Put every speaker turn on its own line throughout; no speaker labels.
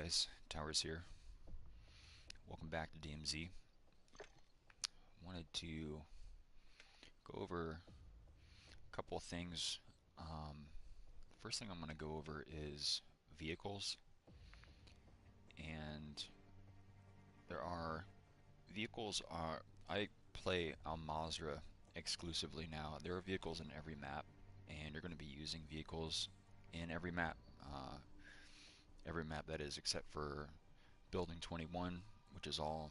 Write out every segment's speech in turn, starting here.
guys, Towers here. Welcome back to DMZ. Wanted to go over a couple of things. First thing I'm going to go over is vehicles, and there are vehicles. I play Al Mazrah exclusively now. There are vehicles in every map, and you're going to be using vehicles in every map. Every map that is, except for Building 21, which is all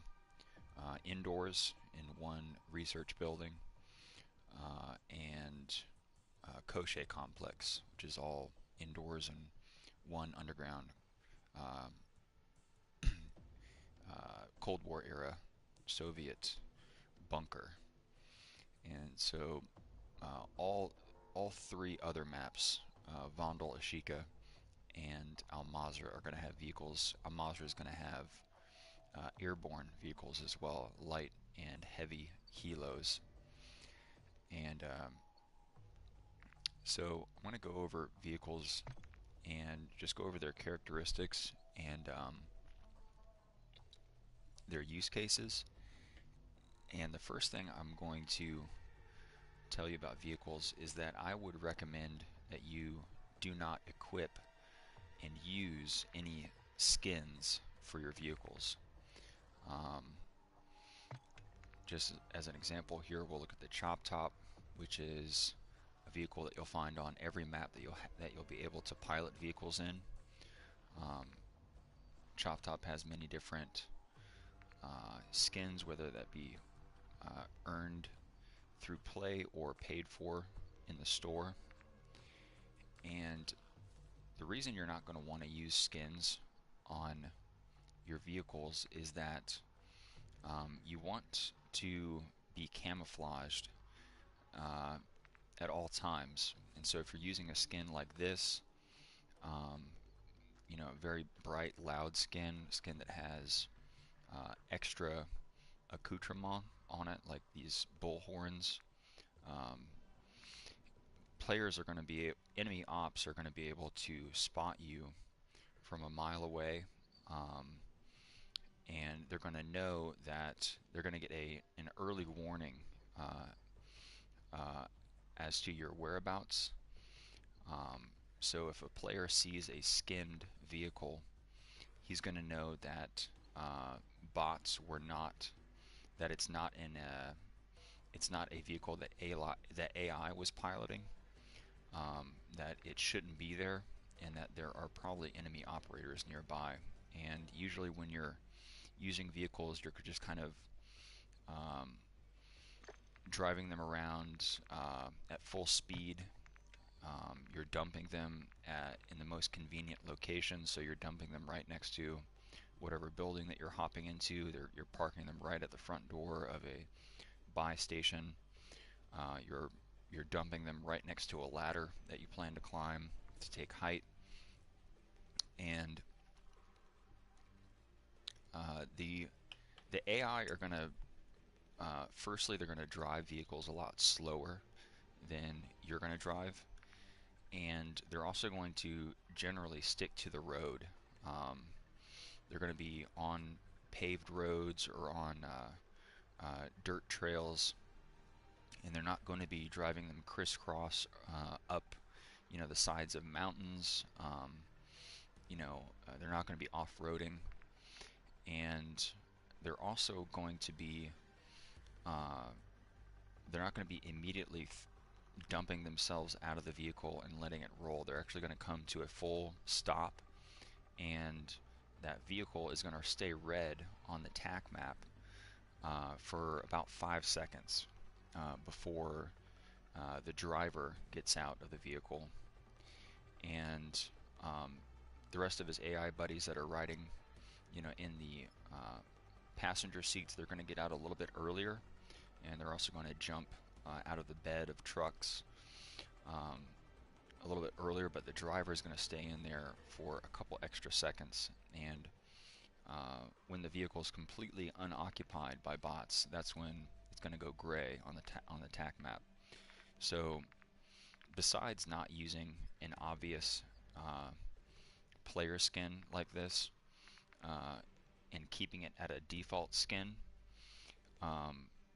indoors in one research building, and Koche Complex, which is all indoors in one underground Cold War era Soviet bunker. And so all three other maps, Vondel, Ashika, and Al Mazrah, are going to have vehicles. Al Mazrah is going to have airborne vehicles as well, light and heavy helos. And so I'm going to go over vehicles and just go over their characteristics and their use cases. And the first thing I'm going to tell you about vehicles is that I would recommend that you do not equip and use any skins for your vehicles. Just as an example here, we'll look at the Chop Top, which is a vehicle that you'll find on every map that you'll be able to pilot vehicles in. Chop Top has many different skins, whether that be earned through play or paid for in the store. And the reason you're not going to want to use skins on your vehicles is that you want to be camouflaged at all times. And so if you're using a skin like this, a very bright, loud skin that has extra accoutrement on it, like these bull horns, enemy ops are going to be able to spot you from a mile away, and they're going to know that they're going to get an early warning as to your whereabouts. So if a player sees a skinned vehicle, he's going to know that bots were not, that it's not a vehicle that AI was piloting, that it shouldn't be there, and that there are probably enemy operators nearby. And usually when you're using vehicles, you're just kind of driving them around at full speed. You're dumping them in the most convenient locations, so you're dumping them right next to whatever building that you're hopping into. You're parking them right at the front door of a buy station. You're dumping them right next to a ladder that you plan to climb to take height. And the AI are going to firstly, they're going to drive vehicles a lot slower than you're going to drive, and they're also going to generally stick to the road. They're going to be on paved roads or on dirt trails, and they're not going to be driving them crisscross up, the sides of mountains. They're not going to be off-roading, and they're also going to be they're not going to be immediately dumping themselves out of the vehicle and letting it roll. They're actually going to come to a full stop, and that vehicle is going to stay red on the TAC map for about 5 seconds before the driver gets out of the vehicle. And the rest of his AI buddies that are riding, in the passenger seats, they're going to get out a little bit earlier, and they're also going to jump out of the bed of trucks a little bit earlier, but the driver is going to stay in there for a couple extra seconds. And when the vehicle is completely unoccupied by bots, that's when it's going to go gray on the TAC map. So besides not using an obvious player skin like this, and keeping it at a default skin.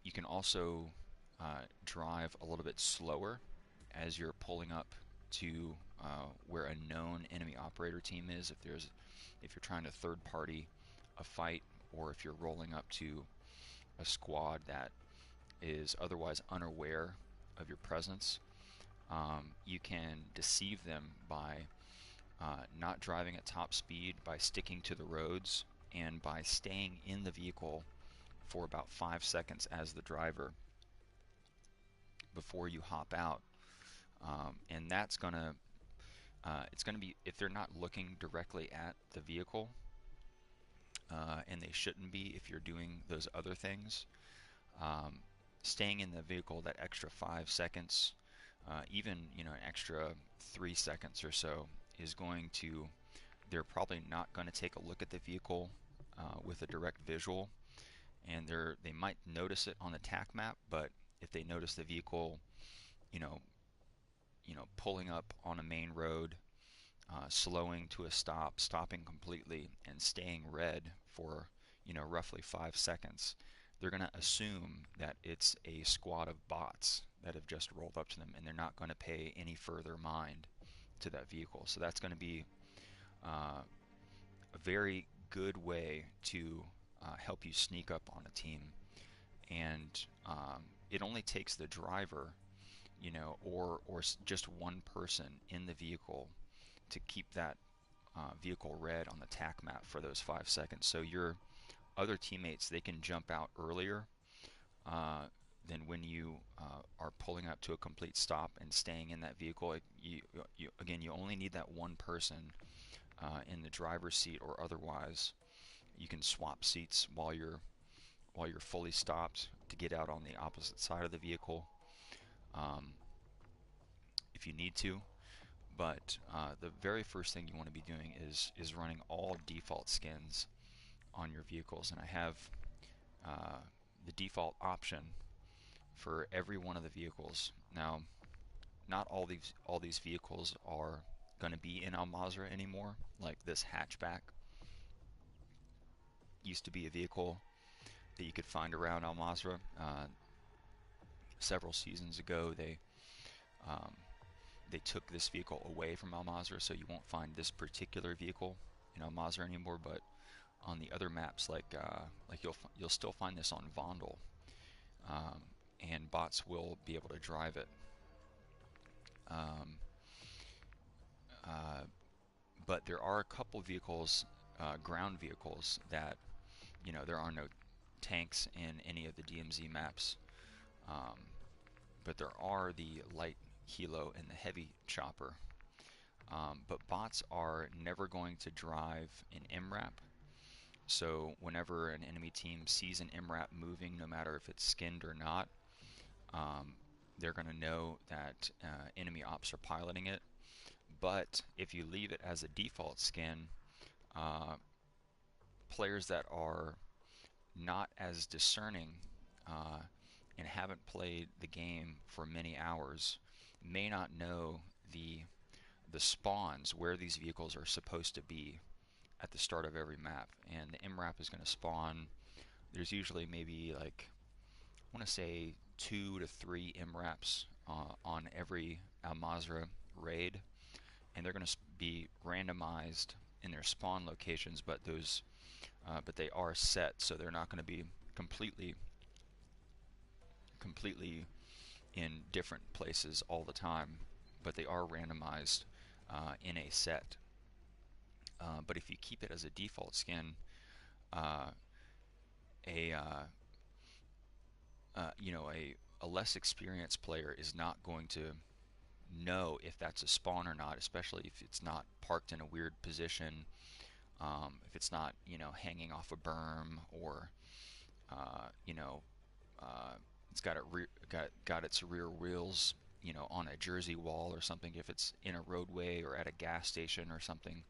You can also drive a little bit slower as you're pulling up to where a known enemy operator team is. If you're trying to third party a fight, or if you're rolling up to a squad that is otherwise unaware of your presence, you can deceive them by not driving at top speed, by sticking to the roads, and by staying in the vehicle for about 5 seconds as the driver before you hop out. And that's gonna it's gonna be, if they're not looking directly at the vehicle, and they shouldn't be if you're doing those other things. Staying in the vehicle that extra 5 seconds, even an extra 3 seconds or so, is going to, they're probably not going to take a look at the vehicle with a direct visual, and they might notice it on the TAC map, but if they notice the vehicle, you know, pulling up on a main road, slowing to a stop, stopping completely, and staying red for roughly 5 seconds, they're going to assume that it's a squad of bots that have just rolled up to them, and they're not going to pay any further mind to that vehicle. So that's going to be a very good way to help you sneak up on a team. And it only takes the driver, or just one person in the vehicle to keep that vehicle red on the TAC map for those 5 seconds. So your other teammates, they can jump out earlier than when you are pulling up to a complete stop and staying in that vehicle. Again, you only need that one person in the driver's seat, or otherwise you can swap seats while you're fully stopped to get out on the opposite side of the vehicle if you need to. But the very first thing you want to be doing is running all default skins on your vehicles, and I have the default option for every one of the vehicles. Now, not all these vehicles are going to be in Al Mazrah anymore. Like this hatchback used to be a vehicle that you could find around Al Mazrah. Several seasons ago, they took this vehicle away from Al Mazrah, so you won't find this particular vehicle in Al Mazrah anymore. But on the other maps, like you'll still find this on Vondel, and bots will be able to drive it. But there are a couple vehicles, ground vehicles, that there are no tanks in any of the DMZ maps, but there are the light helo and the heavy chopper. But bots are never going to drive an MRAP. So whenever an enemy team sees an MRAP moving, no matter if it's skinned or not, they're going to know that enemy ops are piloting it. But if you leave it as a default skin, players that are not as discerning and haven't played the game for many hours may not know the spawns where these vehicles are supposed to be at the start of every map. And the MRAP is going to spawn, there's usually maybe, like, I want to say 2 to 3 MRAPs on every Al Mazrah raid, and they're going to be randomized in their spawn locations, but they are set, so they're not going to be completely in different places all the time, but they are randomized in a set. But if you keep it as a default skin, a less experienced player is not going to know if that's a spawn or not, especially if it's not parked in a weird position, if it's not hanging off a berm, or it's got its rear wheels on a Jersey wall or something. If it's in a roadway or at a gas station or something,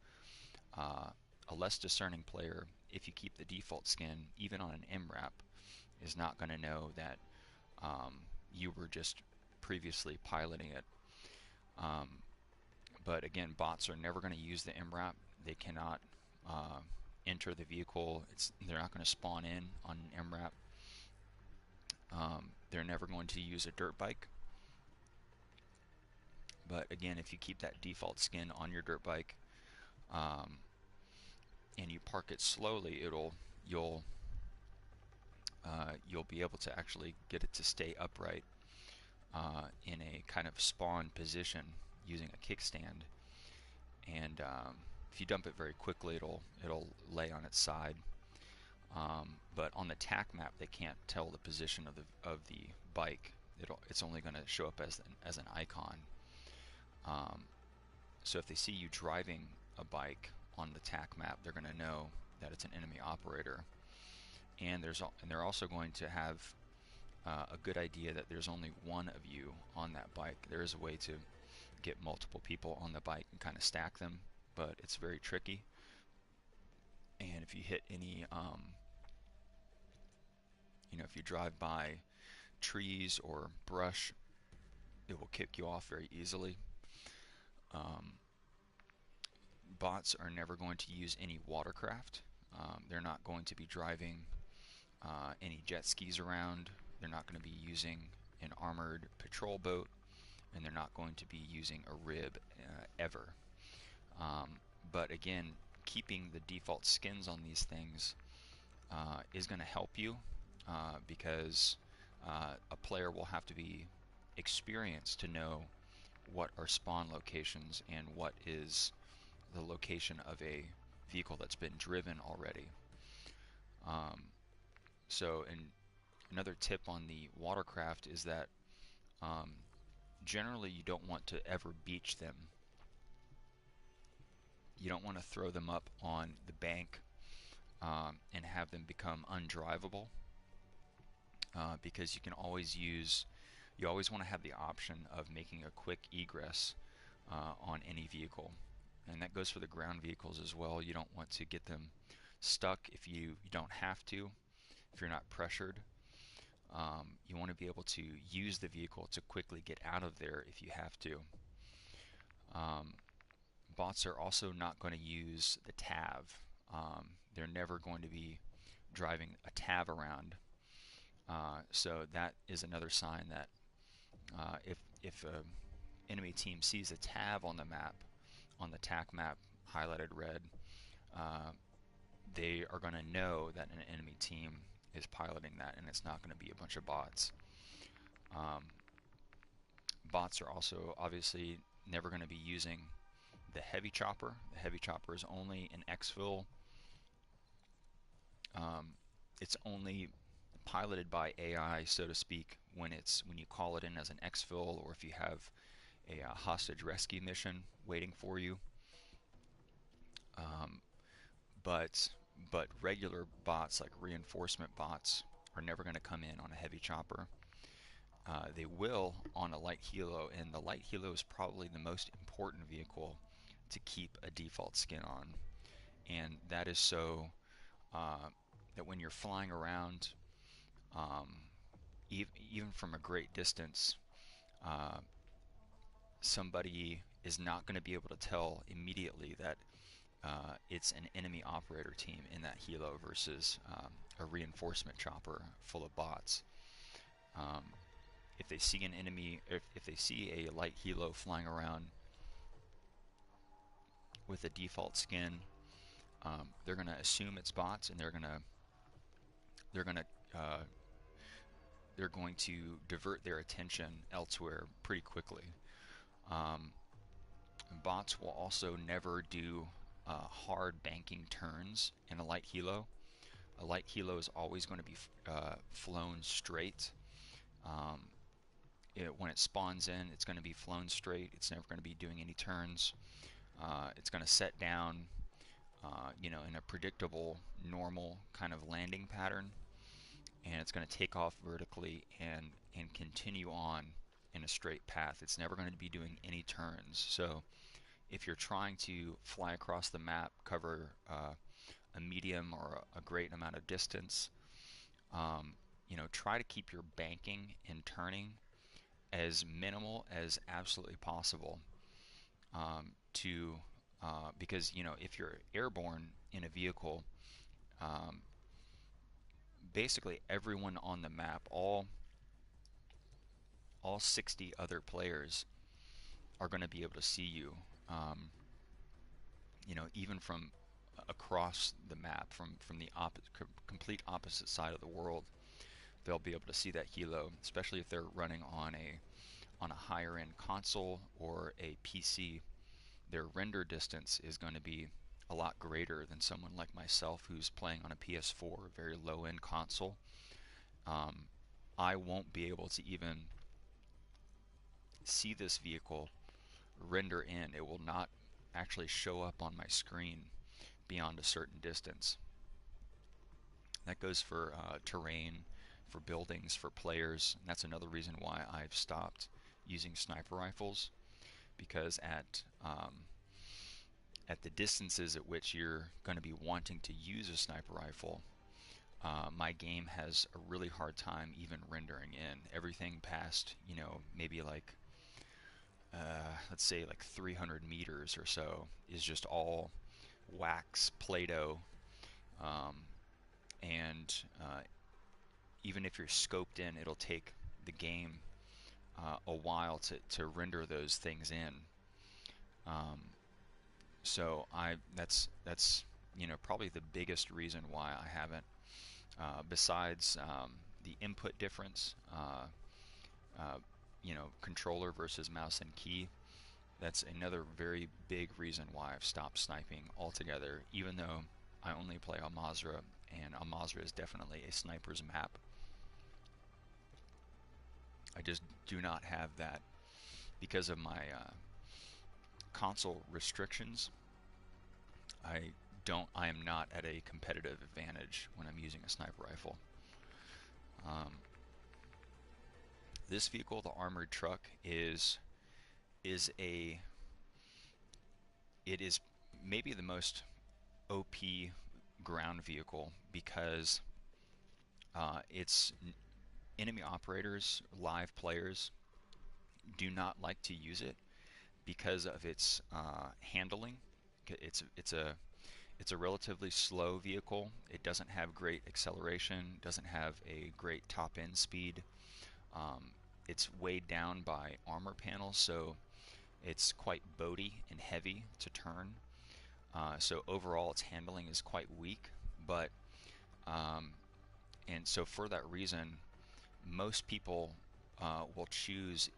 a less discerning player, if you keep the default skin, even on an MRAP, is not going to know that you were just previously piloting it. But again, bots are never going to use the MRAP. They cannot enter the vehicle. They're not going to spawn in on an MRAP. They're never going to use a dirt bike. But again, if you keep that default skin on your dirt bike, um, and you park it slowly, you'll be able to actually get it to stay upright in a kind of spawn position using a kickstand. And if you dump it very quickly, it'll lay on its side. But on the tack map, they can't tell the position of the bike. It's only going to show up as an icon. So if they see you driving a bike on the tack map, they're going to know that it's an enemy operator. And they're also going to have a good idea that there's only one of you on that bike. There is a way to get multiple people on the bike and kind of stack them, but it's very tricky. And if you hit any, if you drive by trees or brush, it will kick you off very easily. Bots are never going to use any watercraft. They're not going to be driving any jet skis around. They're not going to be using an armored patrol boat, and they're not going to be using a rib ever. But again, keeping the default skins on these things is going to help you because a player will have to be experienced to know what are spawn locations and what is the location of a vehicle that's been driven already. So another tip on the watercraft is that generally you don't want to ever beach them. You don't want to throw them up on the bank and have them become undrivable because you always want to have the option of making a quick egress on any vehicle. And that goes for the ground vehicles as well. You don't want to get them stuck if you don't have to, if you're not pressured. You want to be able to use the vehicle to quickly get out of there if you have to. Bots are also not going to use the TAV. They're never going to be driving a TAV around. So that is another sign that if an enemy team sees a TAV on the map, on the TAC map highlighted red, they are going to know that an enemy team is piloting that, and it's not going to be a bunch of bots. Bots are also obviously never going to be using the heavy chopper. The heavy chopper is only an exfil. It's only piloted by AI, so to speak, when you call it in as an exfil, or if you have a hostage rescue mission waiting for you. But regular bots like reinforcement bots are never going to come in on a heavy chopper. They will on a light helo, and the light helo is probably the most important vehicle to keep a default skin on, and that is so that when you're flying around, even from a great distance, somebody is not going to be able to tell immediately that it's an enemy operator team in that helo versus a reinforcement chopper full of bots. If they see an enemy, if they see a light helo flying around with a default skin, they're going to assume it's bots, and they're going to divert their attention elsewhere pretty quickly. Bots will also never do hard banking turns in a light helo. A light helo is always going to be flown straight. When it spawns in, it's going to be flown straight. It's never going to be doing any turns. It's going to set down, in a predictable, normal kind of landing pattern, and it's going to take off vertically and continue on in a straight path. It's never going to be doing any turns. So if you're trying to fly across the map, cover a medium or a great amount of distance, try to keep your banking and turning as minimal as absolutely possible. Because if you're airborne in a vehicle, um, basically everyone on the map, all 60 other players are going to be able to see you. Um, Even from across the map, from the complete opposite side of the world, they'll be able to see that helo, especially if they're running on a higher end console or a PC. Their render distance is going to be a lot greater than someone like myself who's playing on a PS4, very low end console. Um, I won't be able to even see this vehicle render in. It will not actually show up on my screen beyond a certain distance. That goes for terrain, for buildings, for players. And that's another reason why I've stopped using sniper rifles, because at the distances at which you're going to be wanting to use a sniper rifle, my game has a really hard time even rendering in. Everything past, maybe like, let's say like 300 meters or so is just all wax, Play-Doh, um, and even if you're scoped in, it'll take the game a while to render those things in. Um, so that's probably the biggest reason why I haven't. Besides the input difference, controller versus mouse and key. That's another very big reason why I've stopped sniping altogether. Even though I only play Al Mazrah, and Al Mazrah is definitely a sniper's map, I just do not have that because of my console restrictions. I don't. I am not at a competitive advantage when I'm using a sniper rifle. Um, this vehicle, the armored truck, is a it is maybe the most OP ground vehicle because its enemy operators, live players, do not like to use it because of its handling. It's a relatively slow vehicle. It doesn't have great acceleration, doesn't have a great top end speed. Um, it's weighed down by armor panels, so it's quite boaty and heavy to turn. So overall, its handling is quite weak. But um, and so for that reason, most people will choose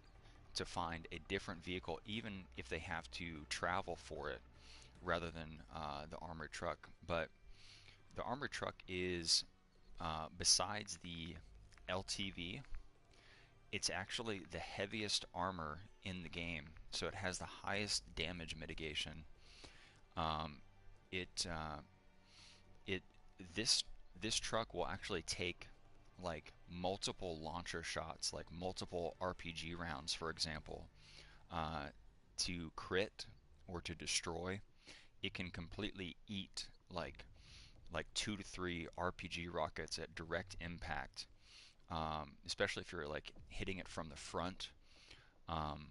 to find a different vehicle, even if they have to travel for it, rather than the armored truck. But the armored truck is, besides the LTV, it's actually the heaviest armor in the game. So it has the highest damage mitigation. Um, it it this this truck will actually take like multiple launcher shots, like multiple RPG rounds, for example, uh, to crit or to destroy. It can completely eat like 2 to 3 RPG rockets at direct impact, especially if you're like hitting it from the front. Um,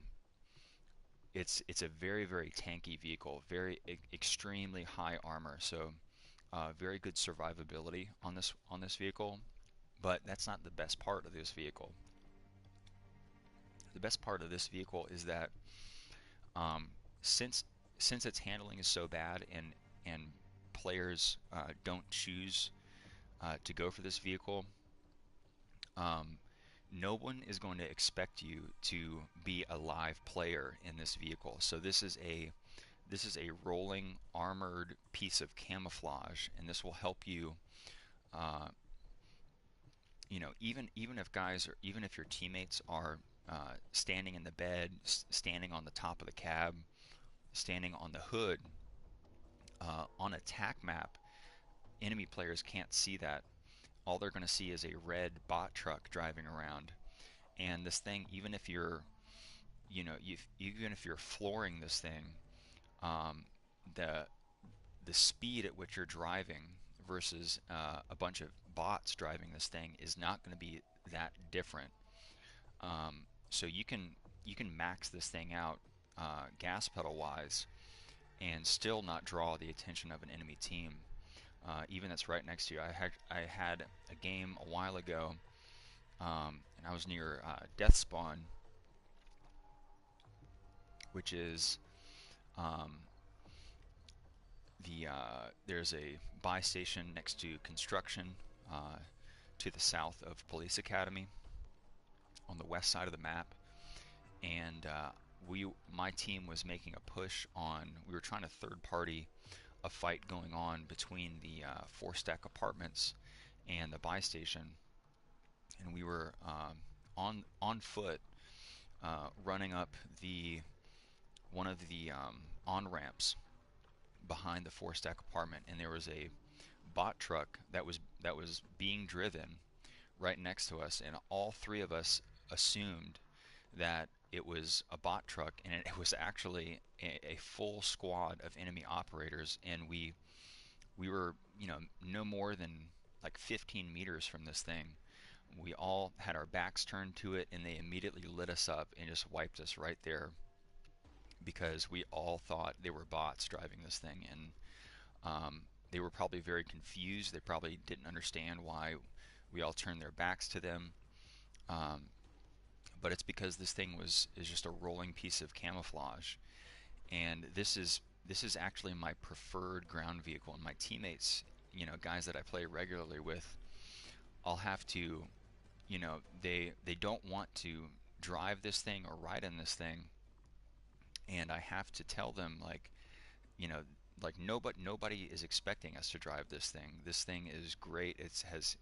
it's a very very tanky vehicle, very extremely high armor, so very good survivability on this vehicle. But that's not the best part of this vehicle. The best part of this vehicle is that um, since since its handling is so bad and players don't choose to go for this vehicle, um, no one is going to expect you to be a live player in this vehicle. So this is a rolling armored piece of camouflage, and this will help you. Uh, even if your teammates are standing in the bed, standing on the top of the cab, standing on the hood, on a tac map, enemy players can't see that. All they're going to see is a red bot truck driving around. And this thing, even if you're flooring this thing, um, the the speed at which you're driving versus a bunch of bots driving this thing is not going to be that different. So you can max this thing out gas pedal wise and still not draw the attention of an enemy team. even that's right next to you. I had a game a while ago, and I was near Death Spawn, which is um, there's a buy station next to construction to the south of Police Academy on the west side of the map, and my team was making a push on. We were trying to third party a fight going on between the four stack apartments and the buy station, and we were on foot running up the one of the on ramps behind the four stack apartment, and there was a bot truck that was being driven right next to us, and all three of us assumed that it was a bot truck, and it was actually a full squad of enemy operators, and we were, no more than like 15 meters from this thing. We all had our backs turned to it, and they immediately lit us up and just wiped us right there because we all thought they were bots driving this thing, and they were probably very confused. They probably didn't understand why we all turned their backs to them. Um, but it's because this thing is just a rolling piece of camouflage, and this is actually my preferred ground vehicle. And my teammates, guys that I play regularly with, I'll have to, they don't want to drive this thing or ride in this thing, and I have to tell them you know, nobody is expecting us to drive this thing. This thing is great. It has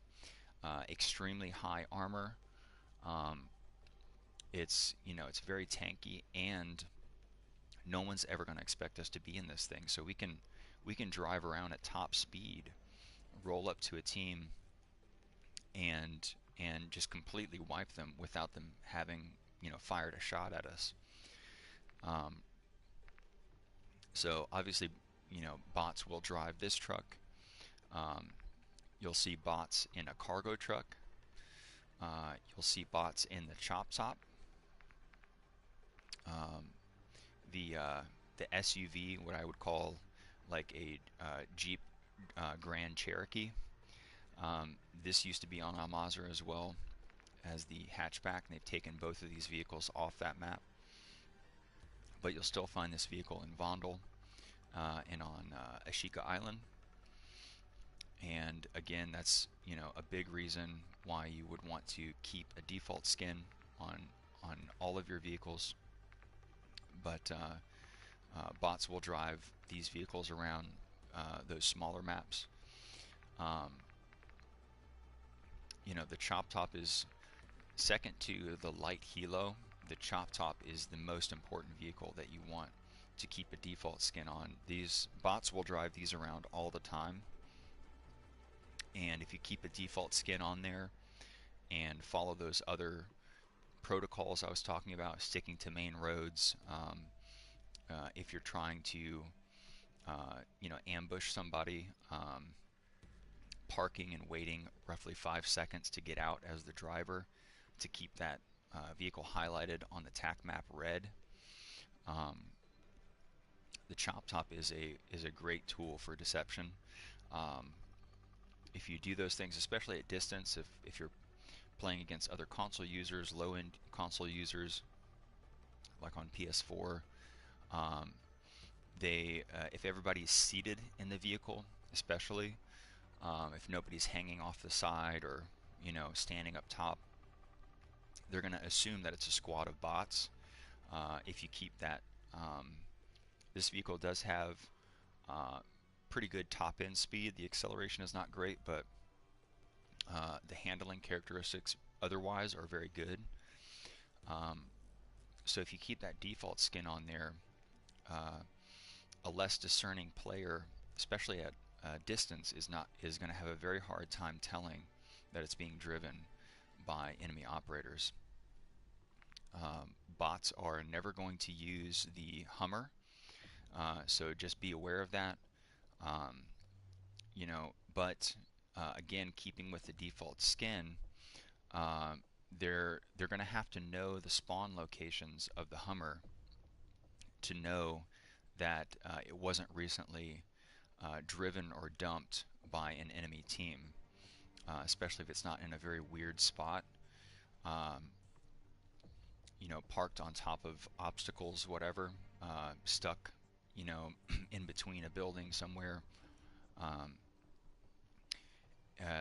extremely high armor. Um, it's very tanky, and no one's ever going to expect us to be in this thing. So we can drive around at top speed, roll up to a team, and just completely wipe them without them having fired a shot at us. Um, so obviously, bots will drive this truck. Um, you'll see bots in a cargo truck. You'll see bots in the chop top. Um, the SUV, what I would call like a Jeep Grand Cherokee. This used to be on Al Mazrah as well as the hatchback, and they've taken both of these vehicles off that map. But you'll still find this vehicle in Vondel and on Ashika Island. And again, that's a big reason why you would want to keep a default skin on all of your vehicles. But bots will drive these vehicles around those smaller maps. Um, the chop top is second to the light helo. The chop top is the most important vehicle that you want to keep a default skin on. These bots will drive these around all the time, and if you keep a default skin on there and follow those other protocols I was talking about, sticking to main roads, if you're trying to ambush somebody, parking and waiting roughly 5 seconds to get out as the driver to keep that vehicle highlighted on the TAC map red. The chop top is a great tool for deception. If you do those things, especially at distance, if you're playing against other console users, low-end console users, like on PS4, if everybody's seated in the vehicle, especially if nobody's hanging off the side or standing up top, they're going to assume that it's a squad of bots. If you keep that, this vehicle does have pretty good top end speed. The acceleration is not great, but the handling characteristics otherwise are very good. So if you keep that default skin on there, a less discerning player, especially at distance, is going to have a very hard time telling that it's being driven by enemy operators. Bots are never going to use the Hummer, so just be aware of that. But again, keeping with the default skin, they're going to have to know the spawn locations of the Hummer to know that it wasn't recently driven or dumped by an enemy team, especially if it's not in a very weird spot, um, parked on top of obstacles, whatever, stuck, in between a building somewhere. Um,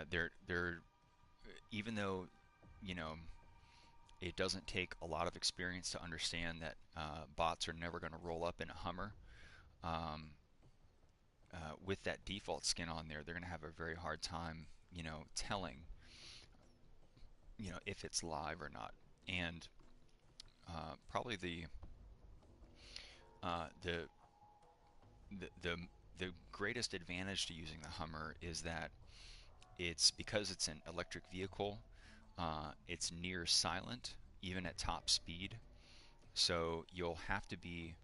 they're even though you know it doesn't take a lot of experience to understand that bots are never going to roll up in a Hummer. Um, with that default skin on there, they're going to have a very hard time, telling, if it's live or not. And probably uh, the the the the greatest advantage to using the Hummer is that it's because it's an electric vehicle. It's near silent, even at top speed. So you'll have to be,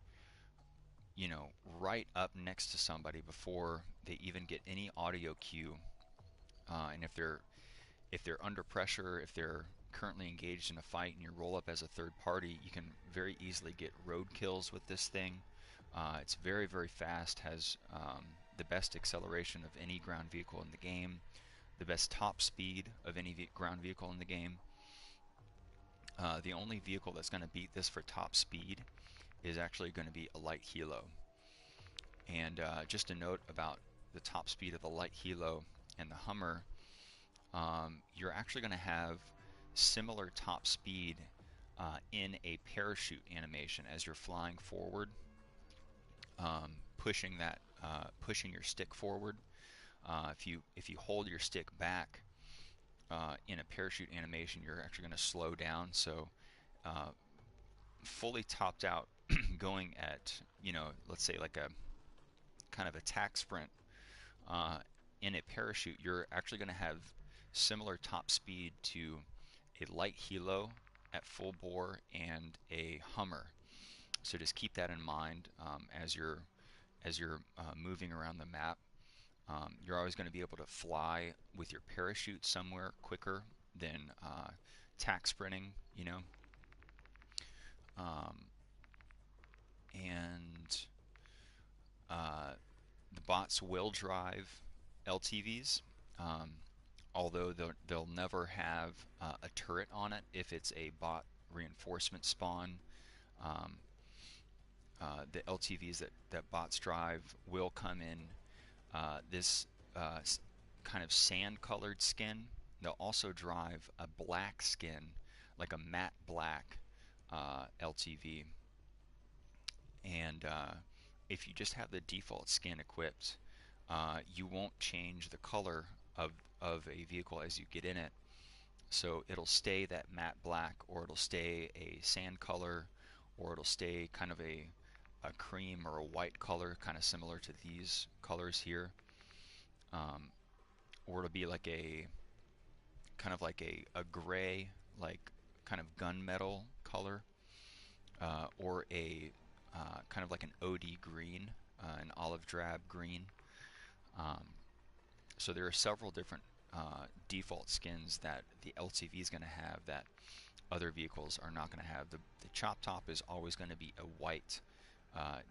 right up next to somebody before they even get any audio cue. And if they're under pressure, if they're currently engaged in a fight, and you roll up as a third party, you can very easily get road kills with this thing. It's very, very fast, has the best acceleration of any ground vehicle in the game, the best top speed of any ground vehicle in the game. The only vehicle that's going to beat this for top speed is actually going to be a light helo. And just a note about the top speed of the light helo and the Hummer, you're actually going to have similar top speed in a parachute animation as you're flying forward, pushing your stick forward. If you hold your stick back in a parachute animation, you're actually going to slow down. So fully topped out, going at let's say like a kind of attack sprint uh, in a parachute, you're actually going to have similar top speed to a light helo at full bore and a Hummer. So just keep that in mind as you're moving around the map. You're always going to be able to fly with your parachute somewhere quicker than tack sprinting, Um, and the bots will drive LTVs, although they'll never have a turret on it if it's a bot reinforcement spawn. Um, the LTVs that bots drive will come in this kind of sand-colored skin. They'll also drive a black skin, like a matte black LTV. And if you just have the default skin equipped, you won't change the color of a vehicle as you get in it. So it'll stay that matte black, or it'll stay a sand color, or it'll stay kind of a cream or a white color, kind of similar to these colors here. Or it'll be like a kind of like a gray, like kind of gunmetal color, or a kind of like an OD green, an olive drab green. Um, so there are several different default skins that the LTV is going to have that other vehicles are not going to have. The chop top is always going to be a white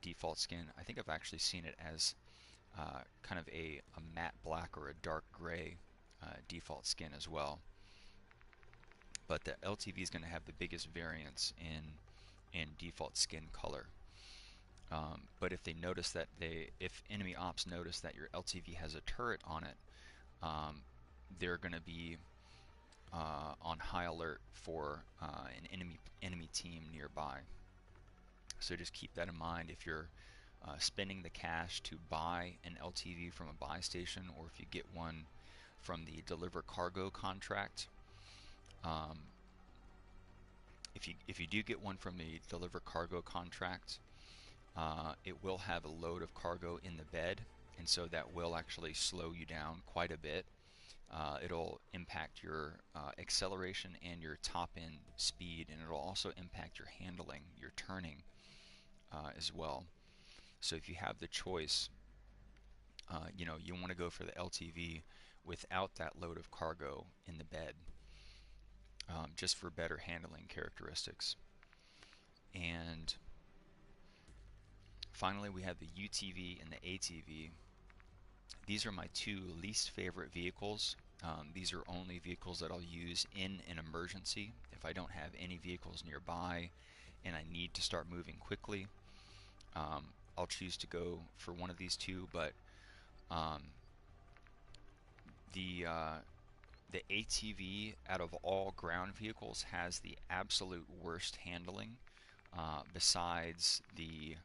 default skin. I think I've actually seen it as kind of a matte black or a dark gray default skin as well. But the LTV is going to have the biggest variance in default skin color. But if they notice that if enemy ops notice that your LTV has a turret on it, they're going to be on high alert for an enemy team nearby. So just keep that in mind if you're spending the cash to buy an LTV from a buy station, or if you get one from the deliver cargo contract. If you do get one from the deliver cargo contract, it will have a load of cargo in the bed, and so that will actually slow you down quite a bit. It'll impact your acceleration and your top end speed, and it'll also impact your handling, your turning as well. So if you have the choice, you want to go for the LTV without that load of cargo in the bed, just for better handling characteristics. And finally, we have the UTV and the ATV. These are my two least favorite vehicles. These are only vehicles that I'll use in an emergency. If I don't have any vehicles nearby and I need to start moving quickly, I'll choose to go for one of these two. But um, the uh, the ATV out of all ground vehicles has the absolute worst handling, besides the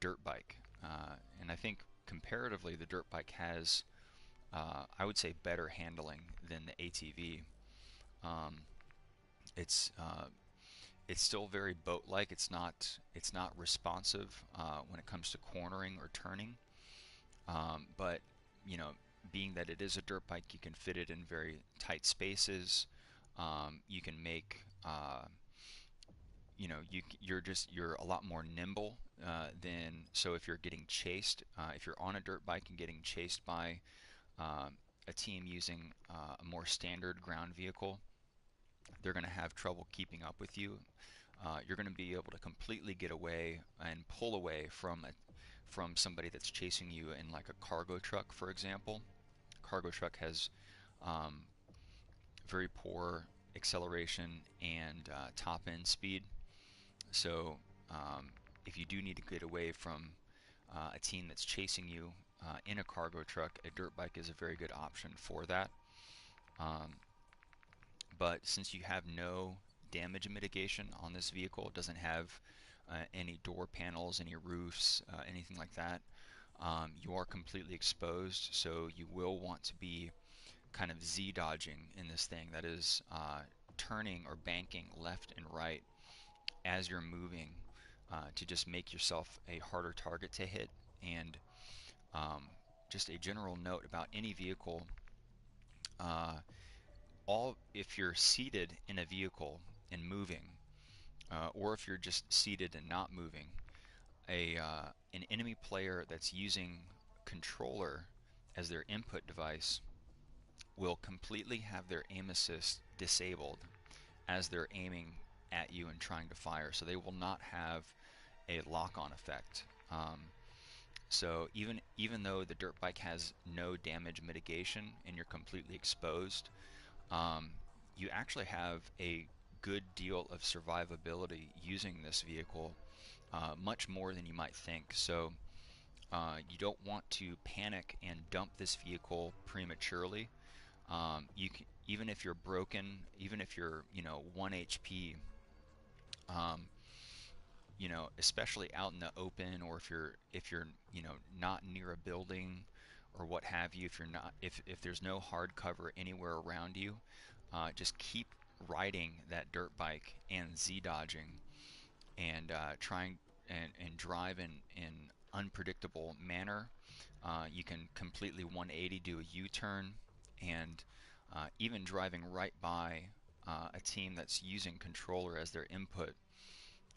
dirt bike. And I think comparatively, the dirt bike has, I would say, better handling than the ATV. Um, it's it's still very boat-like. It's not responsive when it comes to cornering or turning. But you know, being that it is a dirt bike, you can fit it in very tight spaces. You can make you're a lot more nimble than so if you're getting chased, if you're on a dirt bike and getting chased by um, a team using a more standard ground vehicle, they're going to have trouble keeping up with you. You're going to be able to completely get away and pull away from somebody that's chasing you in like a cargo truck, for example. Cargo truck has um, very poor acceleration and top end speed. So if you do need to get away from a team that's chasing you in a cargo truck, a dirt bike is a very good option for that. Um, but since you have no damage mitigation on this vehicle, it doesn't have any door panels, any roofs, anything like that. You are completely exposed, so you will want to be kind of Z dodging in this thing. That is turning or banking left and right as you're moving to just make yourself a harder target to hit. And um, just a general note about any vehicle, uh, all if you're seated in a vehicle and moving, or if you're just seated and not moving, an enemy player that's using controller as their input device will completely have their aim assist disabled as they're aiming at you and trying to fire. So they will not have a lock-on effect. So even though the dirt bike has no damage mitigation and you're completely exposed, um, you actually have a good deal of survivability using this vehicle, much more than you might think. So you don't want to panic and dump this vehicle prematurely. Even if you're broken, even if you're 1 HP, um, especially out in the open, or if you're not near a building or what have you, if there's no hard cover anywhere around you, just keep riding that dirt bike and Z dodging and trying and drive in unpredictable manner. You can completely 180 do a U-turn, and even driving right by a team that's using controller as their input,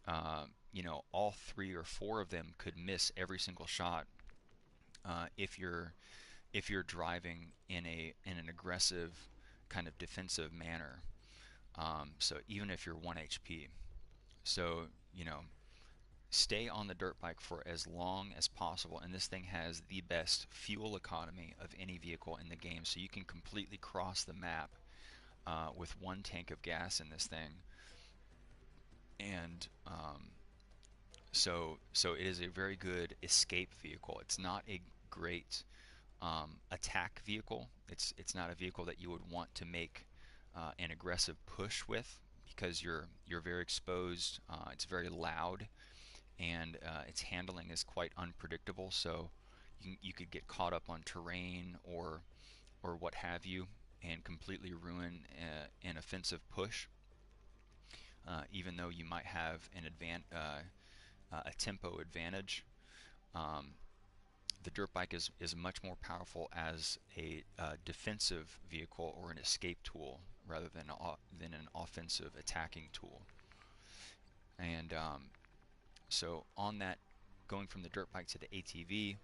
all three or four of them could miss every single shot if you're driving in an aggressive kind of defensive manner. So even if you're 1 HP, so stay on the dirt bike for as long as possible. And this thing has the best fuel economy of any vehicle in the game, so you can completely cross the map with one tank of gas in this thing. And so it is a very good escape vehicle. It's not a great attack vehicle. It's not a vehicle that you would want to make an aggressive push with, because you're very exposed. It's very loud, and its handling is quite unpredictable. So you could get caught up on terrain or what have you, and completely ruin an offensive push. Even though you might have a tempo advantage, um, the dirt bike is much more powerful as a defensive vehicle or an escape tool rather than an offensive attacking tool. And so on that, going from the dirt bike to the ATV,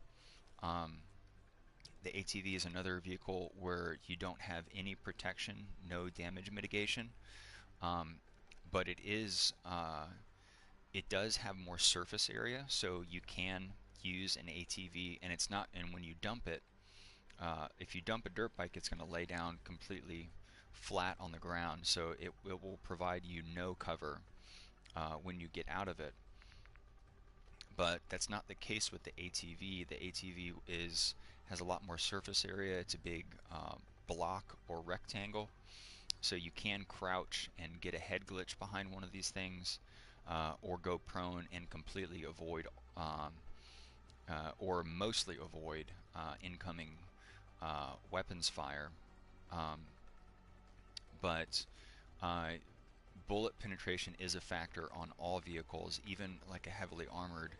the ATV is another vehicle where you don't have any protection, no damage mitigation, um, but it does have more surface area, so you can use an ATV, and it's not. And when you dump it, if you dump a dirt bike, it's going to lay down completely flat on the ground, so it will provide you no cover when you get out of it. But that's not the case with the ATV. The ATV has a lot more surface area. It's a big block or rectangle, so you can crouch and get a head glitch behind one of these things, or go prone and completely avoid, or mostly avoid, incoming weapons fire. Um, but bullet penetration is a factor on all vehicles, even like a heavily armored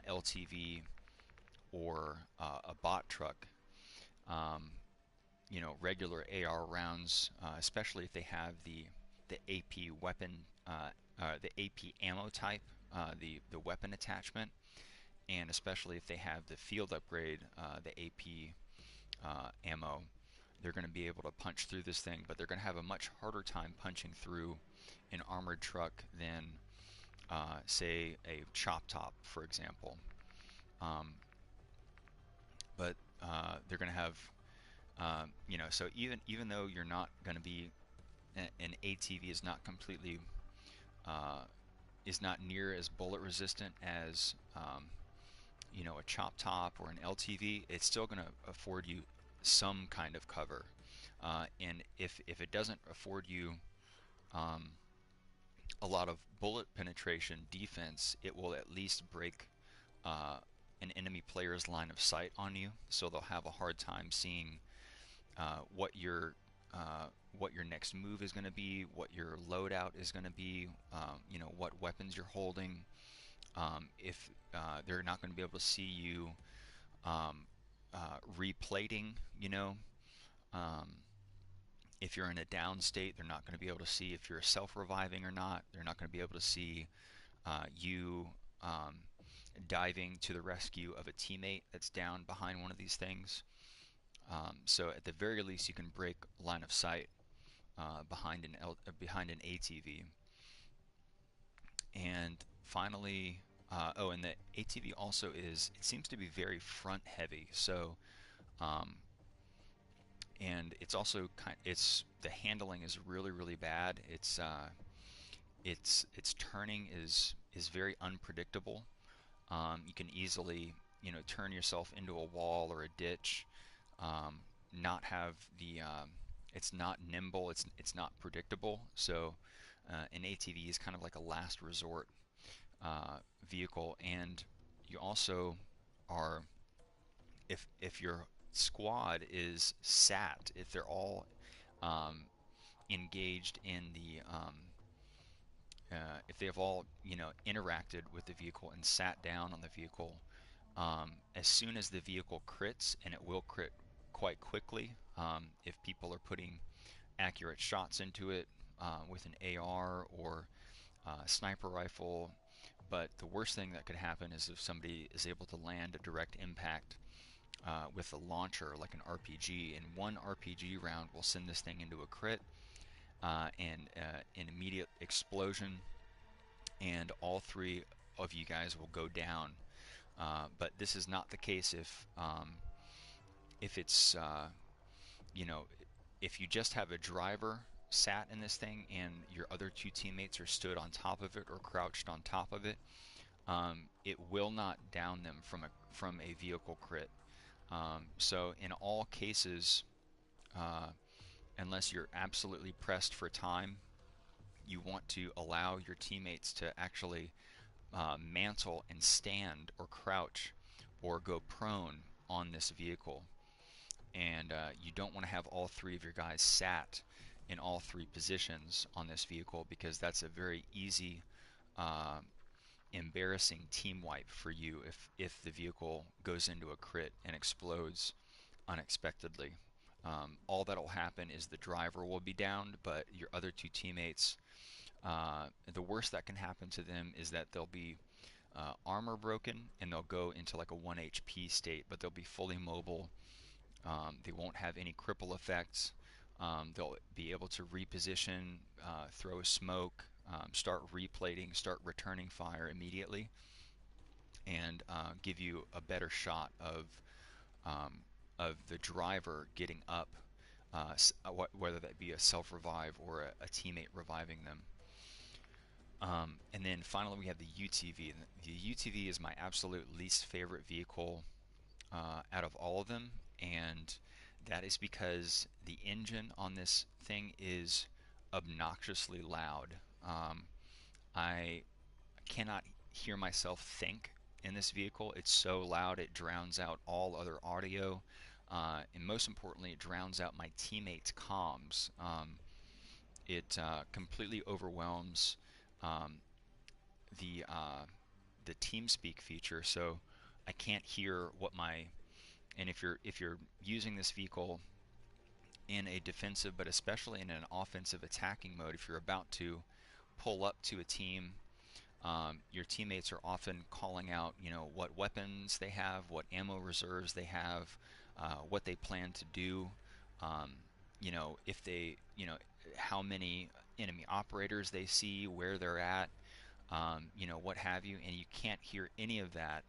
LTV or a bot truck. Um, regular AR rounds, especially if they have the AP weapon, the AP ammo type, the weapon attachment, and especially if they have the field upgrade, the AP ammo, they're going to be able to punch through this thing, but they're going to have a much harder time punching through an armored truck than, say, a chop top, for example. Um, but they're going to have, so even though you're not going to be, an ATV is not completely, uh, is not near as bullet resistant as, a chop top or an LTV, it's still going to afford you some kind of cover. And if it doesn't afford you um, a lot of bullet penetration defense, it will at least break uh, an enemy player's line of sight on you, so they'll have a hard time seeing uh, what your uh, what your next move is going to be, what your loadout is going to be, what weapons you're holding. If they're not going to be able to see you um, replating, um, if you're in a down state, they're not going to be able to see if you're self-reviving or not. They're not going to be able to see you diving to the rescue of a teammate that's down behind one of these things. So at the very least, you can break line of sight behind an ATV. And finally, and the ATV also it seems to be very front heavy. So um, and it's also the handling is really really bad. Its turning is very unpredictable. You can easily turn yourself into a wall or a ditch. Not have the It's not nimble. It's not predictable. So an ATV is kind of like a last resort vehicle, and you also are, if your squad is sat, if they're all um, engaged in if they have all interacted with the vehicle and sat down on the vehicle, as soon as the vehicle crits, and it will crit quite quickly if people are putting accurate shots into it with an AR or sniper rifle. But the worst thing that could happen is if somebody is able to land a direct impact with a launcher like an RPG, and one RPG round will send this thing into a crit and an immediate explosion, and all three of you guys will go down. But this is not the case if it's you know if you just have a driver sat in this thing and your other two teammates are stood on top of it or crouched on top of it. It will not down them from a vehicle crit. So in all cases, uh, unless you're absolutely pressed for time, you want to allow your teammates to actually mantle and stand or crouch or go prone on this vehicle. And you don't want to have all three of your guys sat in all three positions on this vehicle, because that's a very easy, uh, embarrassing team wipe for you if the vehicle goes into a crit and explodes unexpectedly. All that'll happen is the driver will be downed, but your other two teammates, the worst that can happen to them is that they'll be armor broken and they'll go into like a 1 HP state, but they'll be fully mobile. They won't have any cripple effects. They'll be able to reposition, throw smoke, start replating, start returning fire immediately. and give you a better shot um, of the driver getting up, whether that be a self-revive or a teammate reviving them. And then finally, we have the UTV. The UTV is my absolute least favorite vehicle out of all of them, and that is because the engine on this thing is obnoxiously loud. I cannot hear myself think in this vehicle. It's so loud it drowns out all other audio, and most importantly, it drowns out my teammates' comms. It completely overwhelms um, the the TeamSpeak feature, so I can't hear what my and if you're using this vehicle in a defensive, but especially in an offensive attacking mode, if you're about to pull up to a team, your teammates are often calling out, what weapons they have, what ammo reserves they have, what they plan to do, um, if they, how many enemy operators they see, where they're at, what have you, and you can't hear any of that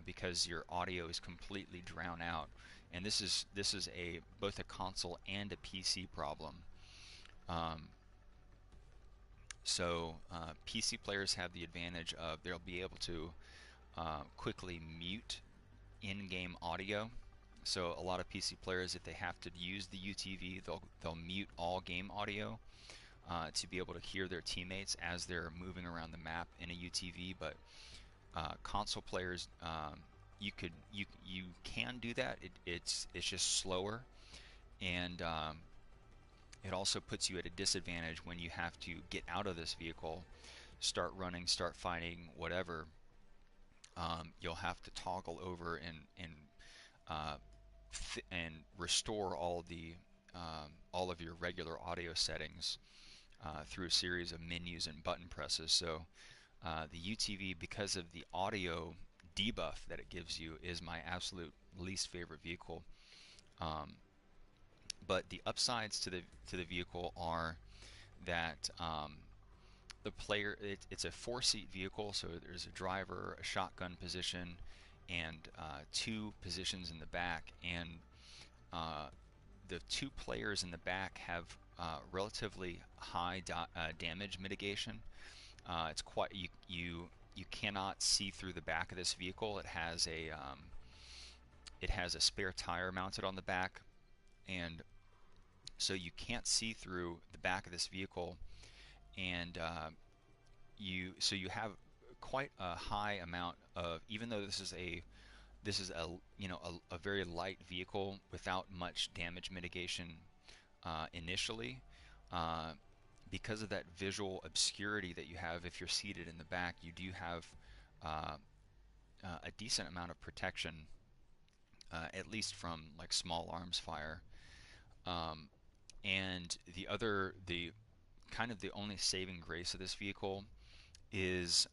because your audio is completely drowned out. And this is a both a console and a PC problem. Um, so PC players have the advantage of they'll be able to quickly mute in-game audio. So a lot of PC players, if they have to use the UTV, they'll mute all game audio to be able to hear their teammates as they're moving around the map in a UTV. But console players, you can do that. It's just slower, and it also puts you at a disadvantage when you have to get out of this vehicle, start running, start fighting, whatever. You'll have to toggle over uh, and restore all of your regular audio settings through a series of menus and button presses. So the UTV, because of the audio debuff that it gives you, is my absolute least favorite vehicle. Um, but the upsides to the vehicle are that the player it's a four-seat vehicle, so there's a driver, a shotgun position, and two positions in the back. And uh, the two players in the back have relatively high damage mitigation. It's quite you cannot see through the back of this vehicle. It has a spare tire mounted on the back, and so you can't see through the back of this vehicle, and you have quite a high amount of, even though this is a a very light vehicle without much damage mitigation initially. Uh, because of that visual obscurity that you have if you're seated in the back, you do have uh, a decent amount of protection, at least from like small arms fire. Um, and the kind of the only saving grace of this vehicle is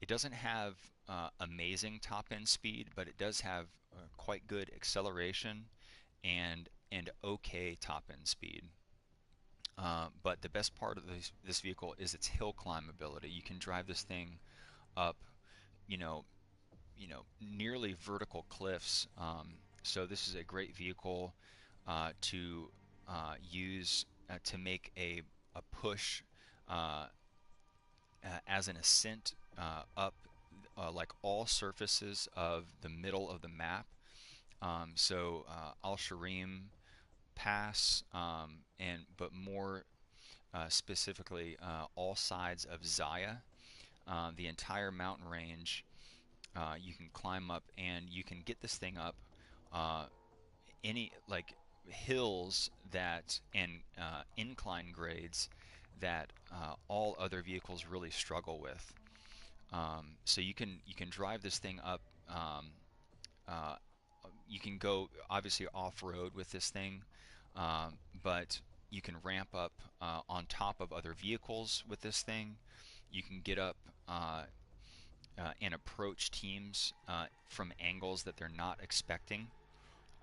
it doesn't have amazing top end speed, but it does have quite good acceleration and okay top end speed. But the best part of this vehicle is its hill climb ability. You can drive this thing up, you know, nearly vertical cliffs. So this is a great vehicle to use to make a push uh, as an ascent up like all surfaces of the middle of the map. Al Sharim Pass, and but more specifically all sides of Zaya, the entire mountain range. You can climb up, and you can get this thing up uh, any like hills that and incline grades that all other vehicles really struggle with. So you can drive this thing up. Uh, you can go obviously off-road with this thing, but you can ramp up on top of other vehicles with this thing. You can get up and approach teams from angles that they're not expecting.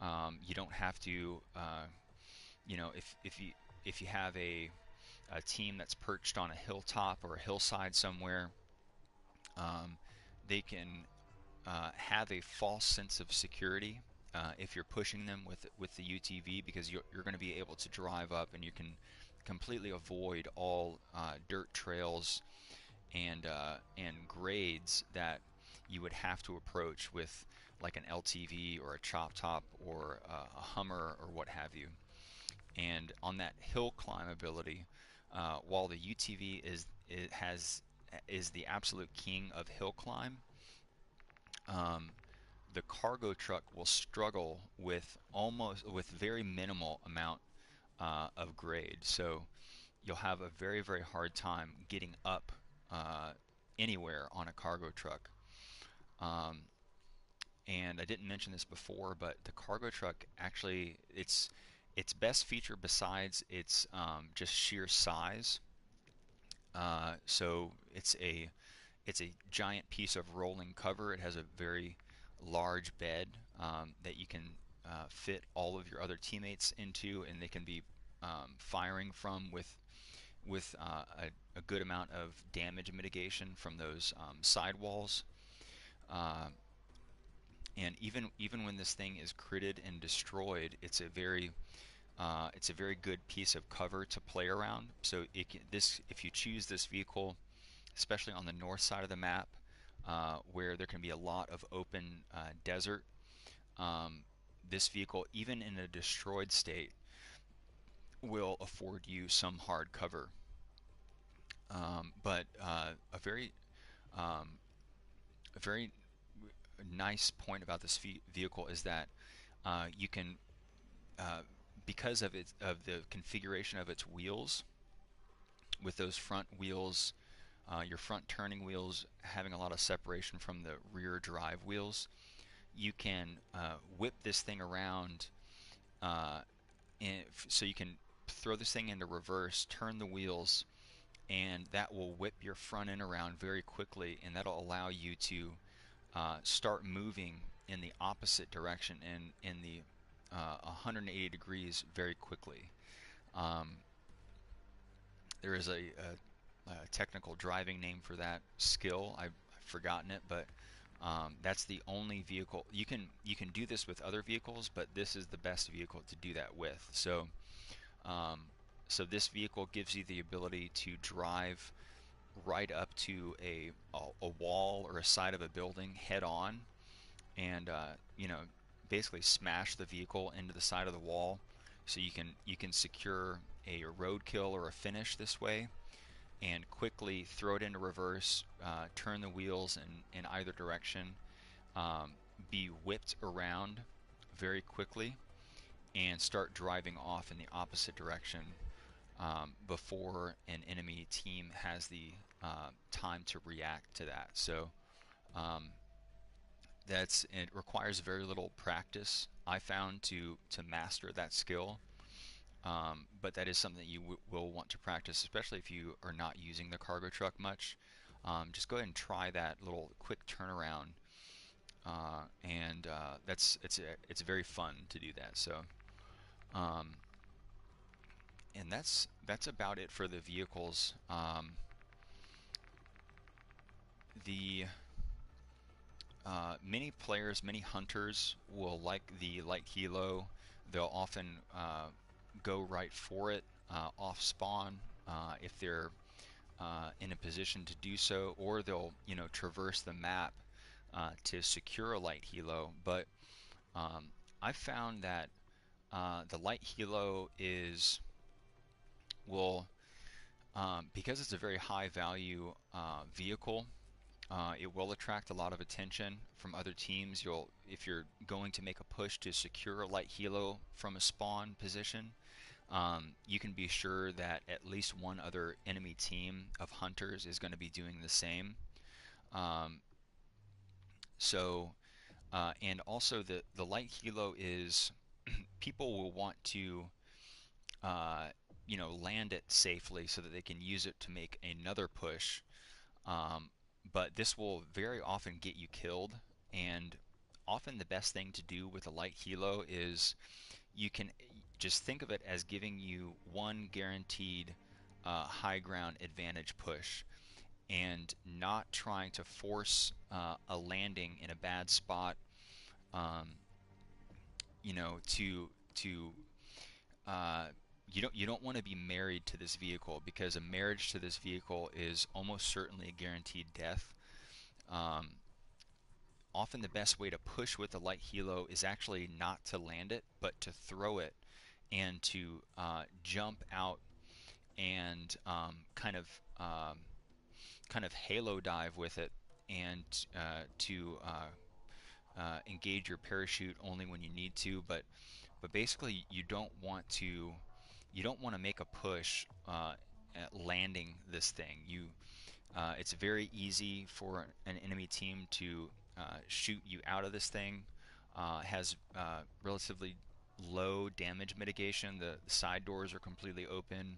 You don't have to, if you have a team that's perched on a hilltop or a hillside somewhere, um, they can have a false sense of security if you're pushing them with the UTV, because you're going to be able to drive up and you can completely avoid all dirt trails and grades that you would have to approach with like an LTV or a chop top or a Hummer or what have you. And on that hill climb ability, while the UTV is the absolute king of hill climb, um, the cargo truck will struggle with very minimal amount of grade. So you'll have a very hard time getting up uh, anywhere on a cargo truck. Um, and I didn't mention this before, but the cargo truck actually its best feature besides its just sheer size. So it's a giant piece of rolling cover. It has a very large bed that you can fit all of your other teammates into, and they can be firing from with a good amount of damage mitigation from those sidewalls. Uh, and even when this thing is critted and destroyed, it's a very good piece of cover to play around. So if you choose this vehicle, especially on the north side of the map, where there can be a lot of open desert, um, this vehicle, even in a destroyed state, will afford you some hard cover. But um, a very nice point about this vehicle is that you can, uh, because of the configuration of its wheels, with those front wheels, your front turning wheels having a lot of separation from the rear drive wheels, you can whip this thing around, uh, so you can throw this thing into reverse, turn the wheels, and that will whip your front end around very quickly, and that'll allow you to start moving in the opposite direction in the 180 degrees very quickly. Um, there is a technical driving name for that skill. I've forgotten it, but that's the only vehicle you can do this with other vehicles, but this is the best vehicle to do that with. Um, so this vehicle gives you the ability to drive right up to a wall or a side of a building head on, and basically smash the vehicle into the side of the wall. So you can secure a roadkill or a finish this way, and quickly throw it into reverse, turn the wheels in either direction, um, be whipped around very quickly, and start driving off in the opposite direction before an enemy team has the time to react to that. So um, it requires very little practice, I found, to master that skill. But that is something that you will want to practice, especially if you are not using the cargo truck much. Just go ahead and try that little quick turnaround, and it's very fun to do that. So, um, and that's about it for the vehicles. The Many players, many hunters will like the light helo. They'll often go right for it off spawn if they're in a position to do so, or they'll traverse the map to secure a light helo. But um, I've found that the light helo is will because it's a very high value vehicle. It will attract a lot of attention from other teams. If you're going to make a push to secure a light helo from a spawn position, you can be sure that at least one other enemy team of hunters is going to be doing the same. Um, and also the light helo is people will want to land it safely so that they can use it to make another push. Um, but this will very often get you killed, and often the best thing to do with a light helo is you can just think of it as giving you one guaranteed high ground advantage push. and not trying to force a landing in a bad spot, um, to uh, you don't want to be married to this vehicle, because a marriage to this vehicle is almost certainly a guaranteed death. Um, Often the best way to push with a light helo is actually not to land it, but to throw it and to jump out and kind of halo dive with it, and to engage your parachute only when you need to. But basically, you don't want to make a push at landing this thing. It's very easy for an enemy team to shoot you out of this thing. Has relatively low damage mitigation. The side doors are completely open.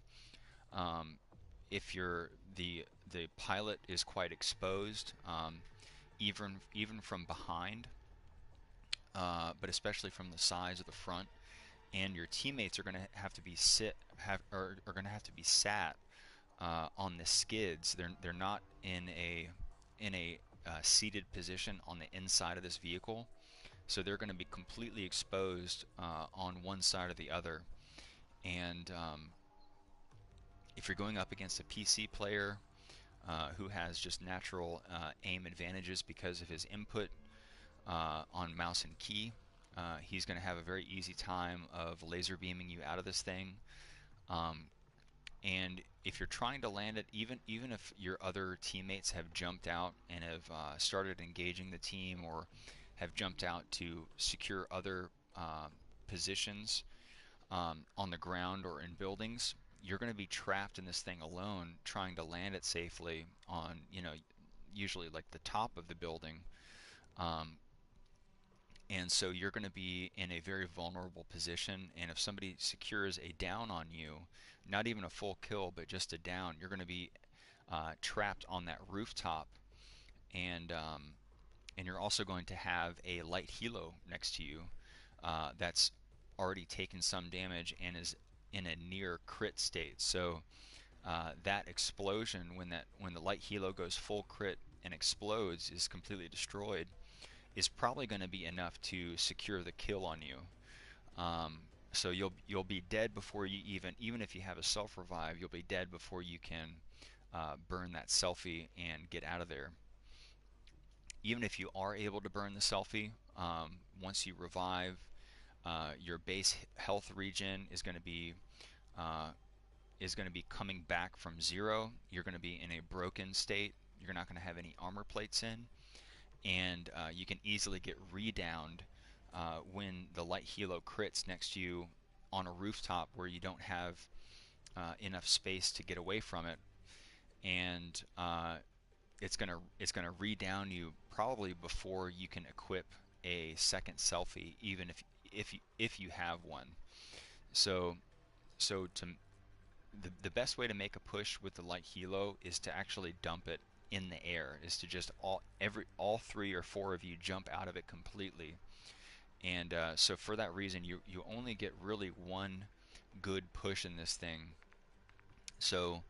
Um, if the pilot is quite exposed, even from behind, but especially from the sides or the front, and your teammates are going to have to be are going to have to be sat on the skids. They're not in a seated position on the inside of this vehicle, so they're going to be completely exposed on one side or the other. And if you're going up against a PC player who has just natural aim advantages because of his input on mouse and key, he's going to have a very easy time of laser beaming you out of this thing. Um, and if you're trying to land it, even if your other teammates have jumped out and have started engaging the team, or have jumped out to secure other positions on the ground or in buildings, you're going to be trapped in this thing alone, trying to land it safely on, usually like the top of the building. Um, and so you're going to be in a very vulnerable position. And if somebody secures a down on you, not even a full kill, but just a down, you're going to be trapped on that rooftop. And you're also going to have a light helo next to you that's already taken some damage and is in a near crit state. So that explosion, when the light helo goes full crit and explodes, is completely destroyed, is probably going to be enough to secure the kill on you. Um, so you'll be dead before you even if you have a self revive, you'll be dead before you can burn that selfie and get out of there. Even if you are able to burn the selfie, once you revive, your base health regen uh, is going to be coming back from 0. You're going to be in a broken state. You're not going to have any armor plates in, and you can easily get redowned when the light helo crits next to you on a rooftop where you don't have enough space to get away from it, and it's gonna redown you probably before you can equip a second selfie, even if you have one. So so to the best way to make a push with the light helo is to actually dump it in the air. Is to just all 3 or 4 of you jump out of it completely. And so for that reason, you only get really one good push in this thing. So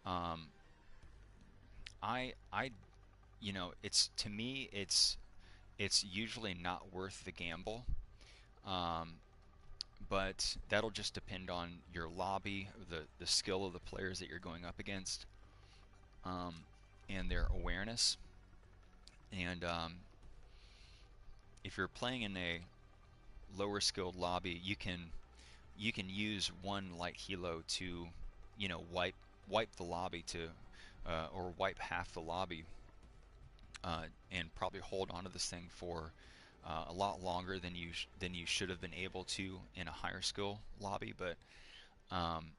um, I it's to me it's usually not worth the gamble. Um, but that'll just depend on your lobby, the skill of the players that you're going up against, um, and their awareness. And if you're playing in a lower skilled lobby, you can use one light helo to, wipe the lobby to, or wipe half the lobby, and probably hold onto this thing for a lot longer than you should have been able to in a higher skill lobby. Um,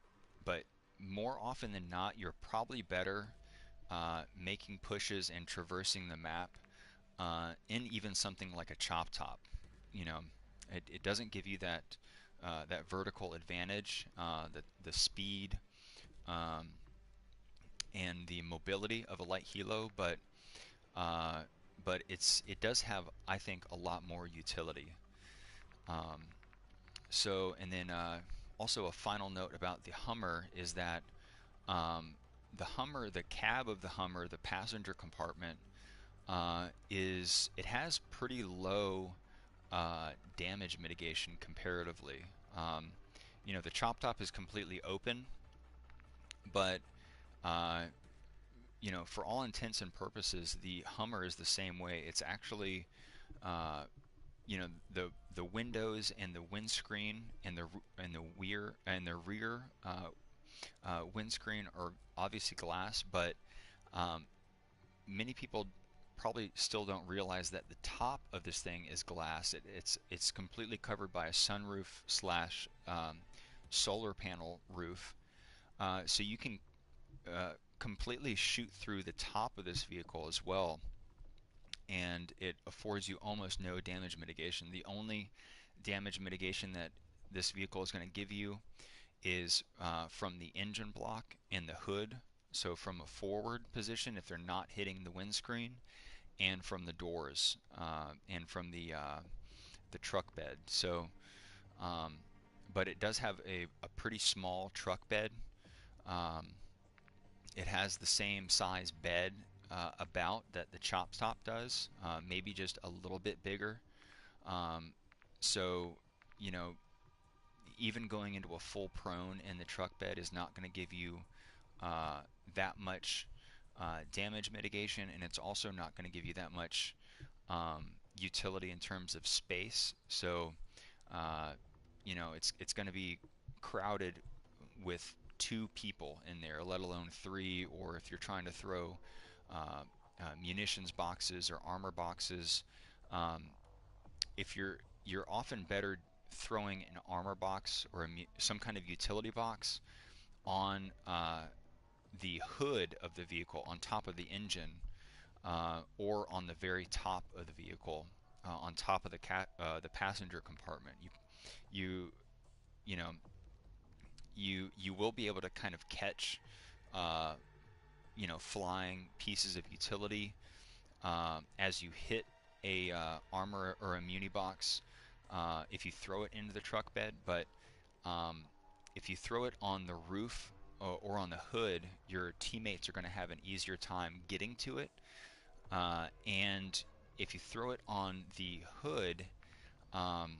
but more often than not, you're probably better making pushes and traversing the map in even something like a chop top. You know, it doesn't give you that vertical advantage, the speed, um, and the mobility of a light helo, uh, but it does have, I think, a lot more utility. Um, and then also a final note about the Hummer is that um, the Hummer, the cab of the Hummer, the passenger compartment, it has pretty low damage mitigation comparatively. Um, the chop top is completely open, but uh, for all intents and purposes, the Hummer is the same way. It's actually, uh, the windows and the windscreen and the rear windscreen are obviously glass, but um, many people probably still don't realize that the top of this thing is glass. It's completely covered by a sunroof slash solar panel roof, so you can completely shoot through the top of this vehicle as well, and it affords you almost no damage mitigation. The only damage mitigation that this vehicle is going to give you is from the engine block and the hood. So from a forward position, if they're not hitting the windscreen, and from the doors, and from the truck bed. So, um, but it does have a pretty small truck bed. Um, it has the same size bed about that the chop top does, maybe just a little bit bigger. Um, so, you know, even going into a full prone in the truck bed is not going to give you uh, that much damage mitigation, and it's also not going to give you that much utility in terms of space. So, uh, it's going to be crowded with two people in there, let alone three, or if you're trying to throw munitions boxes or armor boxes. Um, if you're often better throwing an armor box or some kind of utility box on the hood of the vehicle, on top of the engine, or on the very top of the vehicle, on top of the passenger compartment. You you know you will be able to kind of catch uh, flying pieces of utility as you hit a armor or a muni box if you throw it into the truck bed. But um, if you throw it on the roof or on the hood, your teammates are going to have an easier time getting to it. And if you throw it on the hood, um,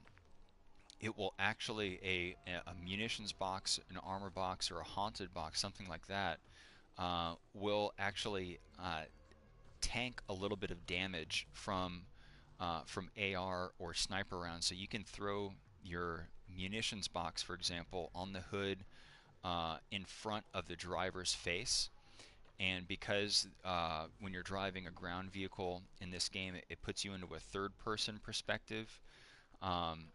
it will actually a munitions box, an armor box, or a haunted box, something like that, will actually tank a little bit of damage from AR or sniper rounds. So you can throw your munitions box, for example, on the hood in front of the driver's face. And because when you're driving a ground vehicle in this game, it puts you into a third-person perspective. Um,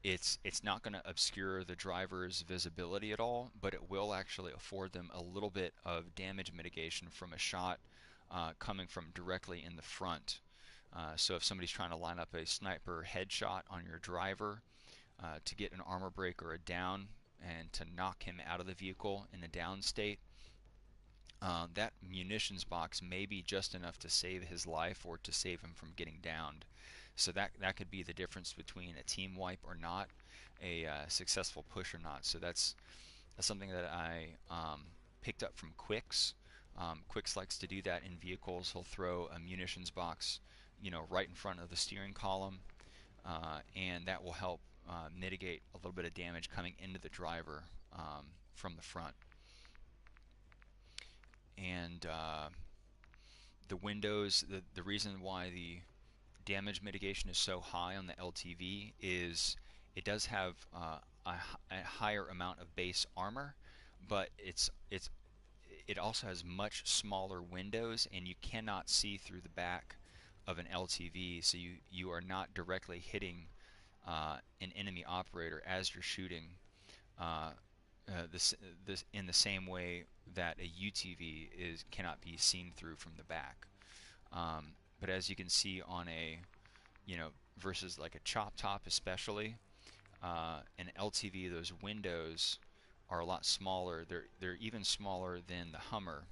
it's not going to obscure the driver's visibility at all, but it will actually afford them a little bit of damage mitigation from a shot coming from directly in the front. So if somebody's trying to line up a sniper headshot on your driver to get an armor break or a down and to knock him out of the vehicle in a down state, that munitions box may be just enough to save his life or to save him from getting downed. So that could be the difference between a team wipe or not, a successful push or not. So that's something that I picked up from Quicks. Quicks likes to do that in vehicles. He'll throw a munitions box, right in front of the steering column, and that will help mitigate a little bit of damage coming into the driver from the front. And the windows, the reason why the damage mitigation is so high on the LTV is it does have a higher amount of base armor, but it also has much smaller windows, and you cannot see through the back of an LTV, so you are not directly hitting an enemy operator as you're shooting. Uh, this in the same way that a UTV cannot be seen through from the back. But as you can see on versus like a chop top especially, an LTV, those windows are a lot smaller. They're even smaller than the Hummer.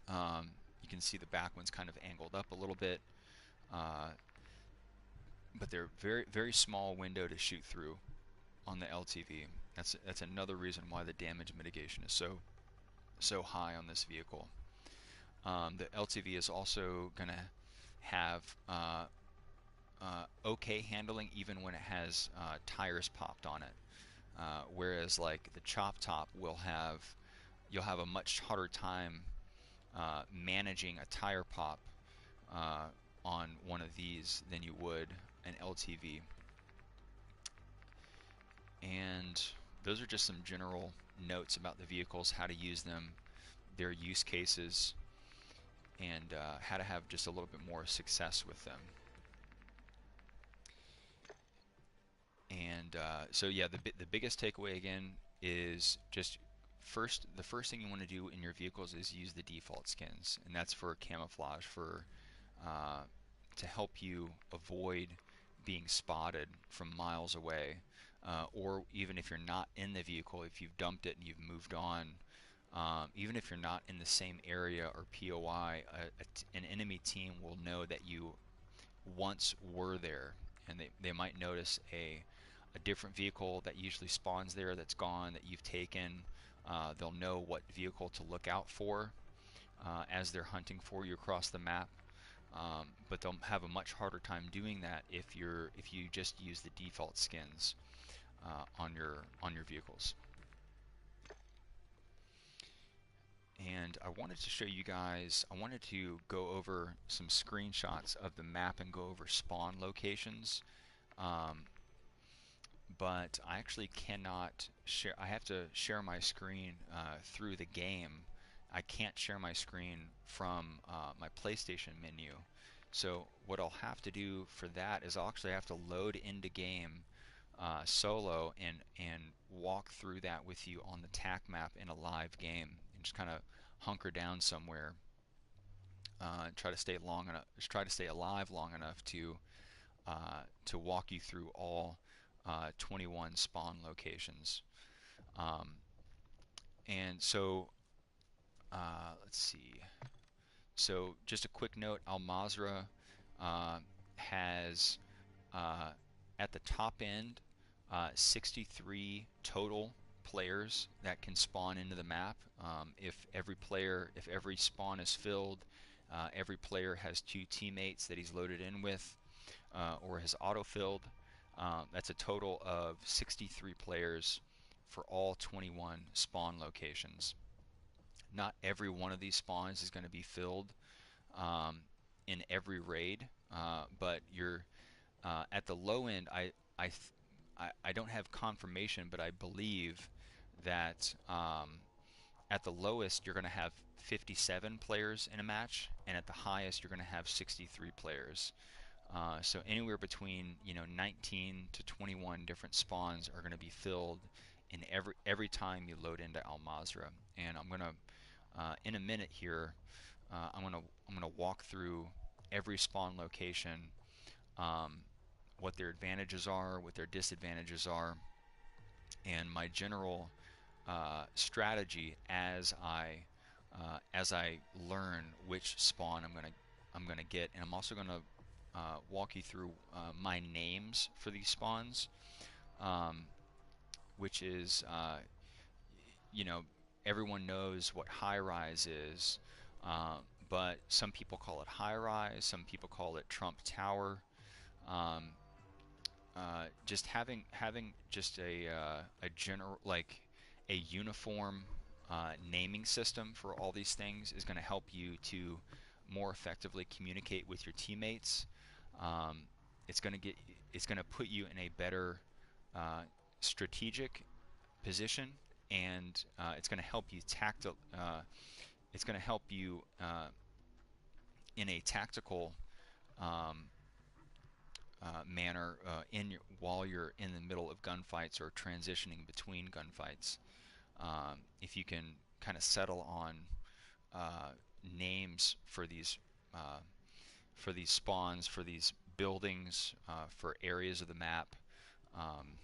You can see the back one's kind of angled up a little bit, uh, but they're very very small window to shoot through on the LTV. That's another reason why the damage mitigation is so so high on this vehicle. The LTV is also going to have okay handling even when it has tires popped on it. Whereas like the chop top you'll have a much harder time managing a tire pop uh, on one of these than you would an LTV. And those are just some general notes about the vehicles, how to use them, their use cases, and how to have just a little bit more success with them. And so yeah, the biggest takeaway again is just the first thing you want to do in your vehicles is use the default skins, and that's for camouflage, for uh, to help you avoid being spotted from miles away, or even if you're not in the vehicle, if you've dumped it and you've moved on, even if you're not in the same area or POI, an enemy team will know that you once were there, and they might notice a different vehicle that usually spawns there that's gone that you've taken. They'll know what vehicle to look out for as they're hunting for you across the map. But they'll have a much harder time doing that if you just use the default skins on your vehicles. And I wanted to show you guys, I wanted to go over some screenshots of the map and go over spawn locations. Um, but I actually cannot share. I have to share my screen through the game. I can't share my screen from my PlayStation menu. So what I'll have to do for that is I'll actually have to load into game solo and walk through that with you on the TAC map in a live game, and just kind of hunker down somewhere and try to stay long enough, just try to stay alive long enough to walk you through all 21 spawn locations. Um, and so let's see. So just a quick note: Al Mazrah has at the top end 63 total players that can spawn into the map. If every spawn is filled, every player has 2 teammates that he's loaded in with, or has auto-filled. That's a total of 63 players for all 21 spawn locations. Not every one of these spawns is going to be filled um, in every raid, but you're at the low end. I don't have confirmation, but I believe that at the lowest you're going to have 57 players in a match, and at the highest you're going to have 63 players. So anywhere between 19 to 21 different spawns are going to be filled in every time you load into Al Mazrah. And I'm gonna in a minute here, I'm gonna walk through every spawn location, um, what their advantages are, what their disadvantages are, and my general strategy as I learn which spawn I'm gonna get. And I'm also gonna walk you through my names for these spawns, um, which is, you know, everyone knows what high rise is, uh, but some people call it high rise, some people call it Trump Tower. Um, just having just a general, like a uniform naming system for all these things is going to help you to more effectively communicate with your teammates. Um, it's going to get it's going to put you in a better strategic position, and it's going to help you it's going to help you in a tactical um, manner while you're in the middle of gunfights or transitioning between gunfights. If you can kind of settle on uh, names uh, for these spawns, for these buildings, for areas of the map. Um,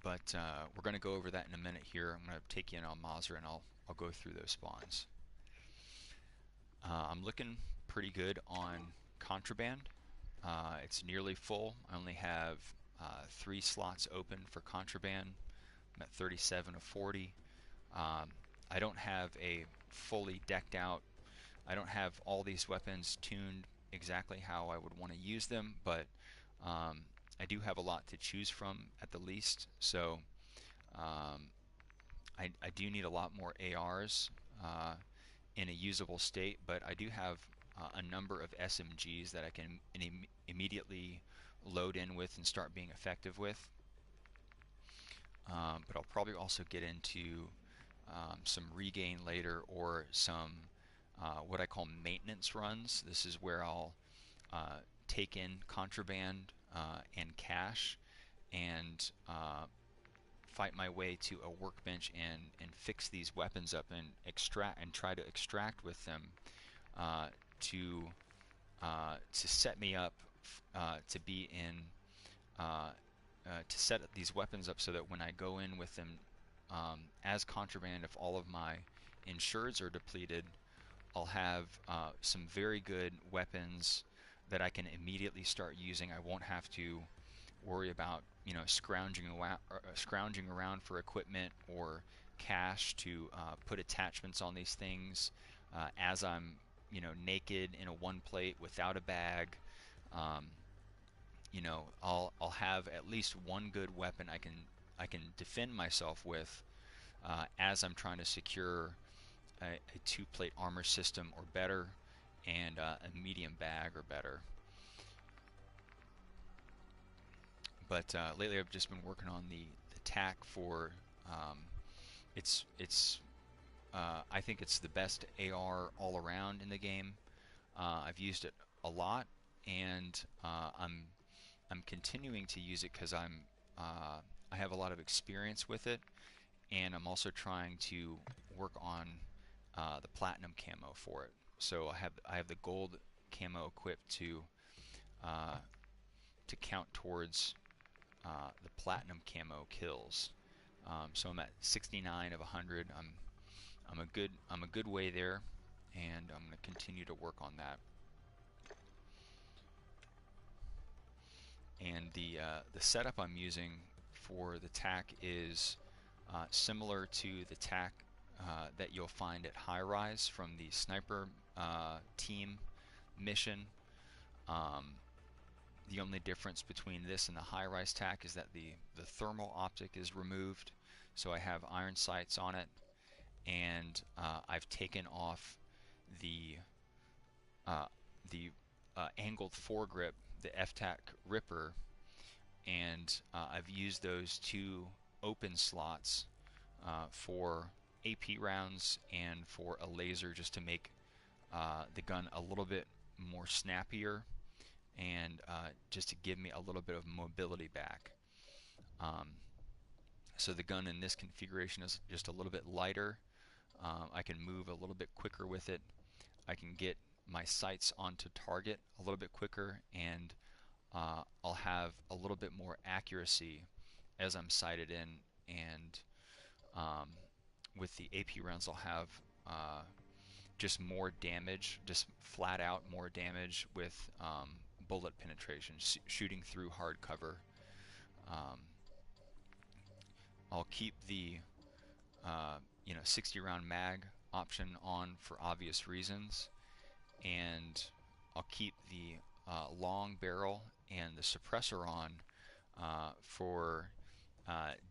but we're going to go over that in a minute here. I'm going to take you in Al Mazrah and I'll go through those spawns. I'm looking pretty good on contraband. It's nearly full. I only have 3 slots open for contraband. I'm at 37 of 40. I don't have a fully decked out, I don't have all these weapons tuned exactly how I would want to use them, but I do have a lot to choose from at the least. So um, I do need a lot more ARs in a usable state, but I do have a number of SMGs that I can immediately load in with and start being effective with. But I'll probably also get into some regain later, or some what I call maintenance runs. This is where I'll take in contraband and cash and fight my way to a workbench and fix these weapons up and extract and try to extract with them uh, to to set me up to be in to set these weapons up so that when I go in with them as contraband, if all of my insureds are depleted, I'll have some very good weapons that I can immediately start using. I won't have to worry about scrounging around for equipment or cash to put attachments on these things as I'm naked in a one plate without a bag. Um, I'll have at least one good weapon I can defend myself with as I'm trying to secure a two-plate armor system or better, and a medium bag or better. But lately I've just been working on the tack for it's I think it's the best AR all around in the game. I've used it a lot, and I'm continuing to use it because I have a lot of experience with it, and I'm also trying to work on the platinum camo for it. So I have the gold camo equipped uh, to count towards the platinum camo kills. So I'm at 69 of 100. I'm a good way there, and I'm going to continue to work on that. And the setup I'm using for the tack is similar to the tack that you'll find at High Rise from the sniper team mission. Um, the only difference between this and the High Rise tack is that the thermal optic is removed, so I have iron sights on it, and I've taken off the uh, the angled foregrip, the F-tac Ripper, and I've used those two open slots for AP rounds and for a laser, just to make the gun a little bit more snappier, and just to give me a little bit of mobility back. Um, so the gun in this configuration is just a little bit lighter. I can move a little bit quicker with it. I can get my sights onto target a little bit quicker, and I'll have a little bit more accuracy as I'm sighted in, and um, with the AP rounds I'll have just more damage, just flat out more damage with bullet penetration, shooting through hard cover. Um, I'll keep the 60 round mag option on for obvious reasons, and I'll keep the long barrel and the suppressor on for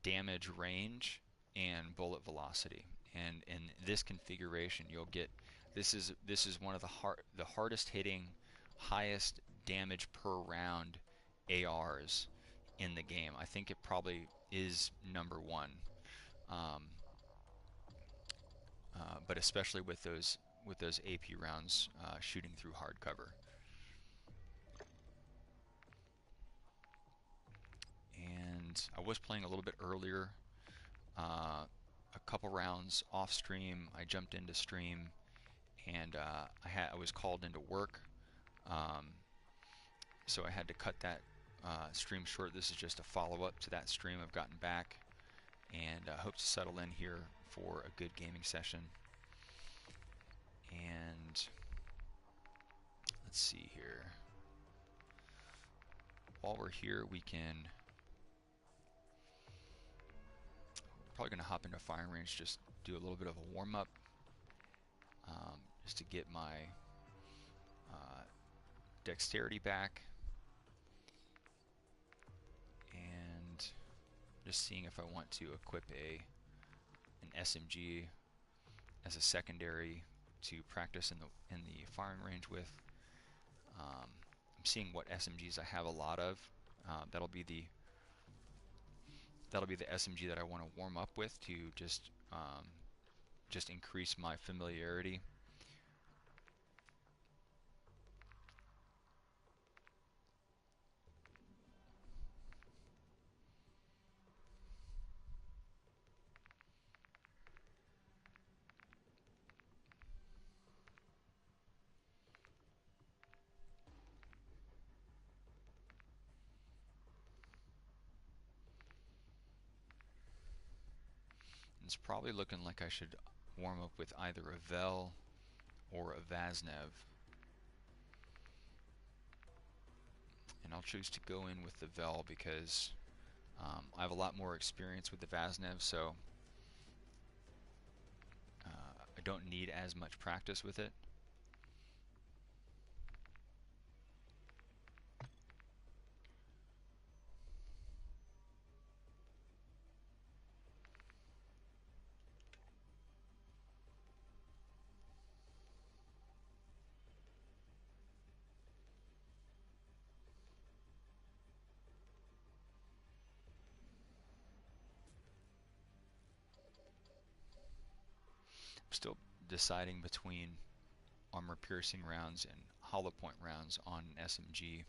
damage range and bullet velocity. And in this configuration, you'll get this is one of the hardest hitting, highest damage per round ARs in the game. I think it probably is number one, um, but especially with those AP rounds shooting through hard cover. And I was playing a little bit earlier, a couple rounds off stream. I jumped into stream, and I was called into work, um, so I had to cut that stream short. This is just a follow-up to that stream I've gotten back, and hope to settle in here for a good gaming session. And let's see here. While we're here, we can probably going to hop into firing range, just do a little bit of a warm-up, just to get my dexterity back, and just seeing if I want to equip an SMG as a secondary to practice in the firing range with. I'm seeing what SMGs I have a lot of. That'll be the SMG that I want to warm up with to just increase my familiarity. It's probably looking like I should warm up with either a Vel or a Vaznev. And I'll choose to go in with the Vel because I have a lot more experience with the Vaznev, so I don't need as much practice with it. I'm still deciding between armor-piercing rounds and hollow point rounds on an SMG.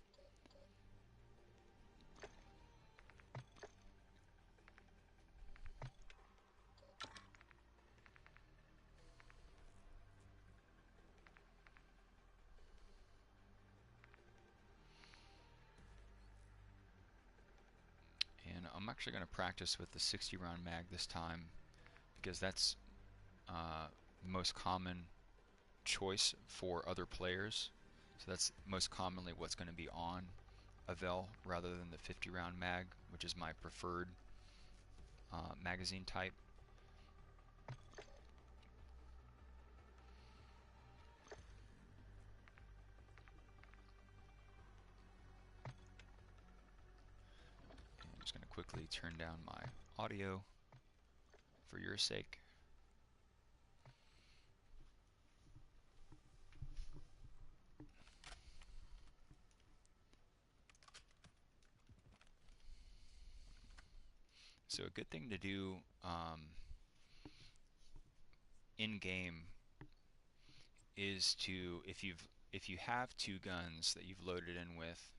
And I'm actually going to practice with the 60 round mag this time because that's the most common choice for other players. So that's most commonly what's going to be on a Vel rather than the 50 round mag, which is my preferred magazine type. I'm just going to quickly turn down my audio for your sake. So a good thing to do in game is to, if you have two guns that you've loaded in with,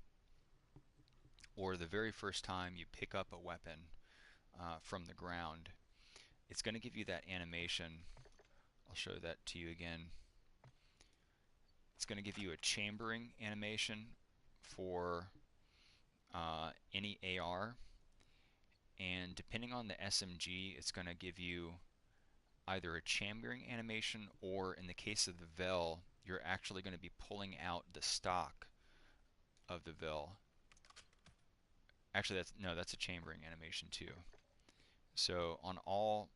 or the very first time you pick up a weapon from the ground, it's going to give you that animation. I'll show that to you again. It's going to give you a chambering animation for any AR, and depending on the SMG, it's going to give you either a chambering animation, or in the case of the Vel, you're actually going to be pulling out the stock of the Vel. Actually, that's a chambering animation too. So on all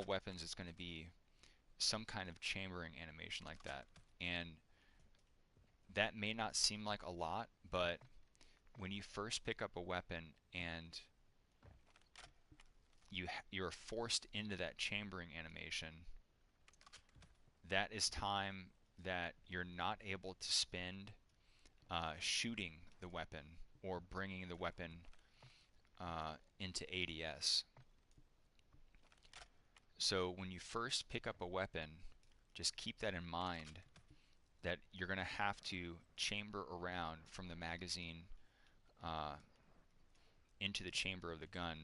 weapons, it's going to be some kind of chambering animation like that. And that may not seem like a lot, but when you first pick up a weapon and you're forced into that chambering animation, that is time that you're not able to spend shooting the weapon or bringing the weapon into ADS. So when you first pick up a weapon, just keep that in mind, that you're going to have to chamber around from the magazine into the chamber of the gun.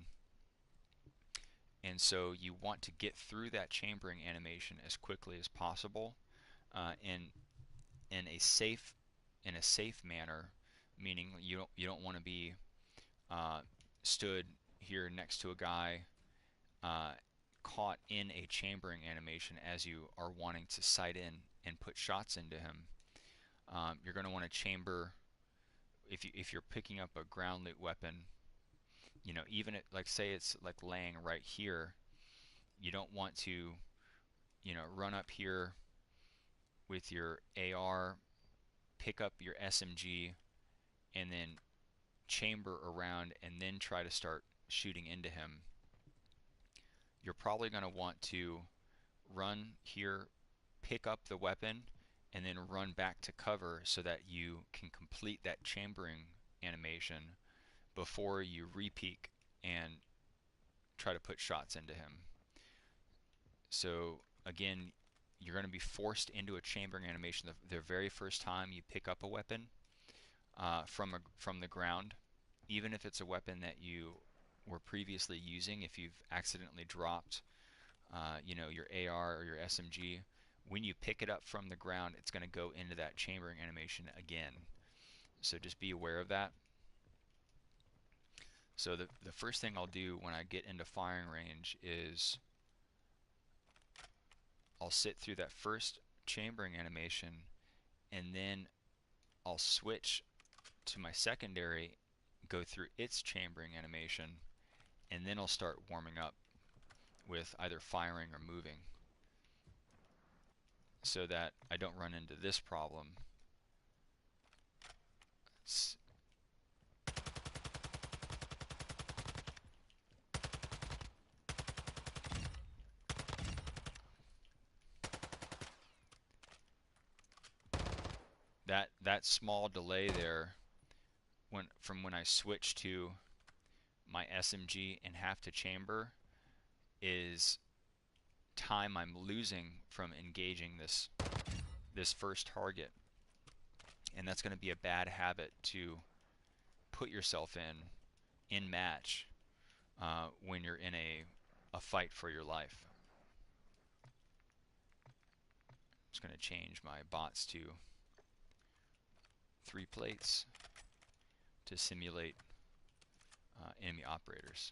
And so you want to get through that chambering animation as quickly as possible in a safe manner, meaning you don't want to be stood here next to a guy caught in a chambering animation as you are wanting to sight in and put shots into him. You're going to want to chamber, if you're picking up a ground loot weapon, even like say it's like laying right here, You don't want to, run up here with your AR, pick up your SMG, and then chamber around and then try to start shooting into him. You're probably going to want to run here, pick up the weapon, and then run back to cover so that you can complete that chambering animation before you repeak and try to put shots into him. So again, you're going to be forced into a chambering animation the very first time you pick up a weapon from the ground, even if it's a weapon that you were previously using. If you've accidentally dropped, your AR or your SMG, when you pick it up from the ground, it's going to go into that chambering animation again. So just be aware of that. So the first thing I'll do when I get into firing range is I'll sit through that first chambering animation, and then I'll switch to my secondary, go through its chambering animation, and then I'll start warming up with either firing or moving so that I don't run into this problem. That small delay there from when I switch to my SMG and have to chamber is time I'm losing from engaging this first target, and that's going to be a bad habit to put yourself in match when you're in a fight for your life. I'm just going to change my bots to 3 plates to simulate enemy operators.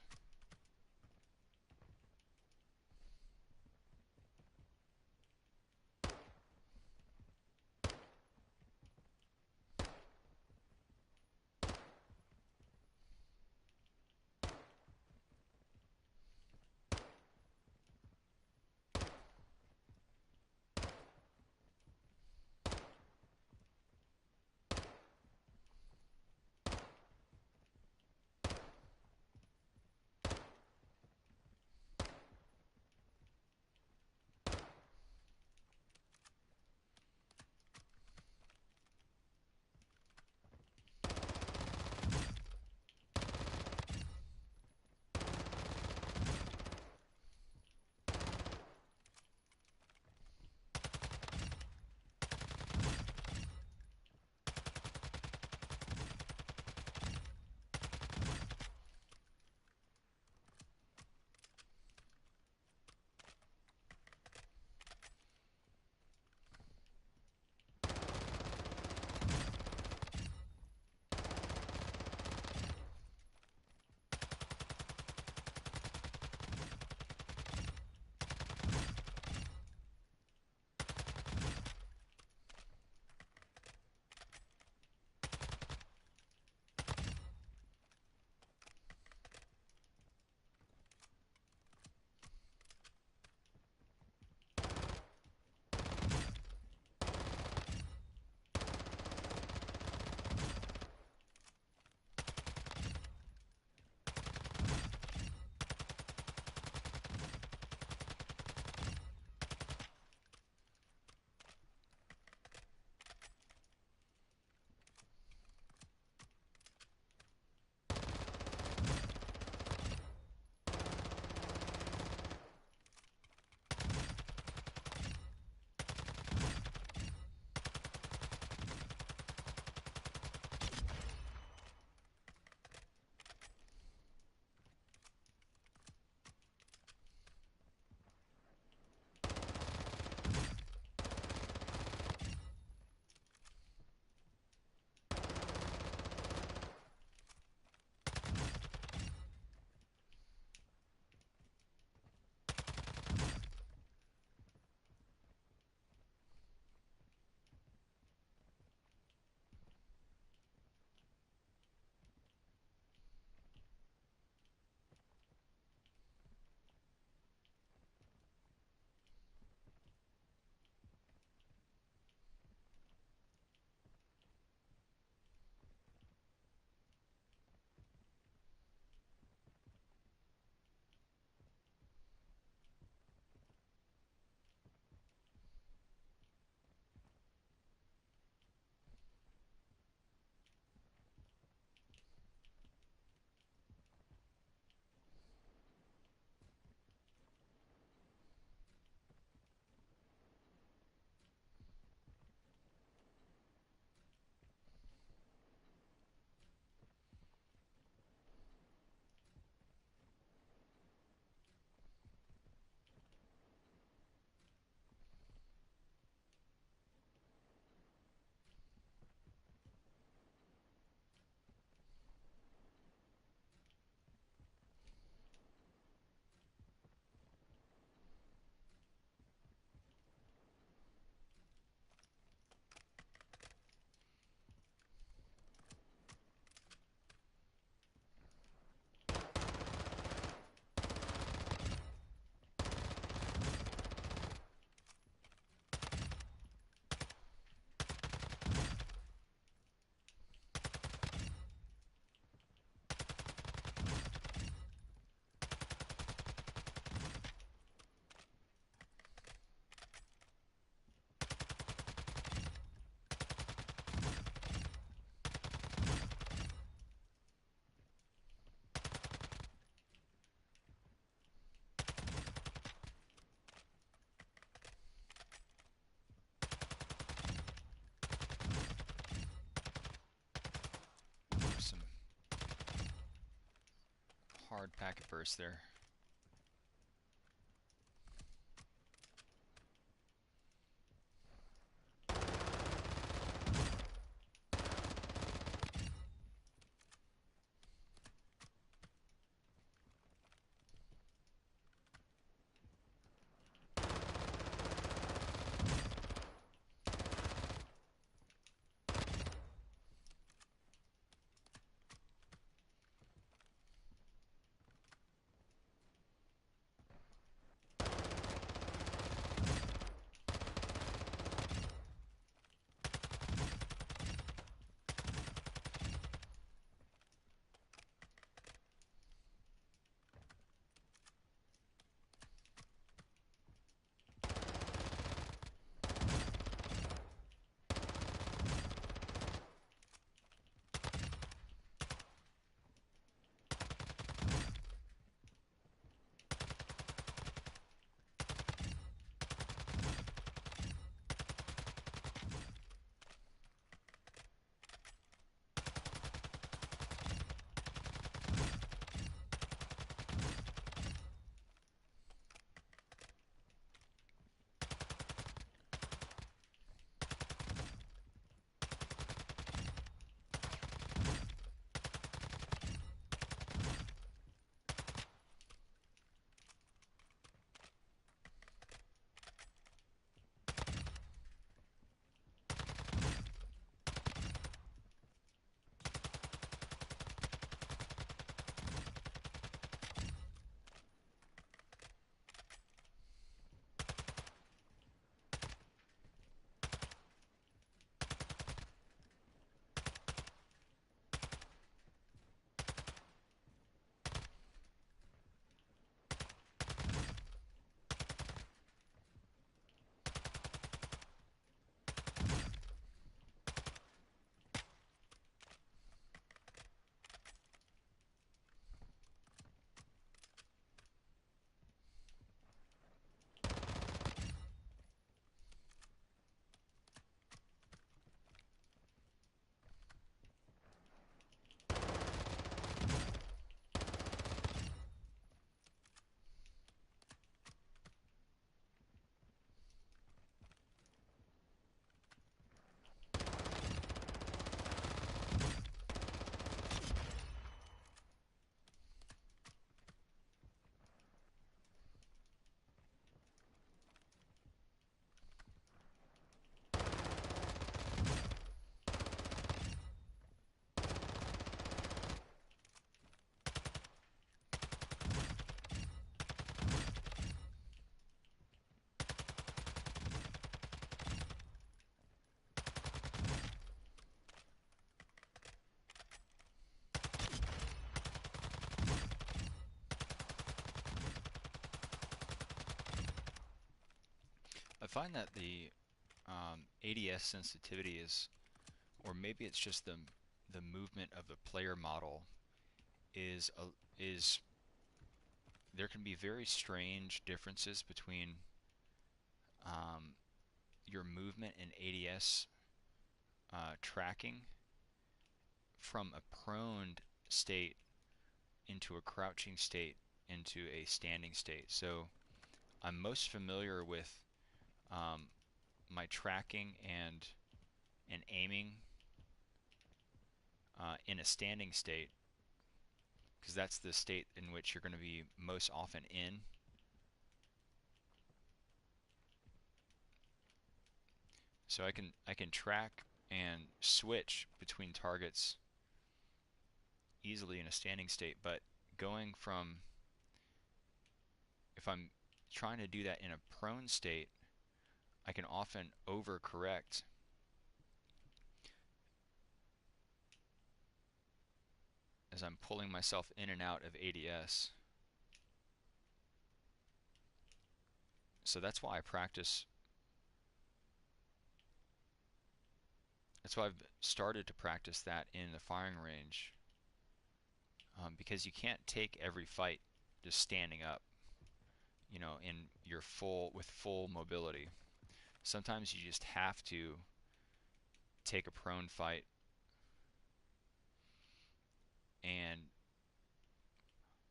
hard packet burst there. I find that the ADS sensitivity is, or maybe it's just the movement of the player model is is there can be very strange differences between um, your movement and ADS tracking from a prone state into a crouching state into a standing state. So I'm most familiar with um, my tracking and aiming in a standing state, because that's the state in which you're going to be most often in. So I can track and switch between targets easily in a standing state, but going from, if I'm trying to do that in a prone state, I can often overcorrect as I'm pulling myself in and out of ADS. So that's why I practice. That's why I've started to practice that in the firing range, because you can't take every fight just standing up, you know, in your with full mobility. Sometimes you just have to take a prone fight and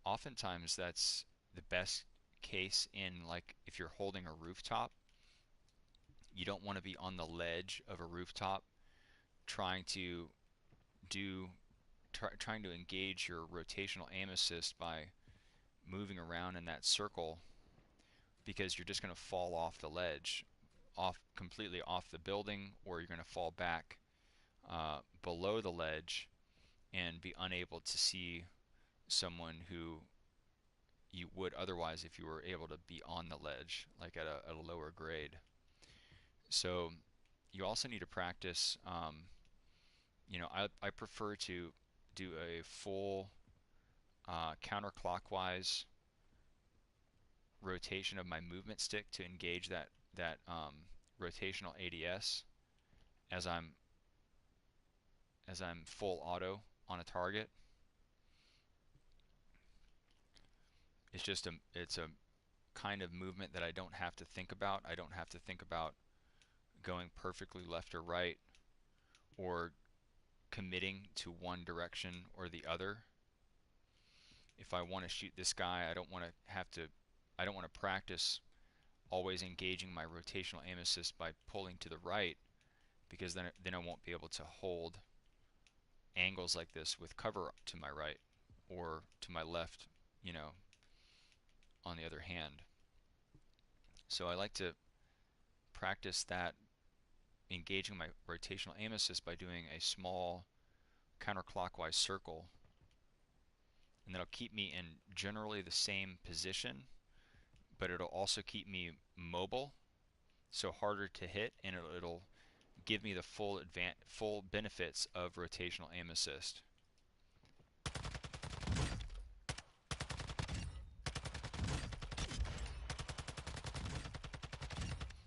oftentimes that's the best case in, like, if you're holding a rooftop, you don't want to be on the ledge of a rooftop trying to do trying to engage your rotational aim assist by moving around in that circle, because you're just going to fall off the ledge, off completely off the building, or you're going to fall back below the ledge and be unable to see someone who you would otherwise if you were able to be on the ledge, like at a lower grade. So you also need to practice. I prefer to do a full counterclockwise rotation of my movement stick to engage that rotational ADS as I'm full auto on a target. It's a kind of movement that I don't have to think about. I don't have to think about going perfectly left or right, or committing to one direction or the other. If I want to shoot this guy, I don't want to practice always engaging my rotational aim assist by pulling to the right, because then I won't be able to hold angles like this with cover to my right or to my left, on the other hand. So I like to practice that, engaging my rotational aim assist by doing a small counterclockwise circle, and that'll keep me in generally the same position, but it'll also keep me mobile, so harder to hit, and it'll give me the full benefits of rotational aim assist.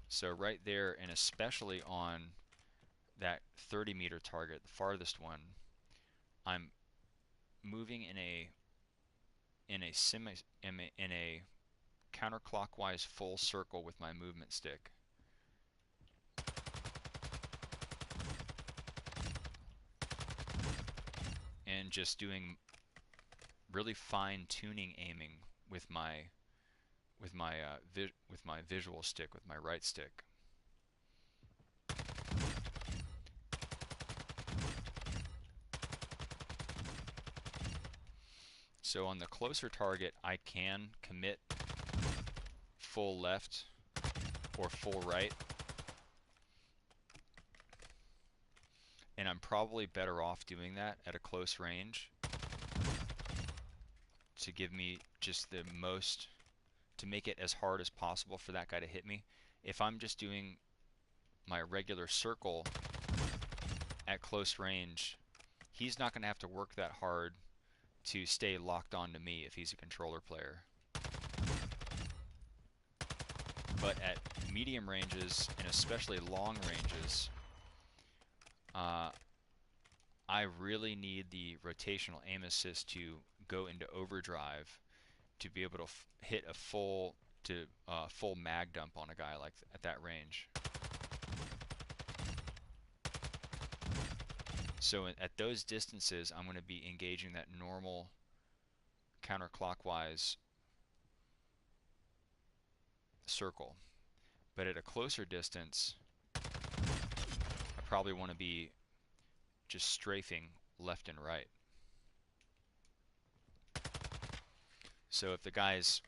So right there, and especially on that 30-meter target, the farthest one, I'm moving in a counterclockwise full circle with my movement stick. And just doing really fine tuning aiming with my visual stick, with my right stick. So on the closer target, I can commit full left or full right, and I'm probably better off doing that at a close range to give me just the most, to make it as hard as possible for that guy to hit me. If I'm just doing my regular circle at close range, he's not going to have to work that hard to stay locked on to me if he's a controller player. But at medium ranges, and especially long ranges, I really need the rotational aim assist to go into overdrive to be able to hit a full mag dump on a guy like at that range. So at those distances, I'm going to be engaging that normal counterclockwise circle. But at a closer distance, I probably want to be just strafing left and right. So if the guy's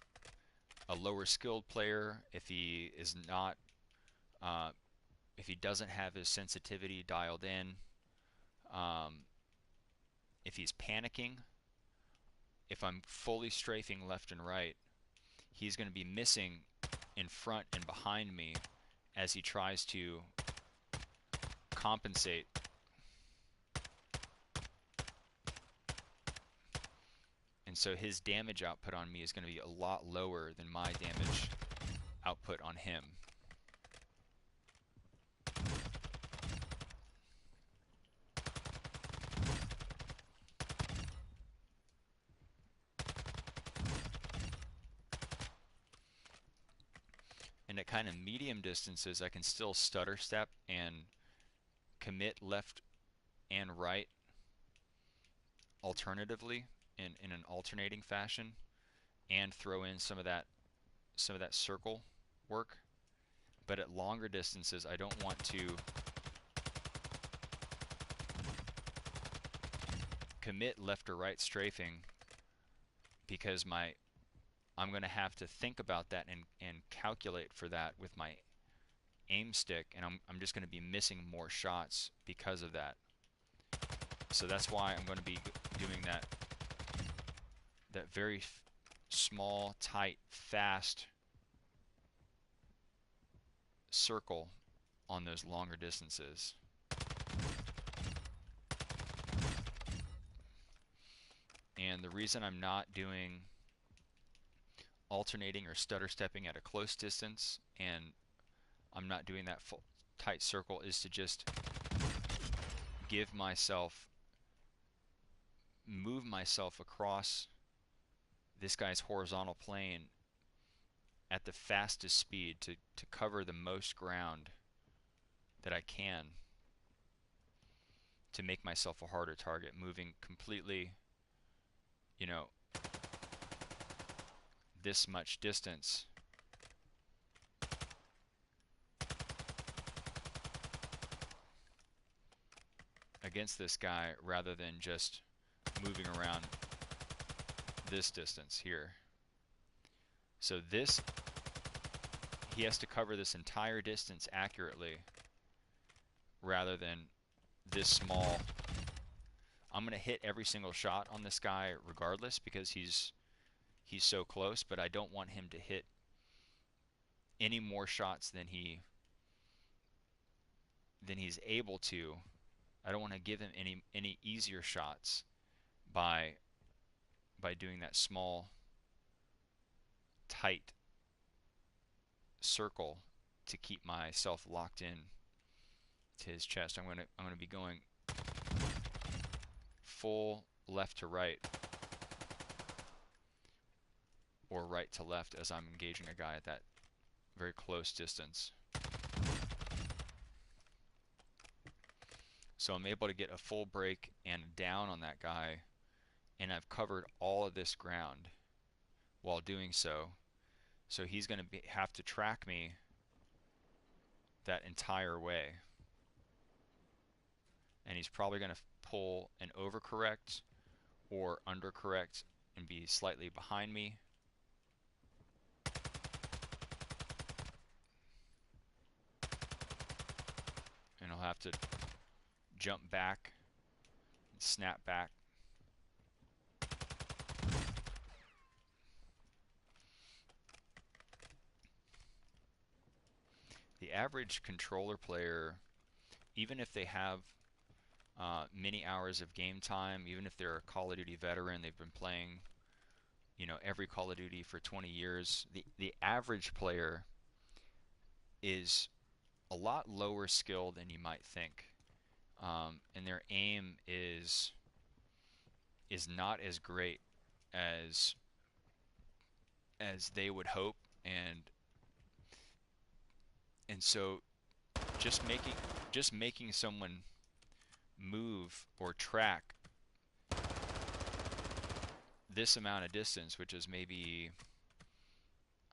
a lower skilled player, if he is not, if he doesn't have his sensitivity dialed in, if he's panicking, if I'm fully strafing left and right, he's going to be missing in front and behind me as he tries to compensate. And so his damage output on me is going to be a lot lower than my damage output on him. And at kind of medium distances, I can still stutter step and commit left and right alternatively, in an alternating fashion and throw in some of that circle work. But at longer distances, I don't want to commit left or right strafing because I'm going to have to think about that and calculate for that with my aim stick, and I'm just going to be missing more shots because of that. So that's why I'm going to be doing that very small, tight, fast circle on those longer distances. And the reason I'm not doing alternating or stutter stepping at a close distance, and I'm not doing that full tight circle, is to just move myself across this guy's horizontal plane at the fastest speed to cover the most ground that I can, to make myself a harder target, moving completely, you know, this much distance against this guy rather than just moving around this distance here. So this, he has to cover this entire distance accurately rather than this small. I'm going to hit every single shot on this guy regardless because he's so close, but I don't want him to hit any more shots than he's able to. I don't want to give him any easier shots by doing that small, tight circle to keep myself locked in to his chest. I'm gonna be going full left to right or right to left as I'm engaging a guy at that very close distance. So I'm able to get a full break and down on that guy, and I've covered all of this ground while doing so. So he's going to have to track me that entire way. And he's probably going to pull an overcorrect or undercorrect and be slightly behind me. And he'll have to jump back and snap back. The average controller player, even if they have many hours of game time, even if they're a Call of Duty veteran, they've been playing, every Call of Duty for 20 years, the average player is a lot lower skilled than you might think. And their aim is not as great as they would hope, and so just making someone move or track this amount of distance, which is maybe,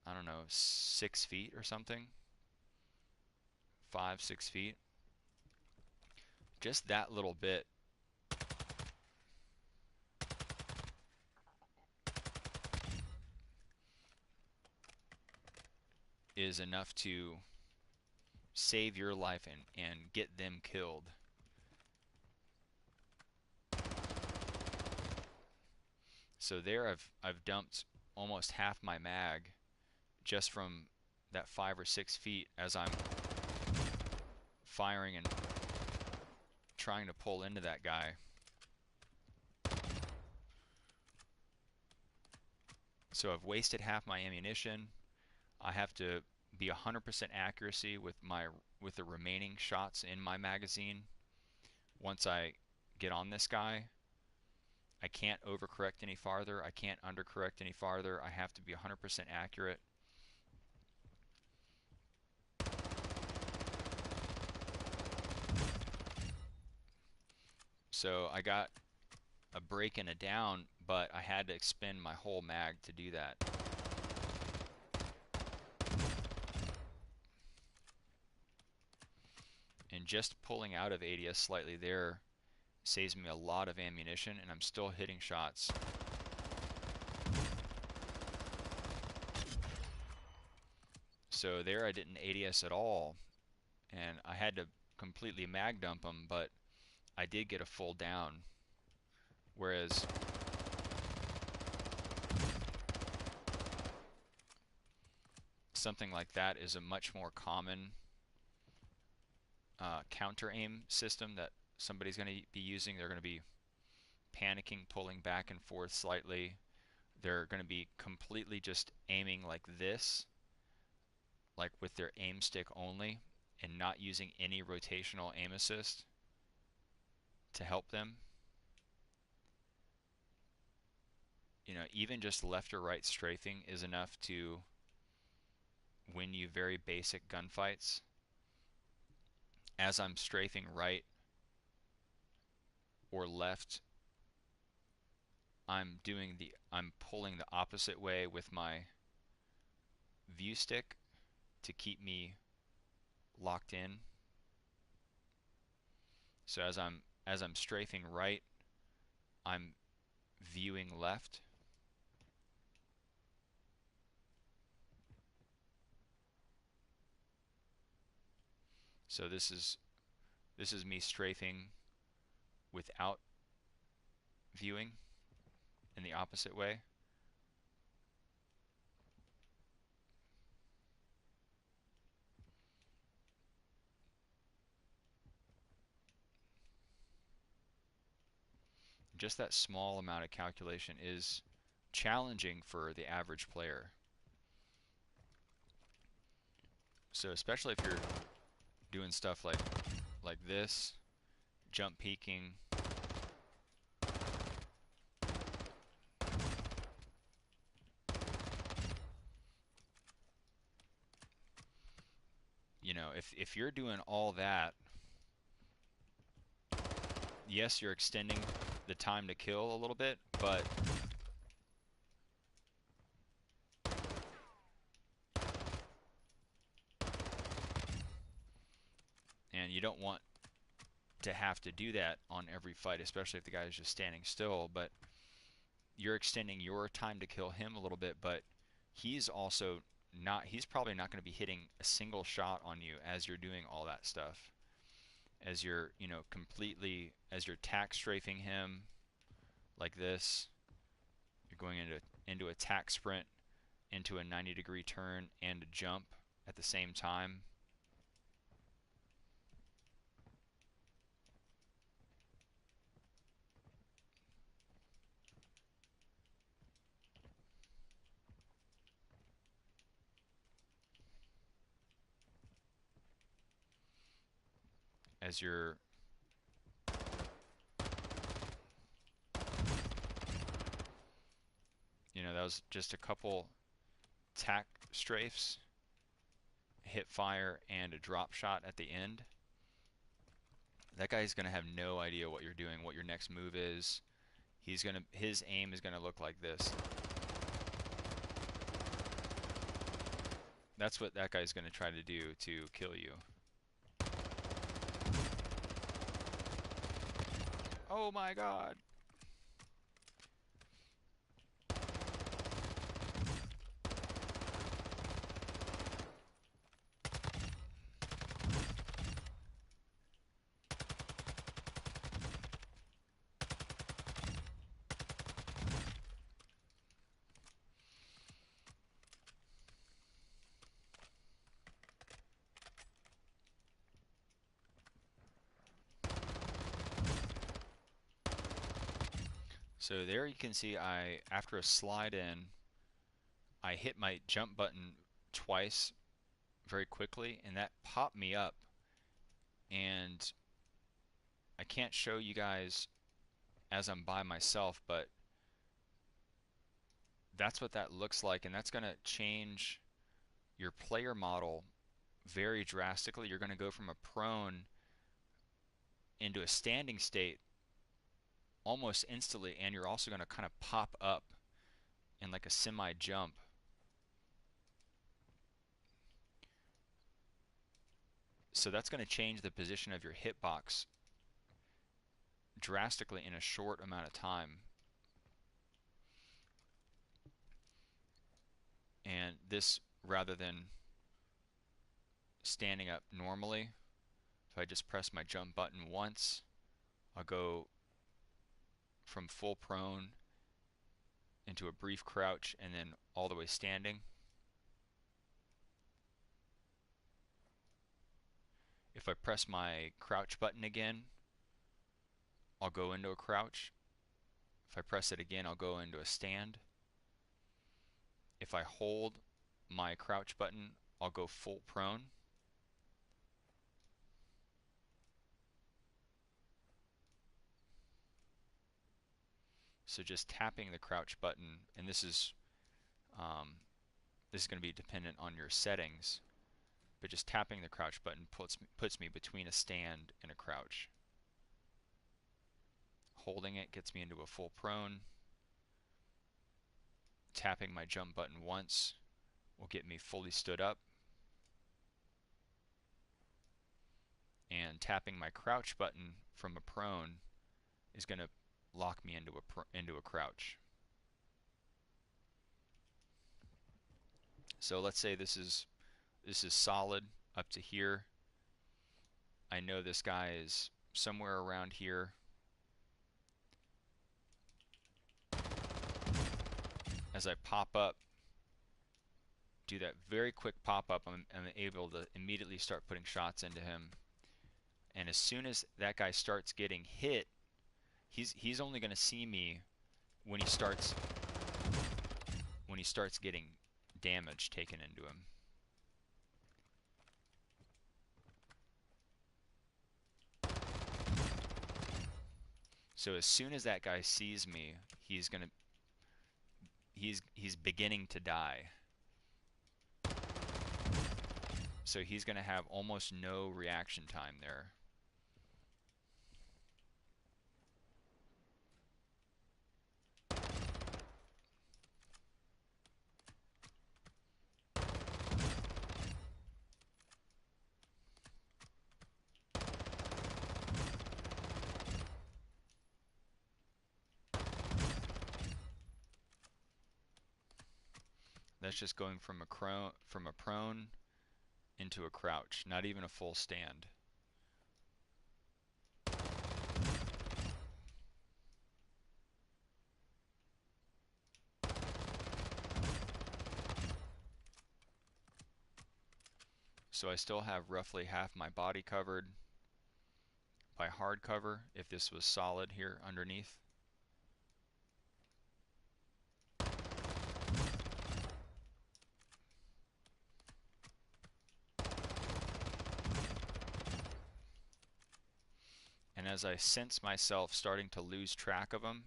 I don't know, 6 feet or something, 5-6 feet, just that little bit is enough to save your life and get them killed. So there I've dumped almost half my mag just from that 5 or 6 feet as I'm firing and trying to pull into that guy. So I've wasted half my ammunition. I have to be 100% accuracy with the remaining shots in my magazine. Once I get on this guy, I can't overcorrect any farther. I can't undercorrect any farther. I have to be 100% accurate. So I got a break and a down, but I had to expend my whole mag to do that. And just pulling out of ADS slightly there saves me a lot of ammunition, and I'm still hitting shots. So there I didn't ADS at all, and I had to completely mag dump them, but I did get a full down. Whereas something like that is a much more common counter aim system that somebody's going to be using. They're going to be panicking, pulling back and forth slightly. They're going to be completely just aiming like this, like with their aim stick only, and not using any rotational aim assist to help them. You know, even just left or right strafing is enough to win you very basic gunfights. As I'm strafing right or left, I'm pulling the opposite way with my view stick to keep me locked in. So as I'm strafing right, I'm viewing left. So this is me strafing without viewing in the opposite way. Just that small amount of calculation is challenging for the average player. So especially if you're doing stuff like this, jump peeking, you know, if you're doing all that, yes, you're extending the time to kill a little bit, but and you don't want to have to do that on every fight, especially if the guy is just standing still, but you're extending your time to kill him a little bit, but he's probably not going to be hitting a single shot on you as you're doing all that stuff. As you're, you know, as you're tack strafing him like this, you're going into a tack sprint, into a 90-degree turn and a jump at the same time. As you're You know, that was just a couple tack strafes, hip fire, and a drop shot at the end. That guy's going to have no idea what you're doing, what your next move is. His aim is going to look like this. That's what that guy's going to try to do to kill you. Oh my god. So there you can see after a slide in, I hit my jump button twice very quickly, and that popped me up. And I can't show you guys as I'm by myself, but that's what that looks like, and that's going to change your player model very drastically. You're going to go from a prone into a standing state almost instantly, and you're also going to kind of pop up in like a semi jump. So that's going to change the position of your hitbox drastically in a short amount of time. And this, rather than standing up normally, if I just press my jump button once, I'll go from full prone into a brief crouch and then all the way standing. If I press my crouch button again, I'll go into a crouch. If I press it again, I'll go into a stand. If I hold my crouch button, I'll go full prone. So just tapping the crouch button, and this is going to be dependent on your settings, but just tapping the crouch button puts me between a stand and a crouch. Holding it gets me into a full prone. Tapping my jump button once will get me fully stood up. And tapping my crouch button from a prone is going to lock me into a crouch. So let's say this is solid up to here. I know this guy is somewhere around here. As I pop up, do that very quick pop up, I'm able to immediately start putting shots into him. And as soon as that guy starts getting hit, he's only going to see me when he starts getting damage taken into him. So as soon as that guy sees me, he's beginning to die. So he's going to have almost no reaction time there. That's just going from a prone into a crouch, not even a full stand. So I still have roughly half my body covered by hard cover if this was solid here underneath. And as I sense myself starting to lose track of them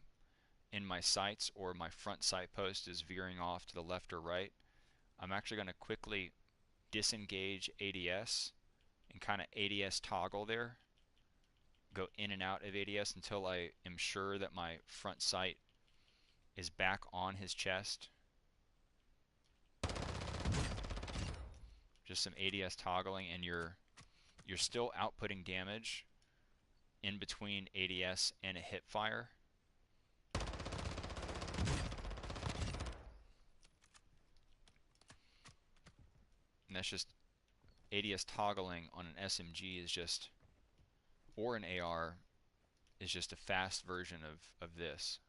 in my sights, or my front sight post is veering off to the left or right, I'm actually going to quickly disengage ADS and kind of ADS toggle there, go in and out of ADS until I am sure that my front sight is back on his chest. Just some ADS toggling, and you're still outputting damage in between ADS and a hip fire. And that's just ADS toggling on an SMG is just, or an AR, is just a fast version of this.